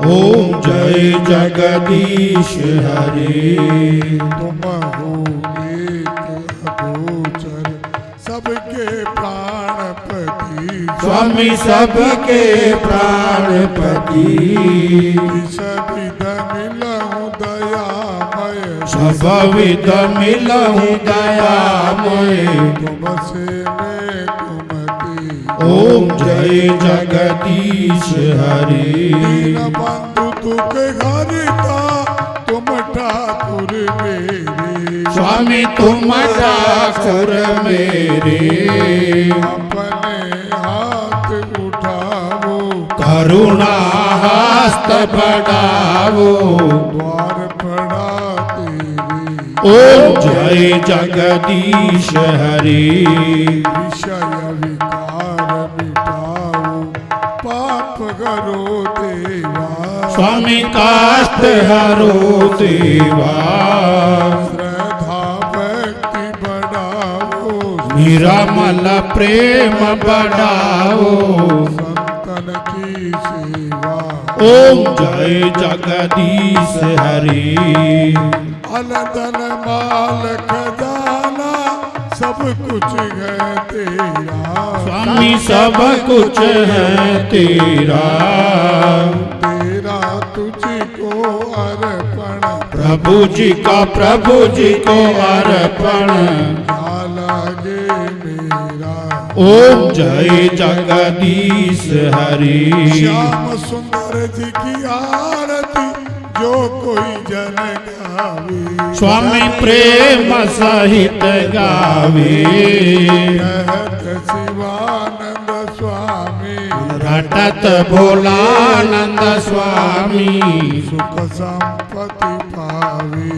Speaker 4: ओम जय जगदीश हरे।
Speaker 2: तुम हो एक अगोचर, सबके प्राणपति।
Speaker 4: स्वामी सबके प्राणपति।
Speaker 2: सविध मिलहु दयामय,
Speaker 4: सब विध मिलहु दयामय।
Speaker 2: तुम से मैं
Speaker 4: ओम जय जगदीश हरे।
Speaker 2: दीन बंधु दुख हरता तुम ठाकुर मेरे।
Speaker 4: स्वामी तुम ठाकुर मेरे।
Speaker 2: अपने हाथ उठाओ
Speaker 4: करुणा हस्त बढ़ाओ।
Speaker 2: द्वार पड़ा तेरे।
Speaker 4: ओम जय जगदीश हरे।
Speaker 2: विषय विकार मिटाओ पाप करो देवा।
Speaker 4: स्वामी काष्ट हरो देवा।
Speaker 2: श्रद्धा भक्ति बढ़ाओ
Speaker 4: निरामल प्रेम बढ़ाओ।
Speaker 2: संतन की सेवा।
Speaker 4: ओम जय जगदीश हरे।
Speaker 2: अलदन माल खजाना सब कुछ है तेरा।
Speaker 4: स्वामी सब कुछ है तेरा।
Speaker 2: तेरा तुझको अर्पण
Speaker 4: प्रभु जी को अर्पण।
Speaker 2: क्या लगे मेरा।
Speaker 4: ओम जय जगदीश हरे।
Speaker 2: श्याम सुंदर जी की आरती जो कोई जन गावे।
Speaker 4: स्वामी प्रेम सहित गावे।
Speaker 2: कहत शिवानंद स्वामी
Speaker 4: रटत भोलानंद स्वामी।
Speaker 2: सुख संपत्ति पावे।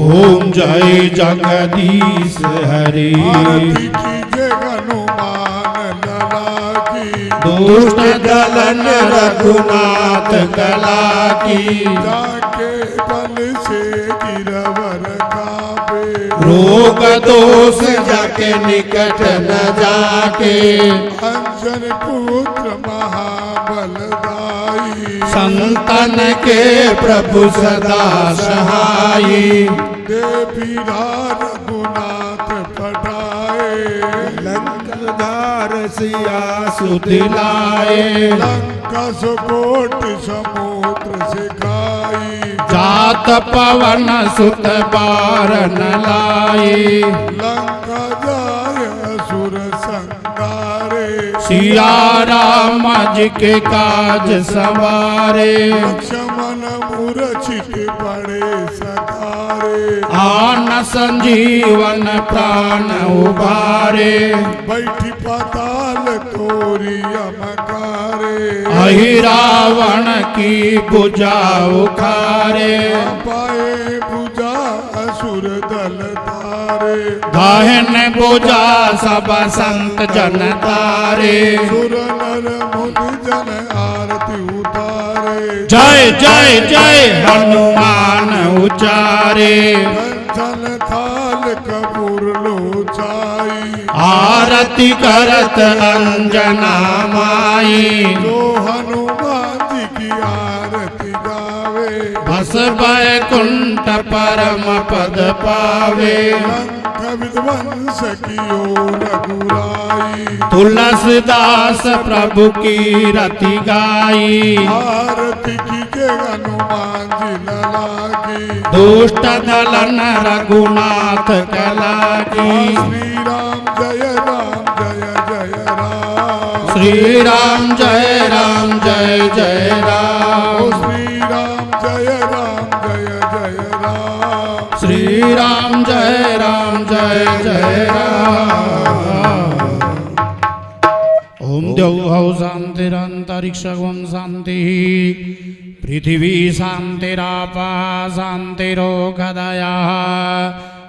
Speaker 4: ओम जय जगदीश हरे।
Speaker 2: आरती कीजे हनुमान लला की।
Speaker 4: दुष्ट दलन रघुनाथ कला की।
Speaker 2: जाके बल से गिरवर काबे।
Speaker 4: रोग दोष जाके निकट न जाके।
Speaker 2: अंजन पुत्र महाबलदाई।
Speaker 4: संतन के प्रभु सदा सहाई।
Speaker 2: देवीरा रघुनाथ पटाए।
Speaker 4: लंकाधार सिया सुदिलाए।
Speaker 2: लंका सुकोट समुद्र सिखाई।
Speaker 4: जात पवन सुत बारन लाए।
Speaker 2: लंका जाय असुर संगारे।
Speaker 4: सिया राम जी के काज सवारे।
Speaker 2: लक्ष्मण मूर्छित पड़े सतारे।
Speaker 4: आन संजीवन प्राण उबारे।
Speaker 2: बैठी पाताल तोरी अमकारे।
Speaker 4: अहि रावण की भुजा उखारे।
Speaker 2: पाए भुजा असुर दल तारे।
Speaker 4: दाहिन भुजा सब संत जन तारे।
Speaker 2: सुर नर मुनि जन आरती उतारे।
Speaker 4: जय जय जय हनुमान उचारे।
Speaker 2: कंचन थाल कपूर लोचाई।
Speaker 4: आरती करत अंजना माई।
Speaker 2: जो हनुमान जी की आरती गावे।
Speaker 4: बस बैकुंठ परम पद पावे।
Speaker 2: लंक विध्वंस कियो रघुराई।
Speaker 4: तुलसीदास प्रभु की रति गाई।
Speaker 2: आरती कीजे हनुमान जी लला की।
Speaker 4: दुष्ट दलन रघुनाथ कला की।
Speaker 2: श्री राम जय राम जय जय राम।
Speaker 4: श्री राम जय राम जय जय राम।
Speaker 2: ओ श्री राम जय राम जय जय राम।
Speaker 4: श्री राम जय जय राम। ओम द्यौः शान्तिरन्तरिक्षं शान्तिः। पृथिवी शान्तिरापा शान्तिरोगदयः।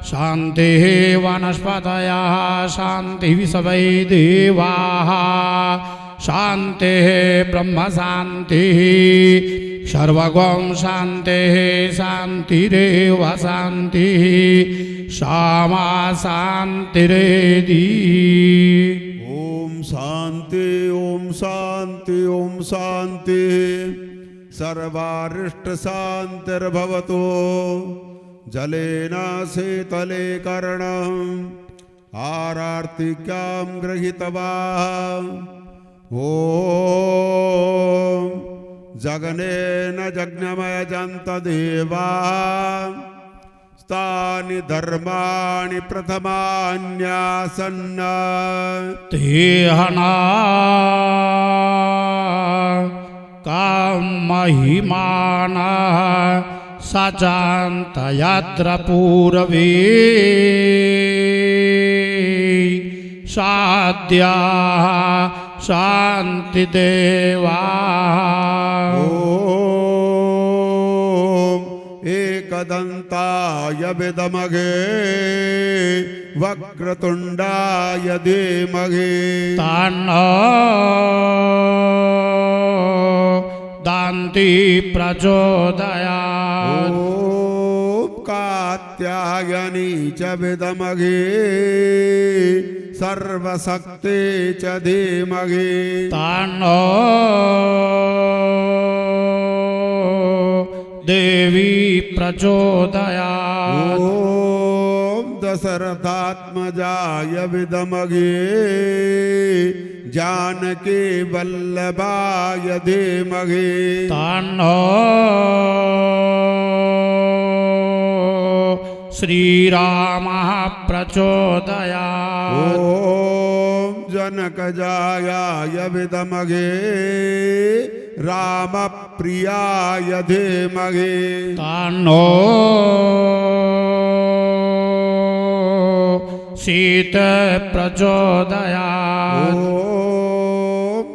Speaker 4: शान्तिः वनस्पतयः शान्तिः सवै देवाः। शान्तिः ब्रह्म शान्तिः। सर्वगं शान्तिः शान्तिरेव शान्तिः। श्यामा शान्तिरेधि।
Speaker 5: ओम शांति ओम शांति ओम शांति। सर्वारिष्ट शांतिर्भवतु। जलेन शीतले कर्णम् आरार्तिक्यां गृहीत्वा। ओम जगनेन जज्ञमयजन्त देवा। तानि धर्माणि प्रथमान्यासन्न
Speaker 4: तेहना कामहिमाना सजान्तयत्र पूर्वे साध्या शान्तिदेवा
Speaker 5: एकदन्ताय विद्महे वक्रतुण्डाय धीमहि
Speaker 4: तन्नो दान्ति प्रचोदयात्।
Speaker 5: ॐ कात्यायनी च विद्महे सर्वशक्ति च धीमहि
Speaker 4: तन्नो देवी प्रचोदयात्।
Speaker 5: ॐ दशरथात्मजाय विद्महे जानकी वल्लभाय धीमहि
Speaker 4: तन्नो श्रीरामः प्रचोदयात्।
Speaker 5: ॐ जनकजायाय विद्महे रामप्रियाय धीमहि
Speaker 4: तन्नो सीता प्रचोदयात्।
Speaker 5: ॐ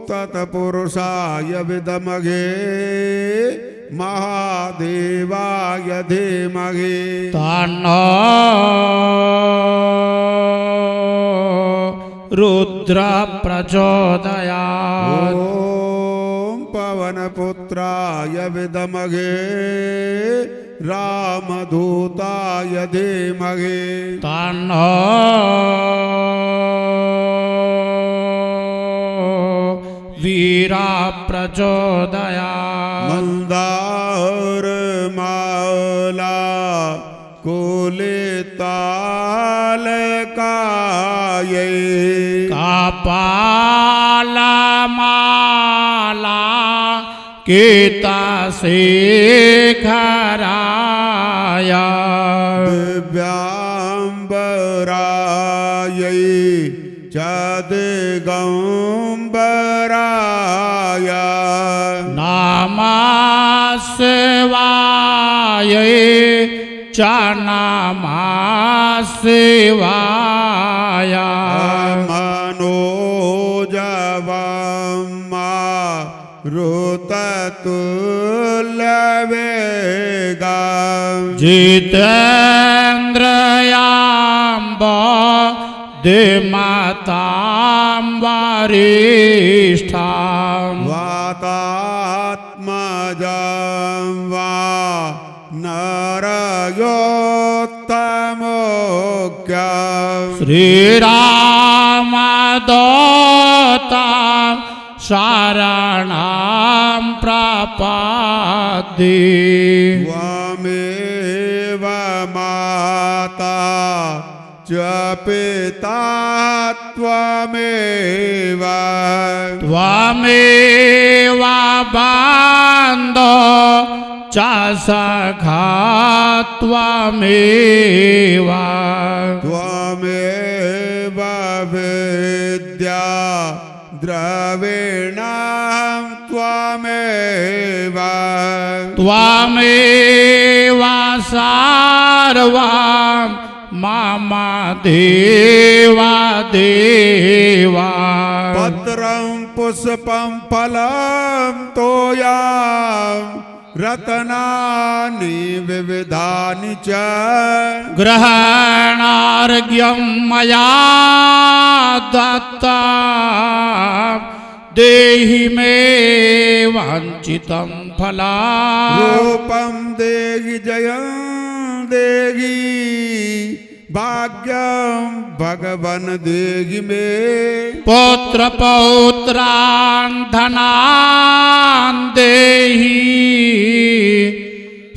Speaker 5: तत्पुरुषाय विद्महे महादेवाय धीमहि
Speaker 4: तन्नो रुद्र प्रचोदयात्।
Speaker 5: ॐ पवनपुत्राय विद्महे रामदूताय धीमहि
Speaker 4: तन्नो वीरा प्रचोदयात्।
Speaker 5: मन्दारमाला कुलितालकायै
Speaker 4: कपालमाला केतशेखराय
Speaker 5: दिव्याम्बरायै च दिगम्बराय
Speaker 4: नमः शिवाय च नमः शिवाय
Speaker 5: मनोजवम्मा ऋततुल्यवेगा
Speaker 4: जितेन्द्रयाम्ब दिमतां वरिष्ठां
Speaker 5: वातात्मजं वा नरयोत्तमोक्यं
Speaker 4: श्रीरामदूतं शरणं प्रपद्ये
Speaker 5: त्वमेव माता च पिता त्वमेव
Speaker 4: त्वमेव बन्धो च सखा त्वमेव
Speaker 5: त्वमेव विद्या द्रविणं त्वमेव
Speaker 4: त्वमेव सर्वं मम देव देव
Speaker 5: पत्रं पुष्पं फलं तोयं रत्नानि विविधानि च
Speaker 4: ग्रहणार्घ्यं मया दत्तं देहि मे वाञ्छितं फलं
Speaker 5: रूपं देहि जयं देहि भाग्यं भगवन् देहि मे
Speaker 4: पुत्र पौत्रान् धनान् देहि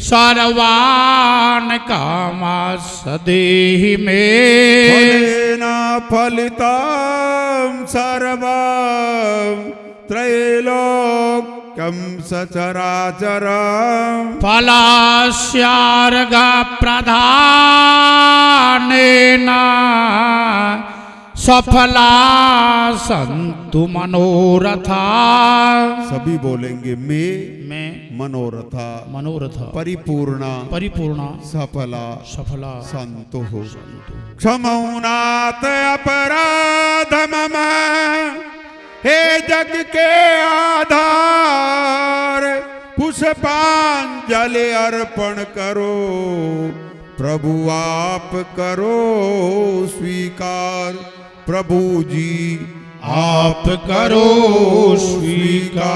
Speaker 4: सर्वान् कामांश्च देहि मे
Speaker 5: फलेन फलितं सर्वं त्रैलोक्यं कम सचराचर
Speaker 4: फलास्यार्घ प्रधानेन सफला संतु मनोरथा।
Speaker 5: सभी बोलेंगे मैं
Speaker 4: मैं
Speaker 5: मनोरथा
Speaker 4: मनोरथ
Speaker 5: परिपूर्णा
Speaker 4: परिपूर्णा
Speaker 5: सफला
Speaker 4: सफला
Speaker 5: संतो हो। क्षमौनाथ अपराध मम हे जग के आधार, पुष्पांजलि अर्पण करो प्रभु आप करो स्वीकार। प्रभु जी
Speaker 4: आप करो स्वीकार।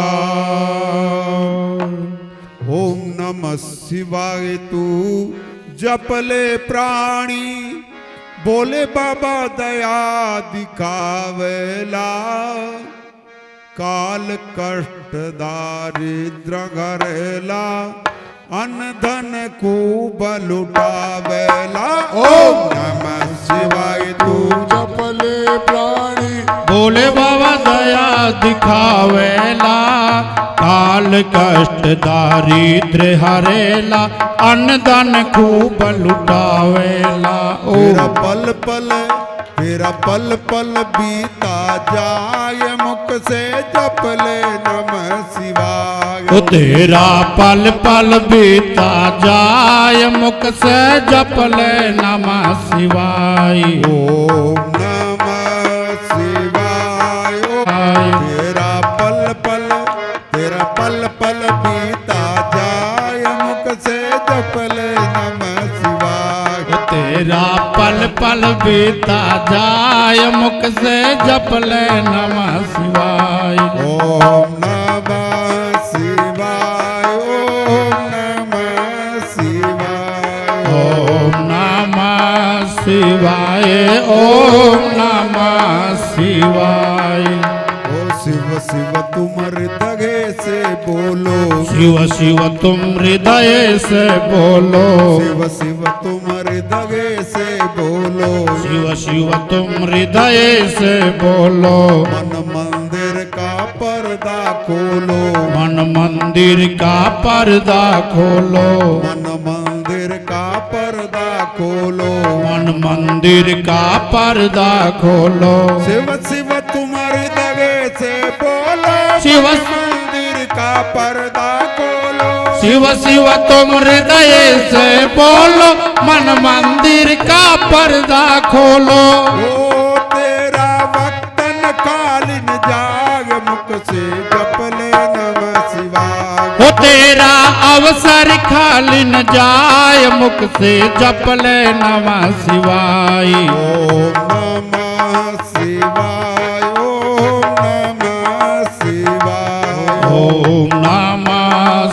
Speaker 5: ओम नमः शिवाय तू जप ले प्राणी, बोले बाबा दया दिखावेला। काल कष्ट दारिद्र घरेला, अन्न धन खूब लुटावेला। ओम नमः शिवाय तू
Speaker 2: जपले प्राणी,
Speaker 4: बोले बाबा दया दिखावेला। काल कष्ट दारिद्र हरेला, अन्न धन खूब लुटावेला।
Speaker 5: तेरा पल पल तेरा पल पल बीता जाय, मुख से जप ले नमः शिवाय।
Speaker 4: ओ तेरा पल पल बीता जाय, मुख से जप ले नमः शिवाय।
Speaker 5: ओम नमः शिवाय। तेरा पल पल बीता जाय, मुख से जप ले नमः शिवाय।
Speaker 4: तेरा पल पल बीता जाय, मुख से जप ले नमः शिवाय।
Speaker 5: ओम नमः शिवाय। ओम नमः शिवाय।
Speaker 4: ओम नमः शिवाय। ओम नमः शिवाय।
Speaker 5: ओ शिव शिव तुम हृदय से बोलो,
Speaker 4: शिव शिव तुम हृदय से बोलो।
Speaker 5: शिव शिव तुम हृदय से बोलो।
Speaker 4: शिव शिव तुम हृदय से बोलो।
Speaker 5: मन मंदिर का पर्दा खोलो,
Speaker 4: मन मंदिर का पर्दा खोलो।
Speaker 5: मन मंदिर का पर्दा खोलो।
Speaker 4: मन मंदिर का पर्दा खोलो।
Speaker 5: शिव शिव तुम हृदय से बोलो,
Speaker 4: शिव
Speaker 5: मंदिर का पर्दा खोलो।
Speaker 4: शिव शिव तुम हृदय से बोलो, मन मंदिर का पर्दा खोलो।
Speaker 5: ओ तेरा वक्तन कालीन जाग, मुख से जप ले नमः शिवाय।
Speaker 4: ओ तेरा अवसर खाली न जाय, मुख से जप ले नमः शिवाय।
Speaker 5: ओम नमः शिवाय। ओम नमः शिवाय।
Speaker 4: ओम नमः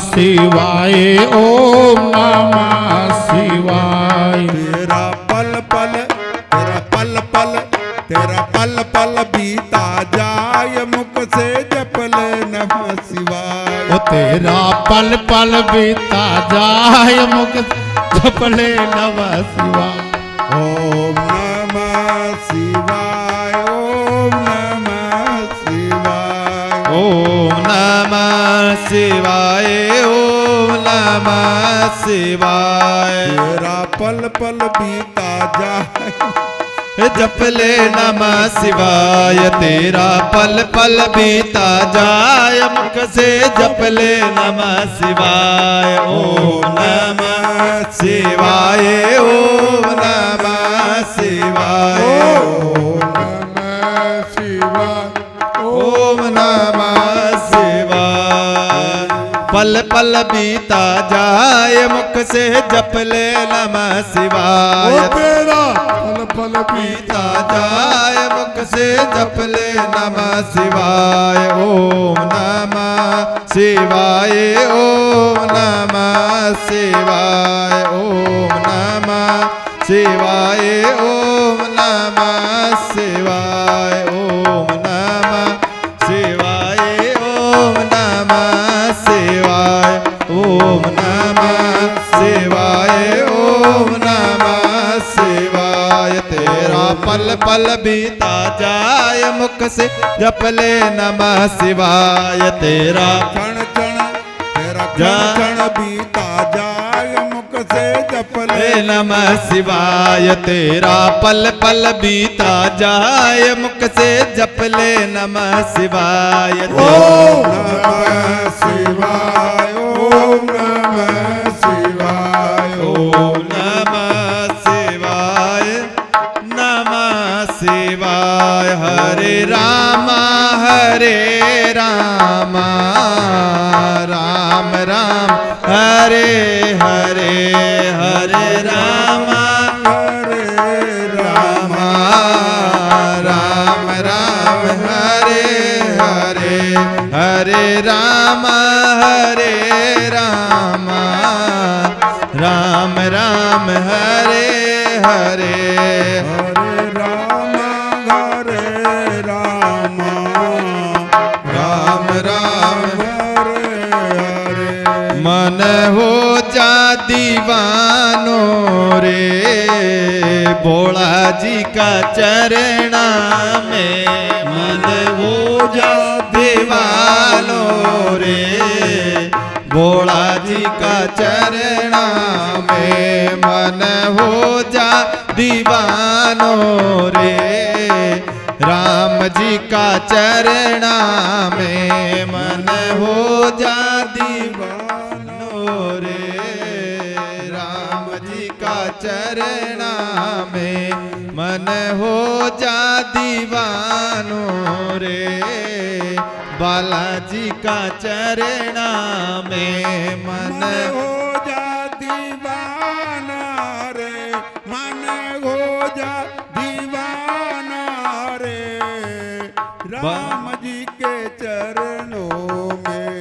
Speaker 4: शिवाय। ओम नमः शिवाय।
Speaker 5: तेरा पल पल बीता जाय, मुख से जप ले नमः शिवाय।
Speaker 4: ओ तेरा पल पल बीता जाय, मुख से जप ले नमः शिवाय।
Speaker 5: ओम नमः शिवाय। ओम नमः शिवाय।
Speaker 3: ओम नमः शिवाय। ओम नमः शिवाय।
Speaker 5: तेरा पल पल बीता जाए,
Speaker 3: जप ले नमः शिवाय। तेरा पल पल बीता जाय, मुख से जप ले नमः शिवाय। ओम नमः शिवाय। ओम नमः शिवाय। ओम नमः शिवाय। पल पल बीता जाए, मुख से जप ले नमः शिवाय।
Speaker 2: तेरा पल पल
Speaker 3: बीता जाए, मुख से जप ले नमः शिवाय। ओम नमः शिवाय। ओम नमः शिवाय। ओम नमः शिवाय। ओम नमः शिवाय। ओम नमः शिवाय। ओम नमः शिवाय। ओम नमः शिवाय। ओम नमः शिवाय। तेरा पल पल बीता जाए, मुख से जप ले नमः शिवाय। तेरा
Speaker 5: क्षण क्षण बीता जाए मुख से जप ले
Speaker 6: नमः शिवाय तेरा पल पल बीता जाए मुख से जप ले नमः शिवाय
Speaker 5: ओम नमः शिवाय ओम नमः शिवाय
Speaker 6: ओम नमः शिवाय नमः शिवाय हरे राम राम राम हरे हरे हरे राम राम राम हरे हरे हरे राम राम राम हरे हरे
Speaker 5: हरे राम
Speaker 6: राम राम
Speaker 5: हरे हरे
Speaker 6: मन हो जा दीवानो रे भोला जी का चरणा में मन हो जा दीवानो रे भोला जी का चरणा में मन हो जा दीवानो रे राम जी का चरणा में मन हो जा दीवानो रे राम जी का चरणा में मन हो जा दीवानो रे बालाजी का चरणा में मन
Speaker 5: हो जा दीवाना रे मन हो जा दीवाना रे राम जी के चरणों में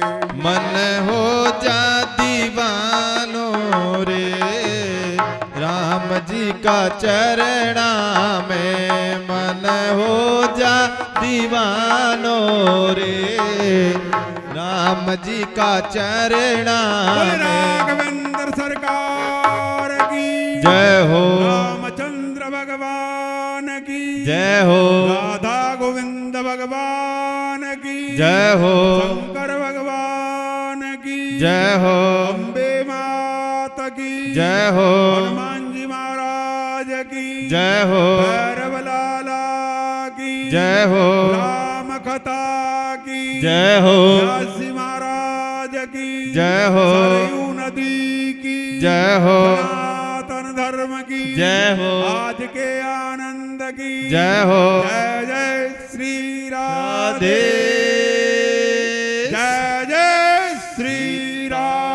Speaker 6: मन हो जा दीवानो रे राम जी का चरणा में मन हो जा दीवानो रे राम जी का चरणा में
Speaker 5: राघवेंद्र सरकार की
Speaker 6: जय हो
Speaker 5: रामचंद्र भगवान की
Speaker 6: जय हो
Speaker 5: राधा गोविंद भगवान की
Speaker 6: जय हो
Speaker 5: शंकर भगवान की
Speaker 6: जय हो
Speaker 5: अम्बे माता की
Speaker 6: जय हो
Speaker 5: हनुमान जी महाराज की
Speaker 6: जय हो
Speaker 5: भैरव लाला की
Speaker 6: जय हो
Speaker 5: राम कथा की
Speaker 6: जय हो
Speaker 5: व्यासी महाराज की
Speaker 6: जय हो
Speaker 5: सरयू नदी की
Speaker 6: जय हो
Speaker 5: सनातन धर्म की
Speaker 6: जय हो
Speaker 5: आज के आनंद की
Speaker 6: जय हो
Speaker 5: जय जय श्री
Speaker 6: राधे
Speaker 5: जय जय श्री राम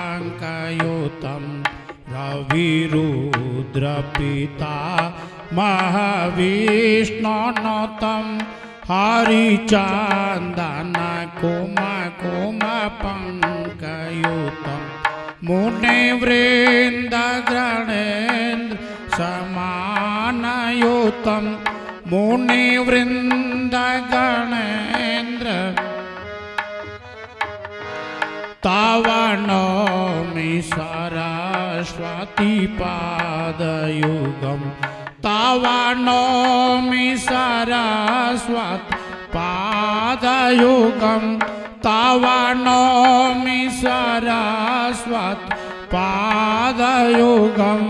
Speaker 4: कोमापाङ्कयुतं रविरुद्रपिता महाविष्णुनुतं हरिचन्दन कोमापङ्कयुतं मुनिवृन्दगणेन्द्र समानयुतं मुनिवृन्दगणेन्द्र तावनोमि सरस्वती पादयुगं तावनोमि सरस्वती पादयुगं तावनोमि सरस्वती पादयुगं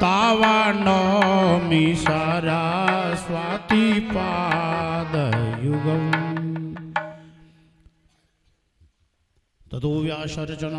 Speaker 4: तावनोमि सरस्वती पादयुगम् ततो व्यासर्जन